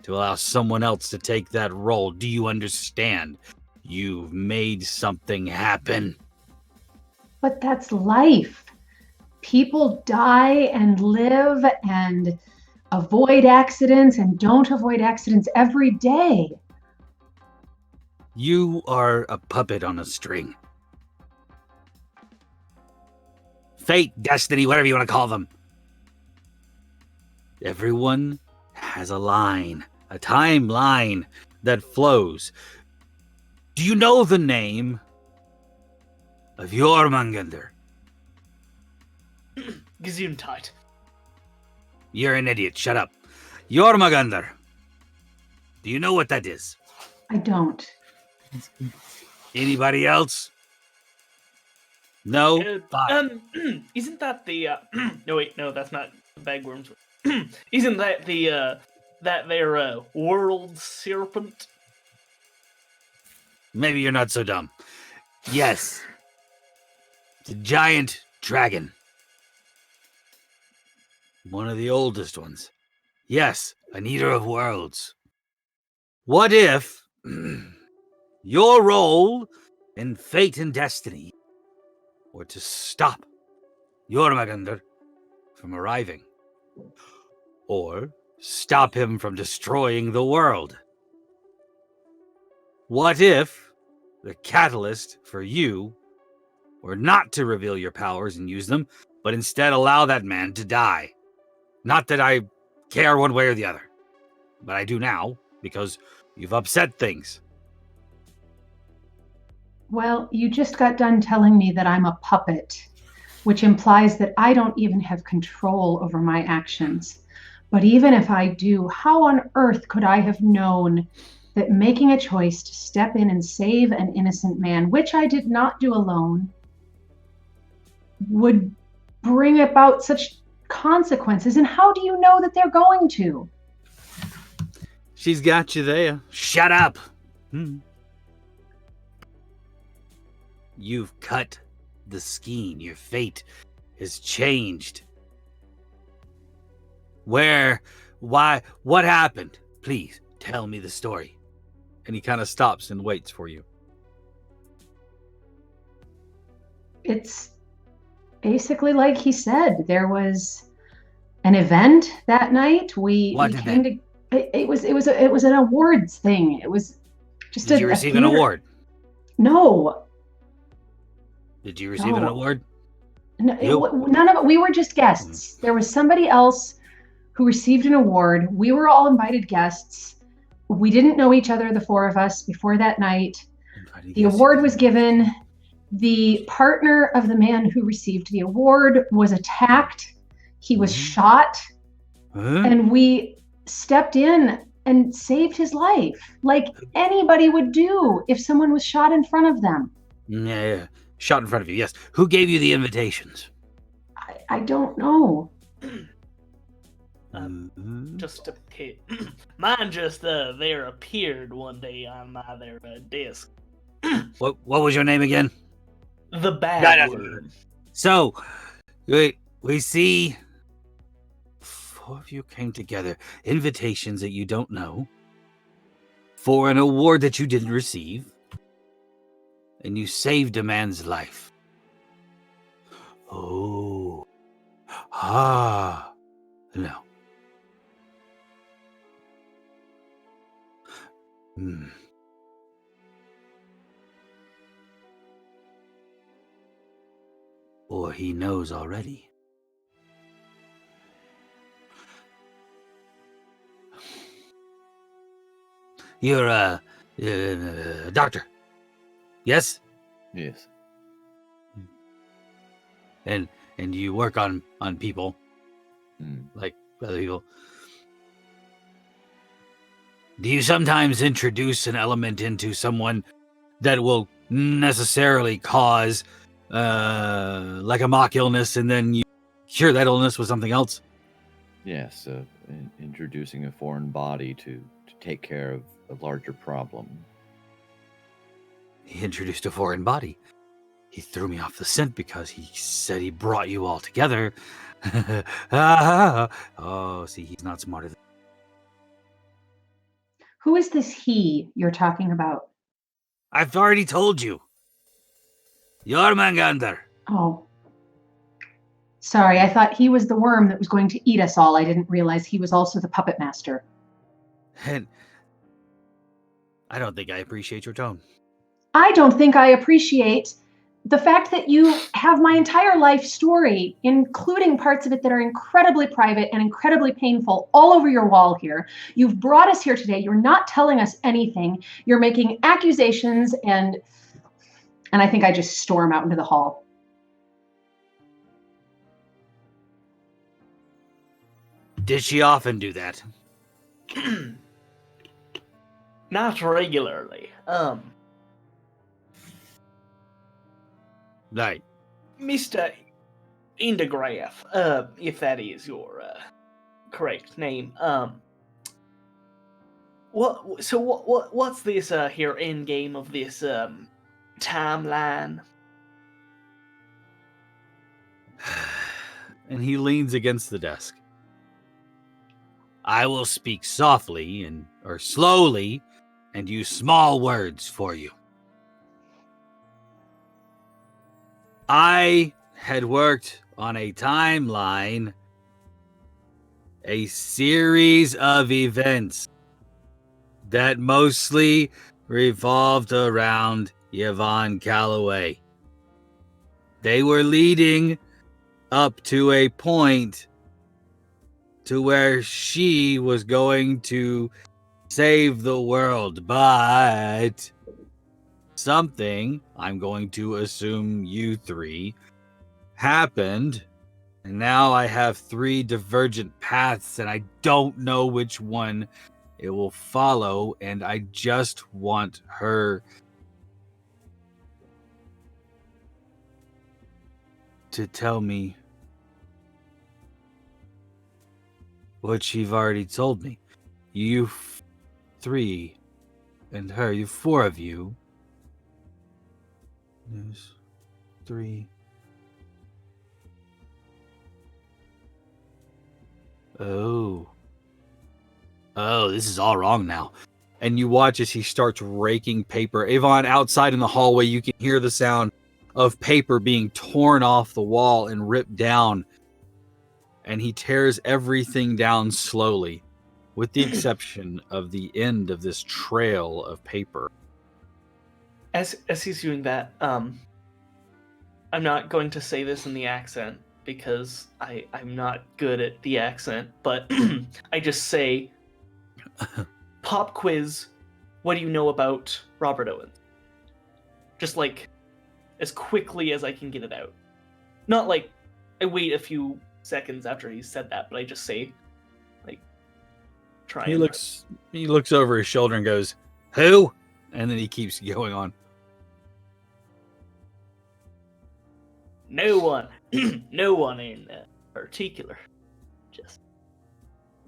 to allow someone else to take that role. Do you understand? You've made something happen. But that's life. People die and live and avoid accidents and don't avoid accidents every day. You are a puppet on a string. Fate, destiny, whatever you want to call them. Everyone has a line, a timeline that flows. Do you know the name of Jormungandr? Gesundheit. You're an idiot. Shut up. Jormungandr. Do you know what that is? I don't. Anybody else? No? Fine. Isn't that the no wait, no, that's not Bagworm's. Isn't that the that their world serpent? Maybe you're not so dumb. Yes. It's a giant dragon. One of the oldest ones. Yes, an eater of worlds. What if your role in fate and destiny were to stop Jormungandr from arriving? Or stop him from destroying the world? What if the catalyst for you were not to reveal your powers and use them, but instead allow that man to die? Not that I care one way or the other, but I do now because you've upset things. Well, you just got done telling me that I'm a puppet, which implies that I don't even have control over my actions. But even if I do, how on earth could I have known that making a choice to step in and save an innocent man, which I did not do alone, would bring about such consequences? And how do you know that they're going to? She's got you there. Shut up! You've cut the skein. Your fate has changed. Where? Why? What happened? Please, tell me the story. And he kind of stops and waits for you. It's basically like he said. There was an event that night. What we came to. It was an awards thing. It was just Did you receive an award? No. Did you receive an award? No, none of it. We were just guests. There was somebody else who received an award. We were all invited guests. We didn't know each other, the four of us, before that night. The award was given. The partner of the man who received the award was attacked. He was shot. And we stepped in and saved his life, like anybody would do if someone was shot in front of them. Yeah. Shot in front of you, yes. Who gave you the invitations? I don't know. Just a hit. Mine just there appeared one day on my desk. What was your name again? The Bagworm. So, we see four of you came together. Invitations that you don't know for an award that you didn't receive. And you saved a man's life. Oh. No. Or he knows already. You're a doctor. Yes? Yes. And you work on people. Like other people. Do you sometimes introduce an element into someone that will necessarily cause like a mock illness, and then you cure that illness with something else? Yes, introducing a foreign body to take care of a larger problem. He introduced a foreign body. He threw me off the scent because he said he brought you all together. Oh, see, he's not smarter than... Who is this he you're talking about? I've already told you. Jormungandr. Oh. Sorry, I thought he was the worm that was going to eat us all. I didn't realize he was also the puppet master. And I don't think I appreciate your tone. I don't think I appreciate the fact that you have my entire life story, including parts of it that are incredibly private and incredibly painful, all over your wall here. You've brought us here today. You're not telling us anything. You're making accusations, and I think I just storm out into the hall. Did she often do that? Not regularly. Right. Mr. Indegraph, if that is your correct name. What's this here end game of this timeline? And he leans against the desk. I will speak softly or slowly and use small words for you. I had worked on a timeline, a series of events that mostly revolved around Yvonne Calloway. They were leading up to a point to where she was going to save the world, but something, I'm going to assume you three, happened, and now I have 3 divergent paths, and I don't know which one it will follow, and I just want her to tell me what she've already told me. You 3 and her, you 4 of you. There's 3. Oh, this is all wrong now. And you watch as he starts raking paper. Avon, outside in the hallway, you can hear the sound of paper being torn off the wall and ripped down. And he tears everything down slowly, with the exception of the end of this trail of paper. As he's doing that, I'm not going to say this in the accent because I'm not good at the accent, but I just say, pop quiz, what do you know about Robert Owens? Just like as quickly as I can get it out. Not like I wait a few seconds after he said that, but I just say, like, try. He looks over his shoulder and goes, "Who?" And then he keeps going on. No one, no one in particular. Just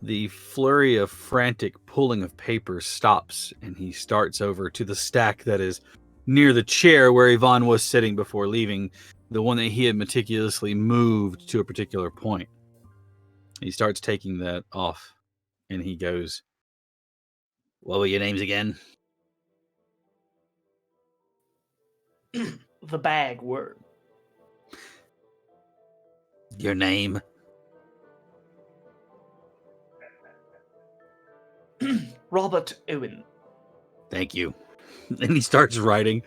The flurry of frantic pulling of paper stops, and he starts over to the stack that is near the chair where Yvonne was sitting before leaving, the one that he had meticulously moved to a particular point. He starts taking that off, and he goes, What were your names again? the bag word. Your name? Robert Owen. "Thank you." And he starts writing.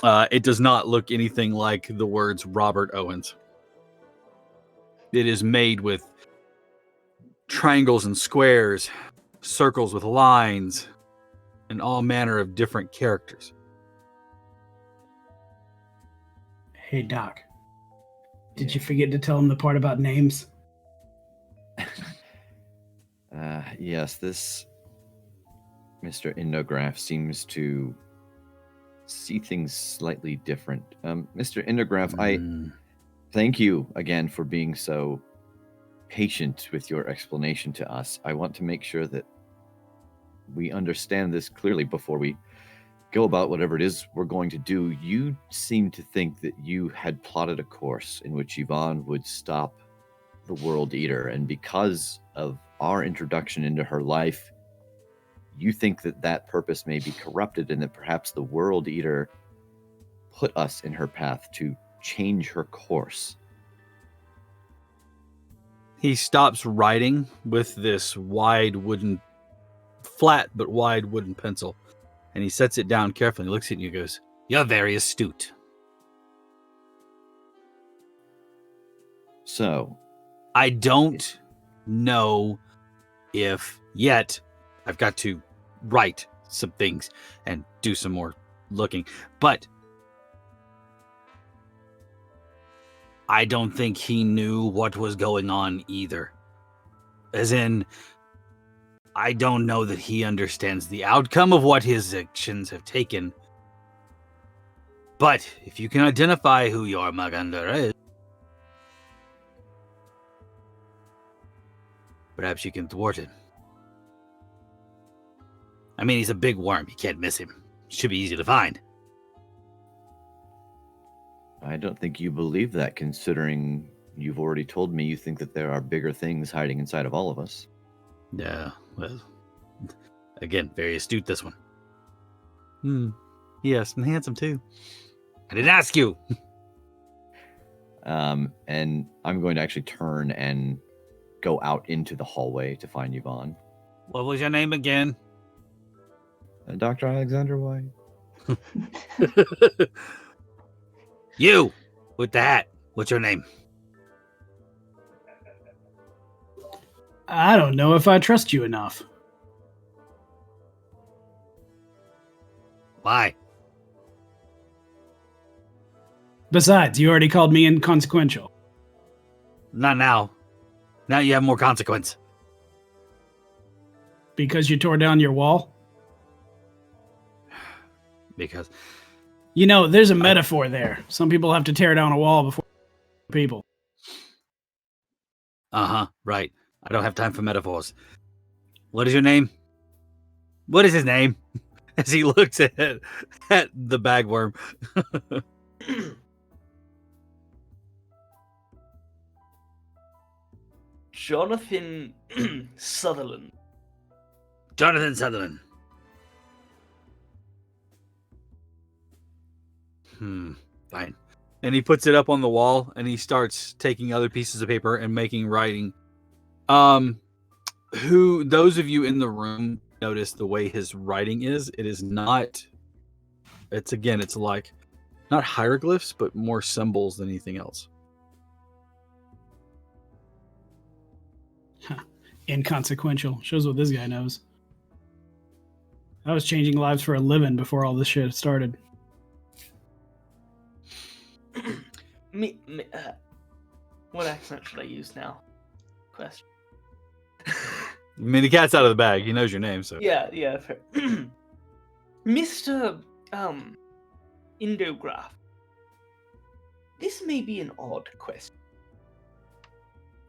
It does not look anything like the words Robert Owens. It is made with triangles and squares, circles with lines, and all manner of different characters. Hey, Doc. Did you forget to tell him the part about names? Yes, this Mr. Indograph seems to see things slightly different. Mr. Indograph, I thank you again for being so patient with your explanation to us. I want to make sure that we understand this clearly before we go about whatever it is we're going to do. You seem to think that you had plotted a course in which Yvonne would stop the World Eater, and because of our introduction into her life, you think that that purpose may be corrupted and that perhaps the World Eater put us in her path to change her course. He stops writing with this flat but wide wooden pencil, and he sets it down carefully, looks at you and goes, "You're very astute." So, I don't know if yet I've got to write some things and do some more looking, but I don't think he knew what was going on either. As in, I don't know that he understands the outcome of what his actions have taken. But if you can identify who your Maganda is, perhaps you can thwart it. I mean, he's a big worm. You can't miss him. Should be easy to find. I don't think you believe that, considering you've already told me you think that there are bigger things hiding inside of all of us. Yeah, well, again, very astute, this one. Yes, and handsome too. I didn't ask you. And I'm going to actually turn and go out into the hallway to find Yvonne. What was your name again? Dr. Alexander White. You, with the hat. What's your name? I don't know if I trust you enough. Why? Besides, you already called me inconsequential. Not now. Now you have more consequence. Because you tore down your wall? Because You know, there's a metaphor there. Some people have to tear down a wall before people. right. I don't have time for metaphors. What is your name? What is his name? As he looks at the bagworm. Jonathan Sutherland. Jonathan Sutherland. Fine. And he puts it up on the wall, and he starts taking other pieces of paper and making writing. Those of you in the room notice the way his writing is. It is not. It's like not hieroglyphs, but more symbols than anything else. Inconsequential. Shows what this guy knows. I was changing lives for a living before all this shit started. What accent should I use now? Question. I mean, the cat's out of the bag. He knows your name, so. Yeah, fair. Mr. Indograph. This may be an odd question,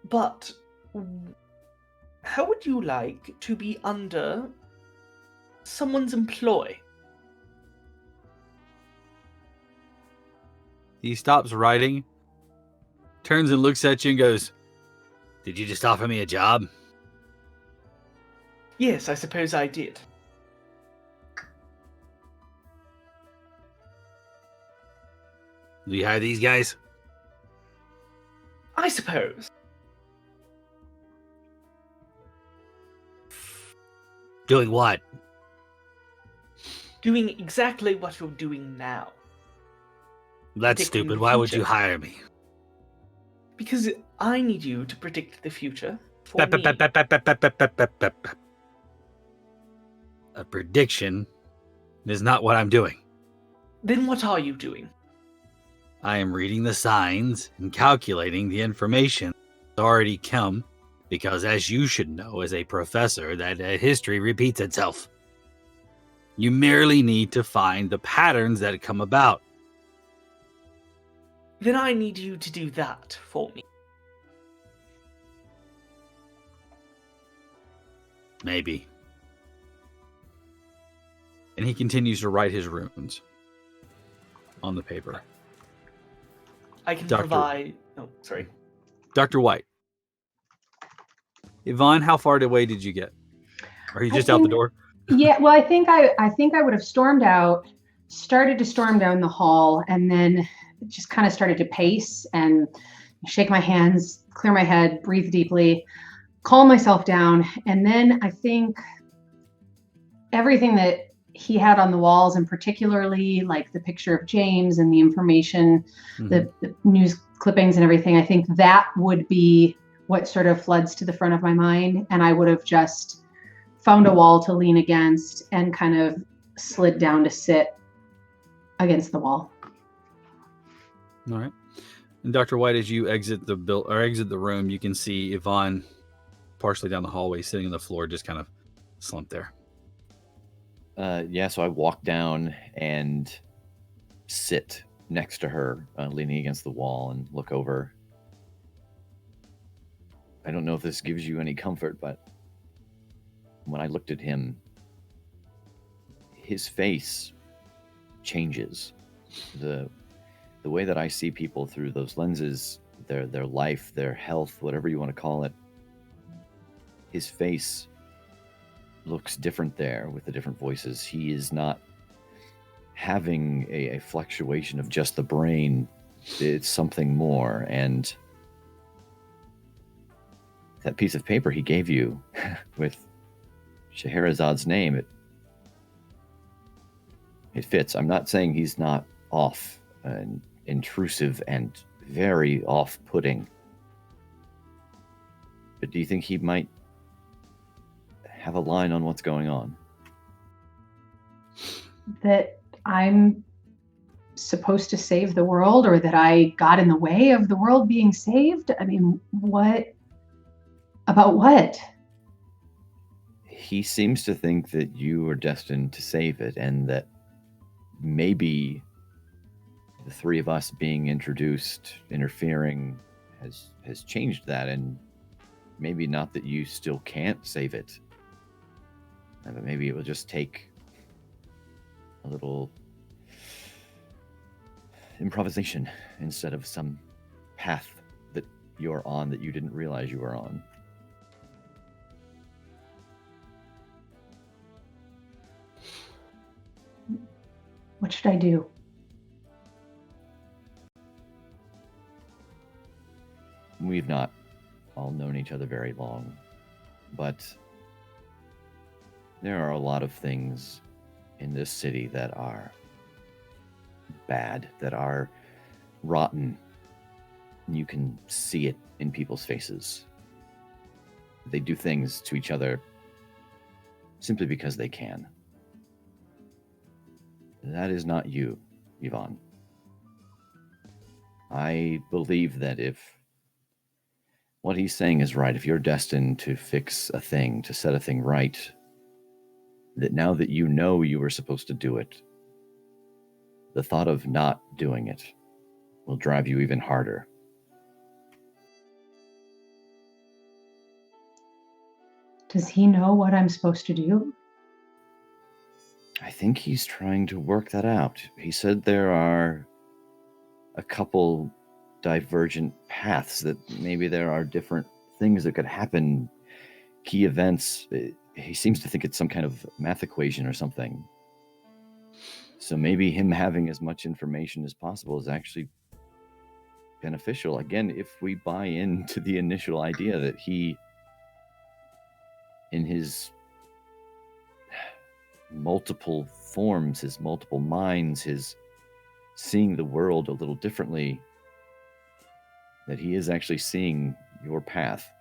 but how would you like to be under someone's employ? He stops writing, turns and looks at you and goes, Did you just offer me a job? Yes, I suppose I did. Do you hire these guys? I suppose. Doing what? Doing exactly what you're doing now. That's Predicting stupid. the Why would you future. hire me? Because I need you to predict the future for me. A prediction is not what I'm doing. Then what are you doing? I am reading the signs and calculating the information that's already come, because as you should know as a professor, that history repeats itself. You merely need to find the patterns that come about. Then I need you to do that for me. Maybe. and he continues to write his runes on the paper. I can Doctor. provide. Oh, sorry. Dr. White. Yvonne, how far away did you get? Are you I just out the think- door? Yeah, well, I think I would have stormed out, started to storm down the hall, and then just kind of started to pace and shake my hands, clear my head, breathe deeply, calm myself down, and then I think everything that he had on the walls, and particularly like the picture of James and the information, the news clippings and everything, I think that would be what sort of floods to the front of my mind, and I would have just found a wall to lean against and kind of slid down to sit against the wall. All right. And Dr. White, as you exit the room, you can see Yvonne partially down the hallway, sitting on the floor, just kind of slumped there. So I walk down and sit next to her, leaning against the wall, and look over. I don't know if this gives you any comfort, but when I looked at him, his face changes. The way that I see people through those lenses, their life, their health, whatever you want to call it, his face looks different there with the different voices. He is not having a fluctuation of just the brain. It's something more. And that piece of paper he gave you with Scheherazad's name, it fits. I'm not saying he's not off and intrusive and very off-putting. But do you think he might have a line on what's going on? That I'm supposed to save the world, or that I got in the way of the world being saved? I mean, what? About what? He seems to think that you are destined to save it, and that maybe the three of us being introduced, interfering, has changed that, and maybe not that you still can't save it, but maybe it will just take a little improvisation instead of some path that you're on that you didn't realize you were on. What should I do? We've not all known each other very long, but there are a lot of things in this city that are bad, that are rotten. You can see it in people's faces. They do things to each other simply because they can. That is not you, Yvonne. I believe that if what he's saying is right, if you're destined to fix a thing, to set a thing right, that now that you know you were supposed to do it, the thought of not doing it will drive you even harder. Does he know what I'm supposed to do? I think he's trying to work that out. He said there are a couple divergent paths, that maybe there are different things that could happen, key events. He seems to think it's some kind of math equation or something. So maybe him having as much information as possible is actually beneficial. Again, if we buy into the initial idea that he, in his multiple forms, his multiple minds, his seeing the world a little differently, that he is actually seeing your path.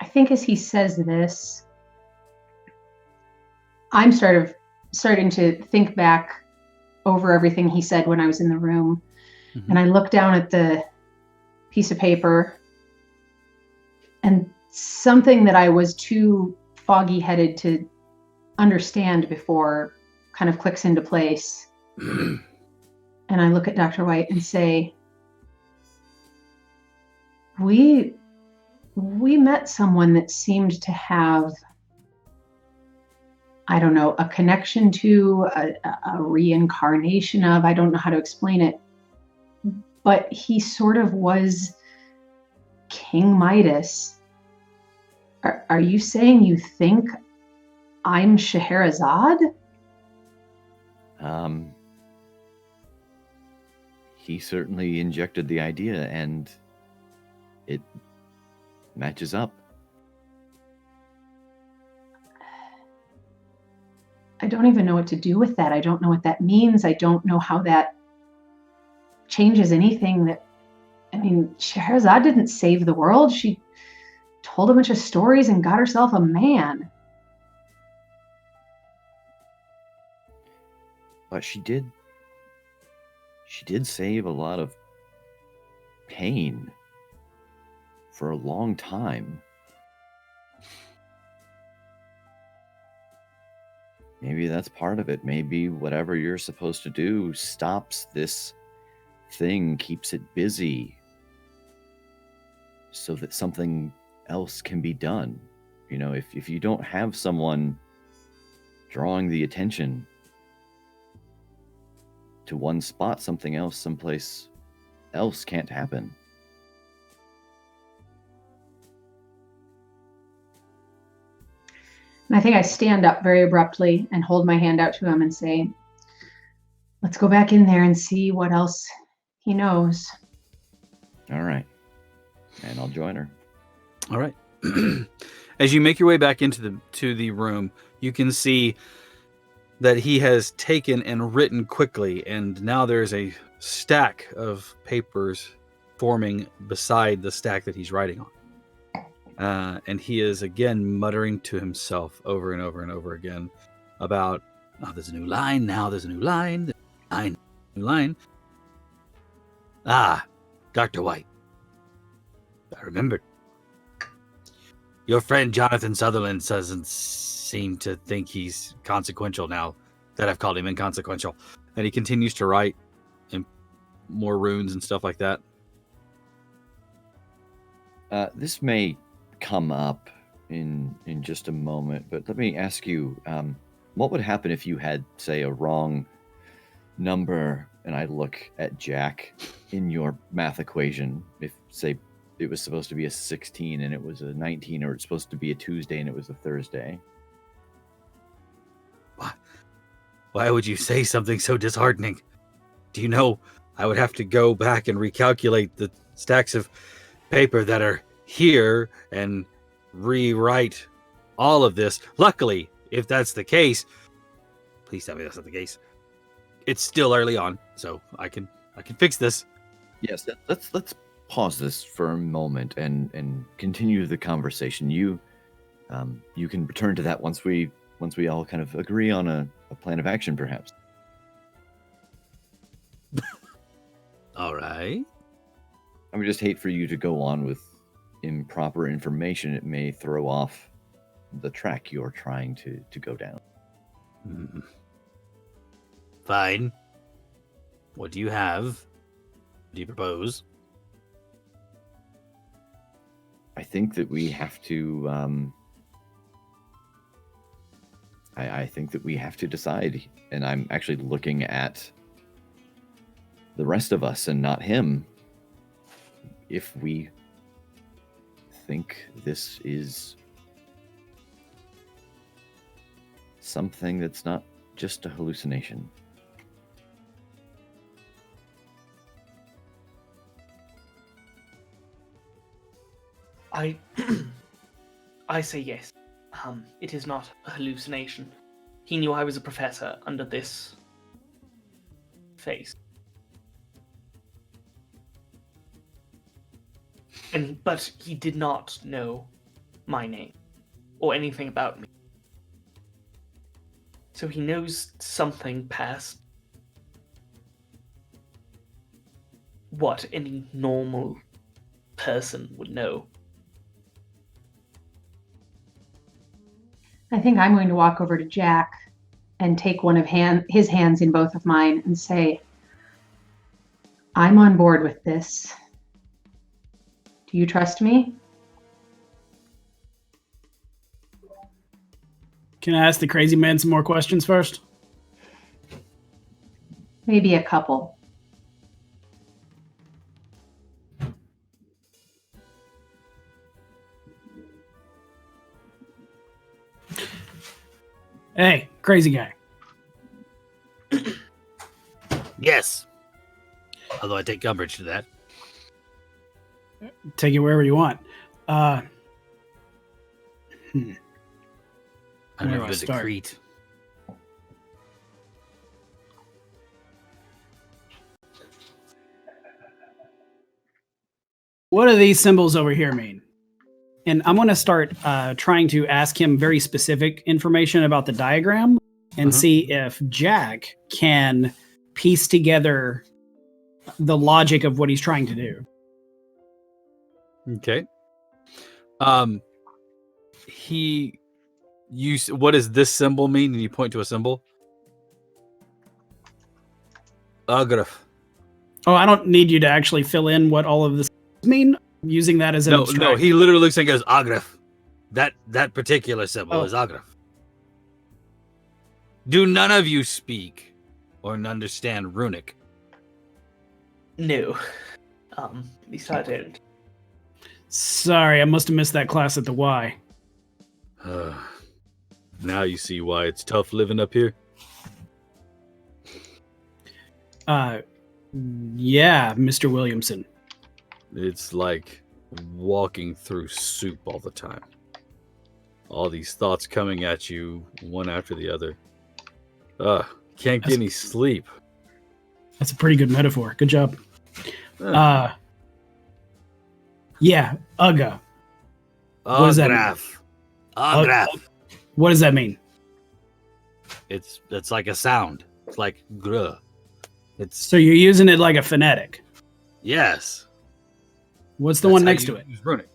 I think as he says this, I'm starting to think back over everything he said when I was in the room. Mm-hmm. And I look down at the piece of paper, and something that I was too foggy-headed to understand before kind of clicks into place. And I look at Dr. White and say, we met someone that seemed to have, I don't know, a connection to, a reincarnation of, I don't know how to explain it, but he sort of was King Midas Are you saying you think I'm Scheherazade? He certainly injected the idea, and it matches up. I don't even know what to do with that. I don't know what that means. I don't know how that changes anything. Scheherazade didn't save the world. She told a bunch of stories and got herself a man. But she did save a lot of pain for a long time. Maybe that's part of it. Maybe whatever you're supposed to do stops this thing, keeps it busy, so that something else can be done. If you don't have someone drawing the attention to one spot, something else, someplace else can't happen. And I think I stand up very abruptly and hold my hand out to him and say, let's go back in there and see what else he knows. All right. And I'll join her. All right. As you make your way back into the room, you can see that he has taken and written quickly, and now there's a stack of papers forming beside the stack that he's writing on. And he is again muttering to himself over and over and over again about, oh, there's a new line, now there's a new line, new line. Ah, Dr. White. I remembered. Your friend Jonathan Sutherland doesn't seem to think he's consequential now that I've called him inconsequential. And he continues to write in more runes and stuff like that. This may come up in just a moment, but let me ask you, what would happen if you had, say, a wrong number, and I look at Jack in your math equation, if, say, it was supposed to be a 16 and it was a 19, or it's supposed to be a Tuesday and it was a Thursday? Why would you say something so disheartening? Do you know I would have to go back and recalculate the stacks of paper that are here and rewrite all of this? Luckily, if that's the case, please tell me that's not the case. It's still early on, so I can fix this. Yes, let's pause this for a moment and continue the conversation. You can return to that once we all kind of agree on a plan of action, perhaps. All right. I would just hate for you to go on with improper information. It may throw off the track you're trying to go down. Fine. What do you have? What do you propose? I think that we have to I think that we have to decide, and I'm actually looking at the rest of us and not him, if we think this is something that's not just a hallucination. I say yes. It is not a hallucination. He knew I was a professor under this face. But he did not know my name or anything about me. So he knows something past what any normal person would know. I think I'm going to walk over to Jack and take one of his hands in both of mine and say, I'm on board with this. Do you trust me? Can I ask the crazy man some more questions first? Maybe a couple. Hey, crazy guy. Yes. Although I take umbrage to that. Take it wherever you want. I've Where never do I been to start? Crete. What do these symbols over here mean? And I'm going to start trying to ask him very specific information about the diagram and see if Jack can piece together the logic of what he's trying to do. Okay. What does this symbol mean? And you point to a symbol. Agraf. Oh, I don't need you to actually fill in what all of this mean. I'm using that as an No, abstract. he literally looks and goes Agraf. That particular symbol Oh. is Agraf. Do none of you speak or understand runic? No. At least I don't. Sorry, I must have missed that class at the Y. Now you see why it's tough living up here. Yeah, Mr. Williamson. It's like walking through soup all the time. All these thoughts coming at you one after the other. Can't get any sleep. That's a pretty good metaphor. Good job. Yeah, Ugga. What does that mean? Agraf. What does that mean? It's like a sound. It's like gruh. It's So you're using it like a phonetic. yes. What's the That's one how next you to it? use runic.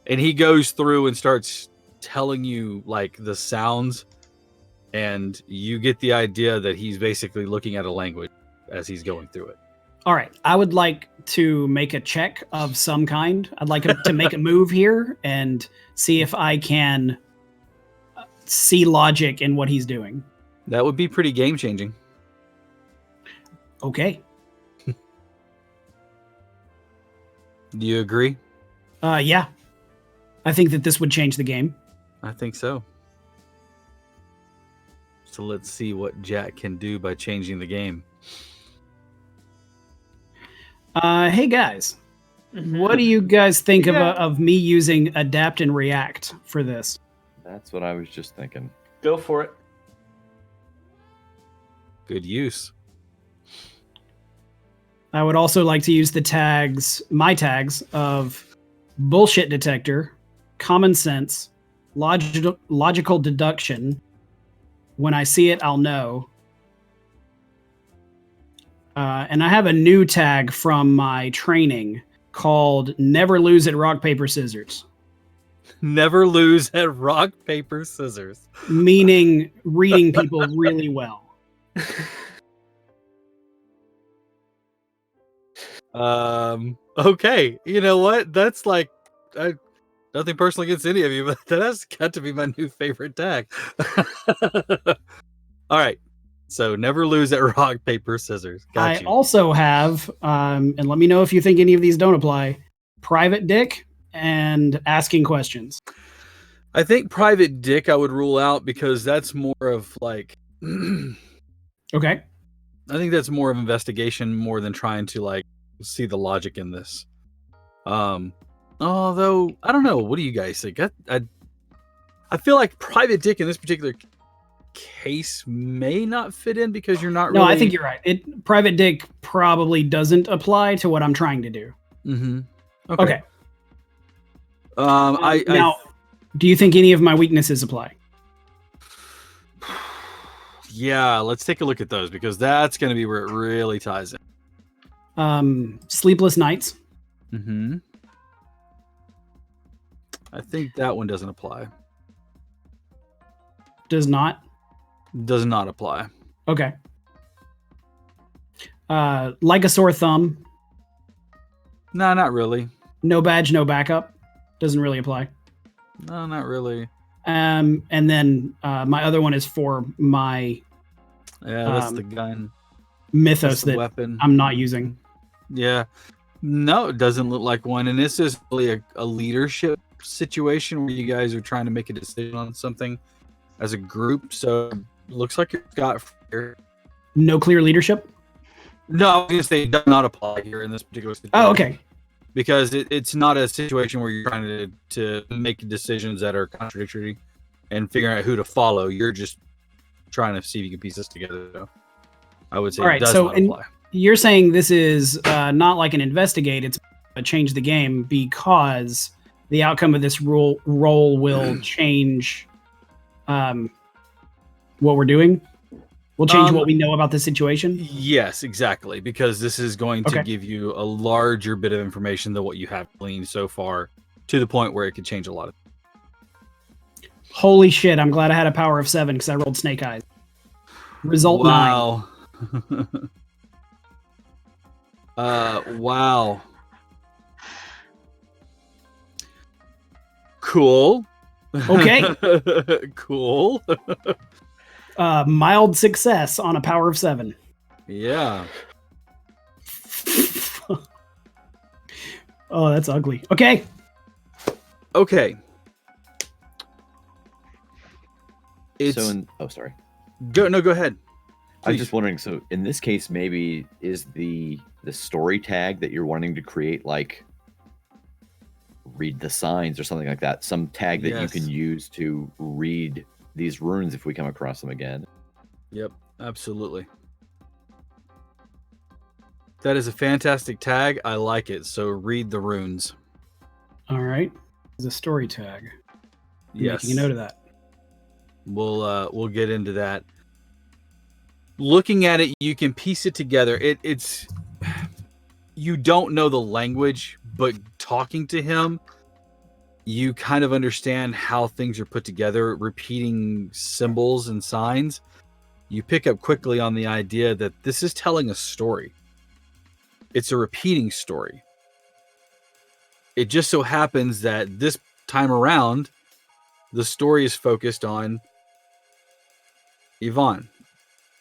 And he goes through and starts telling you like the sounds, and you get the idea that he's basically looking at a language as he's going through it. All right. I would like to make a check of some kind. I'd like to make a move here and see if I can see logic in what he's doing. That would be pretty game changing. Okay. Do you agree? Yeah. I think that this would change the game. I think so. So let's see what Jack can do by changing the game. Hey guys, what do you guys think of me using adapt and react for this? That's what I was just thinking. Go for it. Good use. I would also like to use my tags of bullshit detector, common sense, logical deduction. When I see it, I'll know. And I have a new tag from my training called Never Lose at Rock, Paper, Scissors. Never lose at rock, paper, scissors. Meaning reading people really well. Okay. You know what? That's like, nothing personal against any of you, but that has got to be my new favorite tag. All right. So never lose at rock, paper, scissors. Got you. Also have, and let me know if you think any of these don't apply, private dick and asking questions. I think private dick I would rule out because that's more of like Okay. I think that's more of investigation more than trying to like see the logic in this. Although I don't know, what do you guys think? I feel like private dick in this particular case may not fit in because you're not really... No, I think you're right. Private dick probably doesn't apply to what I'm trying to do. Mm-hmm. Okay. Now, do you think any of my weaknesses apply? Yeah, let's take a look at those because that's going to be where it really ties in. Sleepless nights. Mm-hmm. I think that one doesn't apply. Does not? Does not apply. Okay. Like a sore thumb. No, not really. No badge, no backup. Doesn't really apply. No, not really. And then my other one is for my that's the gun. mythos That's the that weapon. I'm not using. Yeah. No, it doesn't look like one. And this is really a leadership situation where you guys are trying to make a decision on something as a group. So it looks like you've got here. No clear leadership? No, I was going to say it does not apply here in this particular situation. Oh, okay. Because it's not a situation where you're trying to make decisions that are contradictory and figuring out who to follow. You're just trying to see if you can piece this together. So I would say All right, it does so not apply. You're saying this is not like an investigate, it's a change the game because the outcome of this role will change what we're doing? Will change what we know about the situation? Yes, exactly. Because this is going to Okay. give you a larger bit of information than what you have gleaned so far, to the point where it could change a lot of. Holy shit, I'm glad I had a power of 7 because I rolled snake eyes. Result 9. Wow. Wow. Cool. Okay. Cool. Mild success on a power of 7. Yeah. Oh, that's ugly. Okay. Okay. It's Sorry. go ahead. I was Please. just wondering. So in this case, maybe is the story tag that you're wanting to create like read the signs or something like that? Some tag that you Yes. can use to read these runes if we come across them again. Yep, absolutely. That is a fantastic tag. I like it. So read the runes. All right. There's a story tag. Yes. Making a note of that. We'll get into that. Looking at it, you can piece it together. It's you don't know the language, but talking to him, you kind of understand how things are put together, repeating symbols and signs. You pick up quickly on the idea that this is telling a story. It's a repeating story. It just so happens that this time around, the story is focused on Yvonne.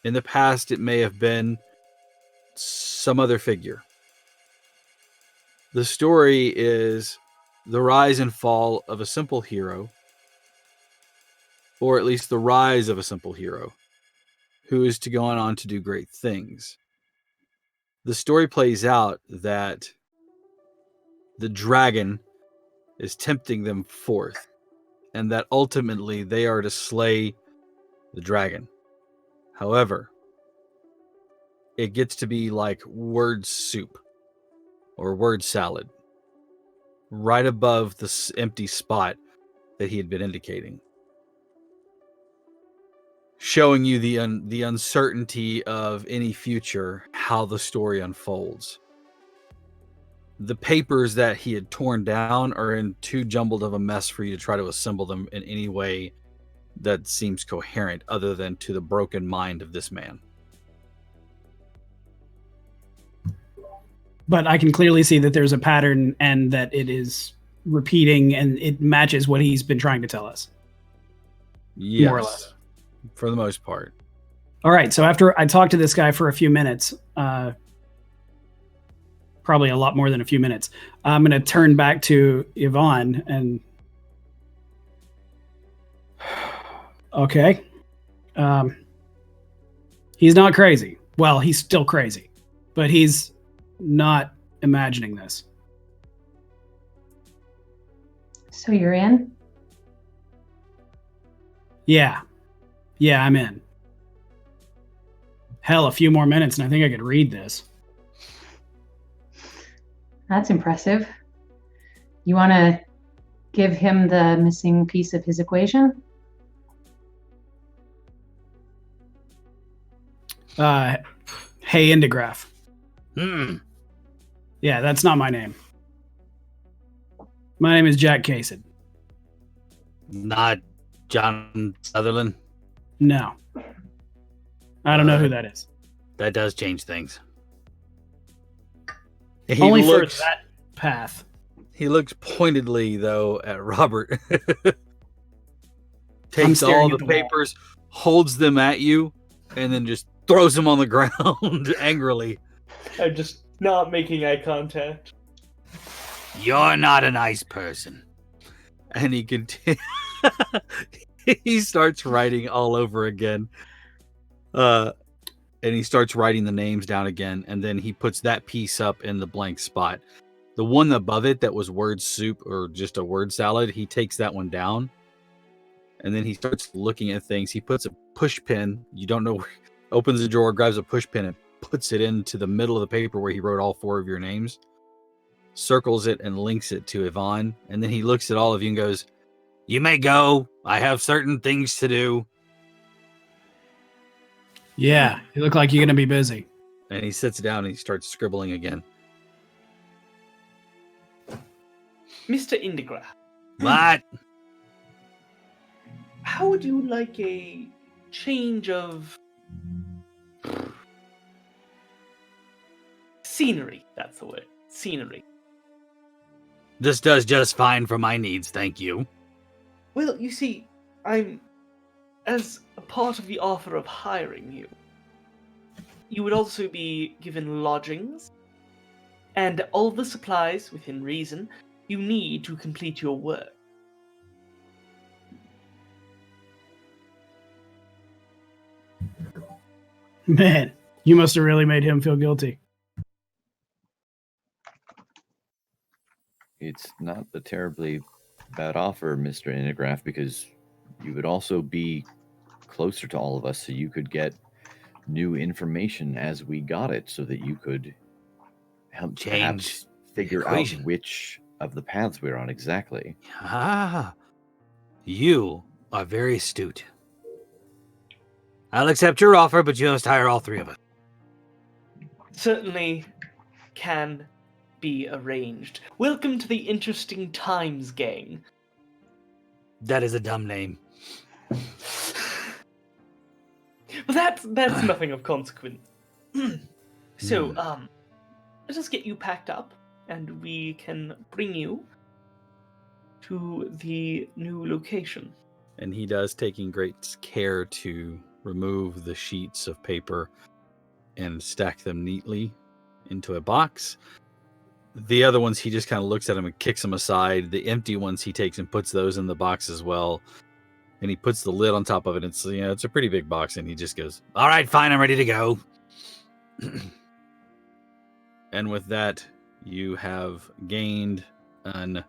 In the past, it may have been some other figure. The story is the rise and fall of a simple hero, or at least the rise of a simple hero, who is to go on to do great things. The story plays out that the dragon is tempting them forth, and that ultimately they are to slay the dragon. However, it gets to be like word soup or word salad right above the empty spot that he had been indicating, showing you the uncertainty of any future, how the story unfolds. The papers that he had torn down are in too jumbled of a mess for you to try to assemble them in any way that seems coherent other than to the broken mind of this man. But I can clearly see that there's a pattern and that it is repeating and it matches what he's been trying to tell us. Yes, More or less. for the most part. All right. So after I talked to this guy for a few minutes, probably a lot more than a few minutes, I'm going to turn back to Yvonne and okay. He's not crazy. Well, he's still crazy, but he's not imagining this. So you're in? Yeah, I'm in. Hell, a few more minutes and I think I could read this. That's impressive. You want to give him the missing piece of his equation? Hey, Indigraph. Yeah, that's not my name. My name is Jack Kasich. Not John Sutherland. No. I don't know who that is. That does change things. He Only looks, for that path. He looks pointedly, though, at Robert. Takes staring all at the the wall. papers, holds them at you, and then just throws them on the ground angrily. I'm just not making eye contact. You're not a nice person. And he starts writing all over again. And he starts writing the names down again, and then he puts that piece up in the blank spot. The one above it that was word soup or just a word salad, he takes that one down, and then he starts looking at things. He puts a push pin. You don't know where. Opens the drawer, grabs a push pin, and puts it into the middle of the paper where he wrote all 4 of your names. Circles it and links it to Yvonne, and then he looks at all of you and goes, "You may go. I have certain things to do." Yeah, you look like you're gonna be busy. And he sits down and he starts scribbling again. Mr. Indigra, What? how would you like a change of scenery? That's the word. Scenery. This does just fine for my needs, thank you. Well, you see, as a part of the offer of hiring you, you would also be given lodgings and all the supplies, within reason, you need to complete your work. Man, you must have really made him feel guilty. It's not a terribly bad offer, Mr. Integraph, because you would also be closer to all of us, so you could get new information as we got it, so that you could help Change perhaps figure out equation. which of the paths we're on exactly. Ah, you are very astute. I'll accept your offer, but you must hire all 3 of us. Certainly can be arranged. Welcome to the Interesting Times gang. That is a dumb name. Well, that's nothing of consequence. So, let us get you packed up, and we can bring you to the new location. And he does, taking great care to remove the sheets of paper and stack them neatly into a box. The other ones, he just kind of looks at them and kicks them aside. The empty ones he takes and puts those in the box as well. And he puts the lid on top of it. It's, it's a pretty big box, and he just goes, All right, fine, I'm ready to go. and with that, you have gained an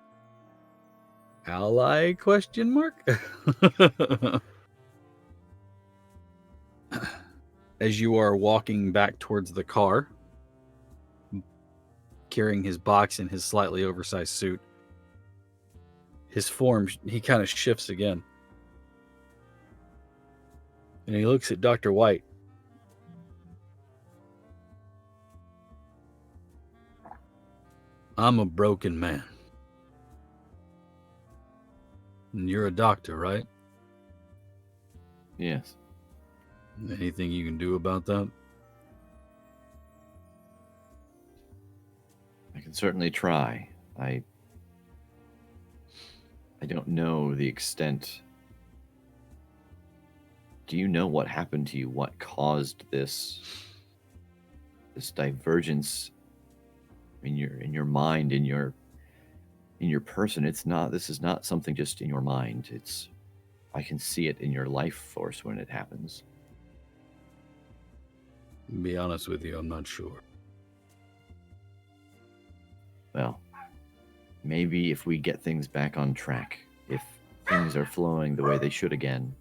ally ? As you are walking back towards the car, carrying his box in his slightly oversized suit, his form, he kind of shifts again. And he looks at Dr. White. I'm a broken man. And you're a doctor, right? Yes. Anything you can do about that? I can certainly try. I don't know the extent. Do you know what happened to you? What caused this divergence in your mind, in your person? This is not something just in your mind. I can see it in your life force when it happens. To be honest with you, I'm not sure. Well, maybe if we get things back on track, if things are flowing the way they should again,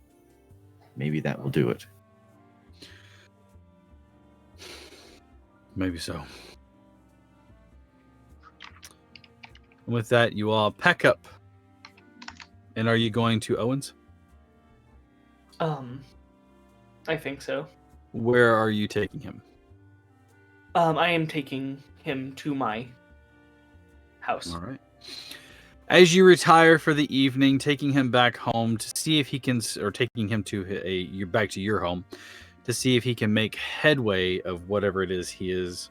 maybe that will do it. Maybe so. And with that, you all pack up. And are you going to Owens? I think so. Where are you taking him? I am taking him to my house. All right. As you retire for the evening, taking him back home to see if he can, or taking him to back to your home to see if he can make headway of whatever it is he is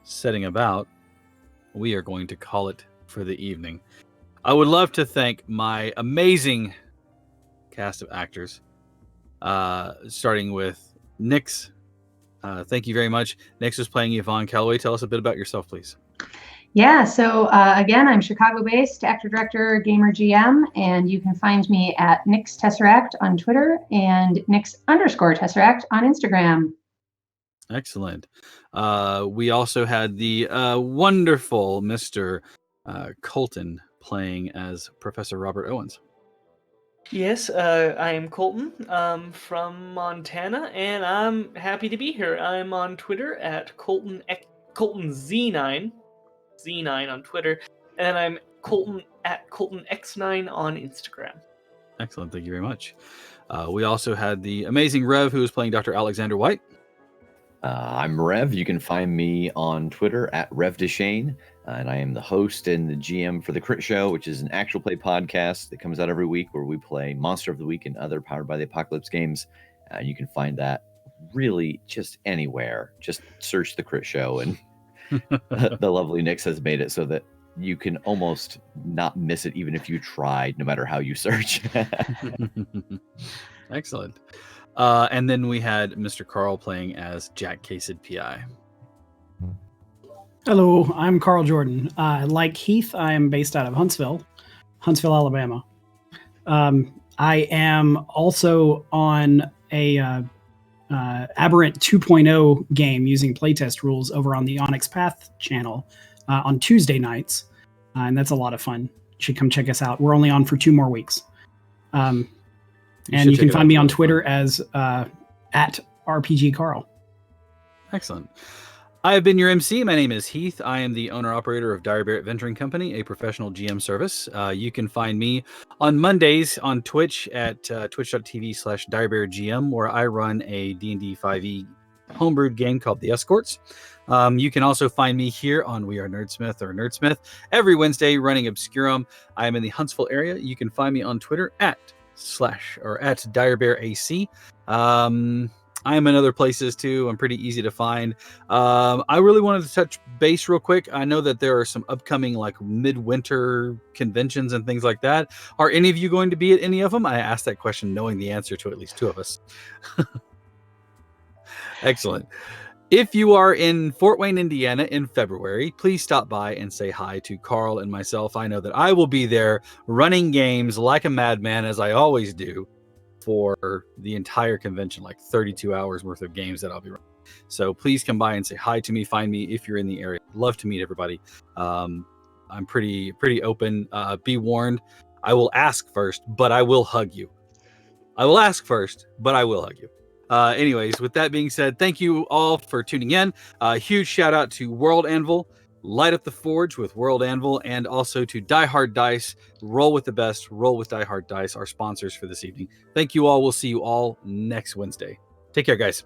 setting about, we are going to call it for the evening. I would love to thank my amazing cast of actors, starting with Nyx. Thank you very much. Nyx was playing Yvonne Calloway. Tell us a bit about yourself, please. Yeah, so again, I'm Chicago-based actor, director, gamer, GM, and you can find me at Nix Tesseract on Twitter and Nix_Tesseract on Instagram. Excellent. We also had the wonderful Mr. Colton playing as Professor Robert Owens. Yes, I am Colton from Montana, and I'm happy to be here. I'm on Twitter at ColtonZ9, Z9 on Twitter, and I'm Colton at ColtonX9 on Instagram. Excellent. Thank you very much. We also had the amazing Rev, who was playing Dr. Alexander White. I'm Rev. You can find me on Twitter at RevDeshane, and I am the host and the GM for The Crit Show, which is an actual play podcast that comes out every week where we play Monster of the Week and other Powered by the Apocalypse games. You can find that really just anywhere. Just search The Crit Show, and the lovely Nix has made it so that you can almost not miss it even if you tried, no matter how you search. Excellent. And then we had Mr. Carl playing as Jack Kased PI. Hello, I'm Carl Jordan. Like Heath, I am based out of Huntsville, Alabama. I am also on a Aberrant 2.0 game using playtest rules over on the Onyx Path channel on Tuesday nights, and that's a lot of fun. You should come check us out. We're only on for 2 more weeks. And you can find me on Twitter as at RPG Carl. Excellent. I have been your MC. My name is Heath. I am the owner-operator of Dire Bear Adventuring Company, a professional GM service. You can find me on Mondays on Twitch at twitch.tv/DireBearGM, where I run a D&D 5e homebrewed game called The Escorts. You can also find me here on We Are Nerdsmith or Nerdsmith every Wednesday running Obscurum. I am in the Huntsville area. You can find me on Twitter at DireBearAC. I am in other places too. I'm pretty easy to find. I really wanted to touch base real quick. I know that there are some upcoming like midwinter conventions and things like that. Are any of you going to be at any of them? I asked that question knowing the answer to at least 2 of us. Excellent. If you are in Fort Wayne, Indiana in February, please stop by and say hi to Carl and myself. I know that I will be there running games like a madman, as I always do, for the entire convention, like 32 hours worth of games that I'll be running. So please come by and say hi to me. Find me if you're in the area. Love to meet everybody. I'm pretty open. Be warned. I will ask first, but I will hug you. I will ask first, but I will hug you. Anyways, with that being said, thank you all for tuning in. Huge shout out to World Anvil, Light Up the Forge with World Anvil, and also to Die Hard Dice, Roll with the Best, Roll with Die Hard Dice, our sponsors for this evening. Thank you all. We'll see you all next Wednesday. Take care, guys.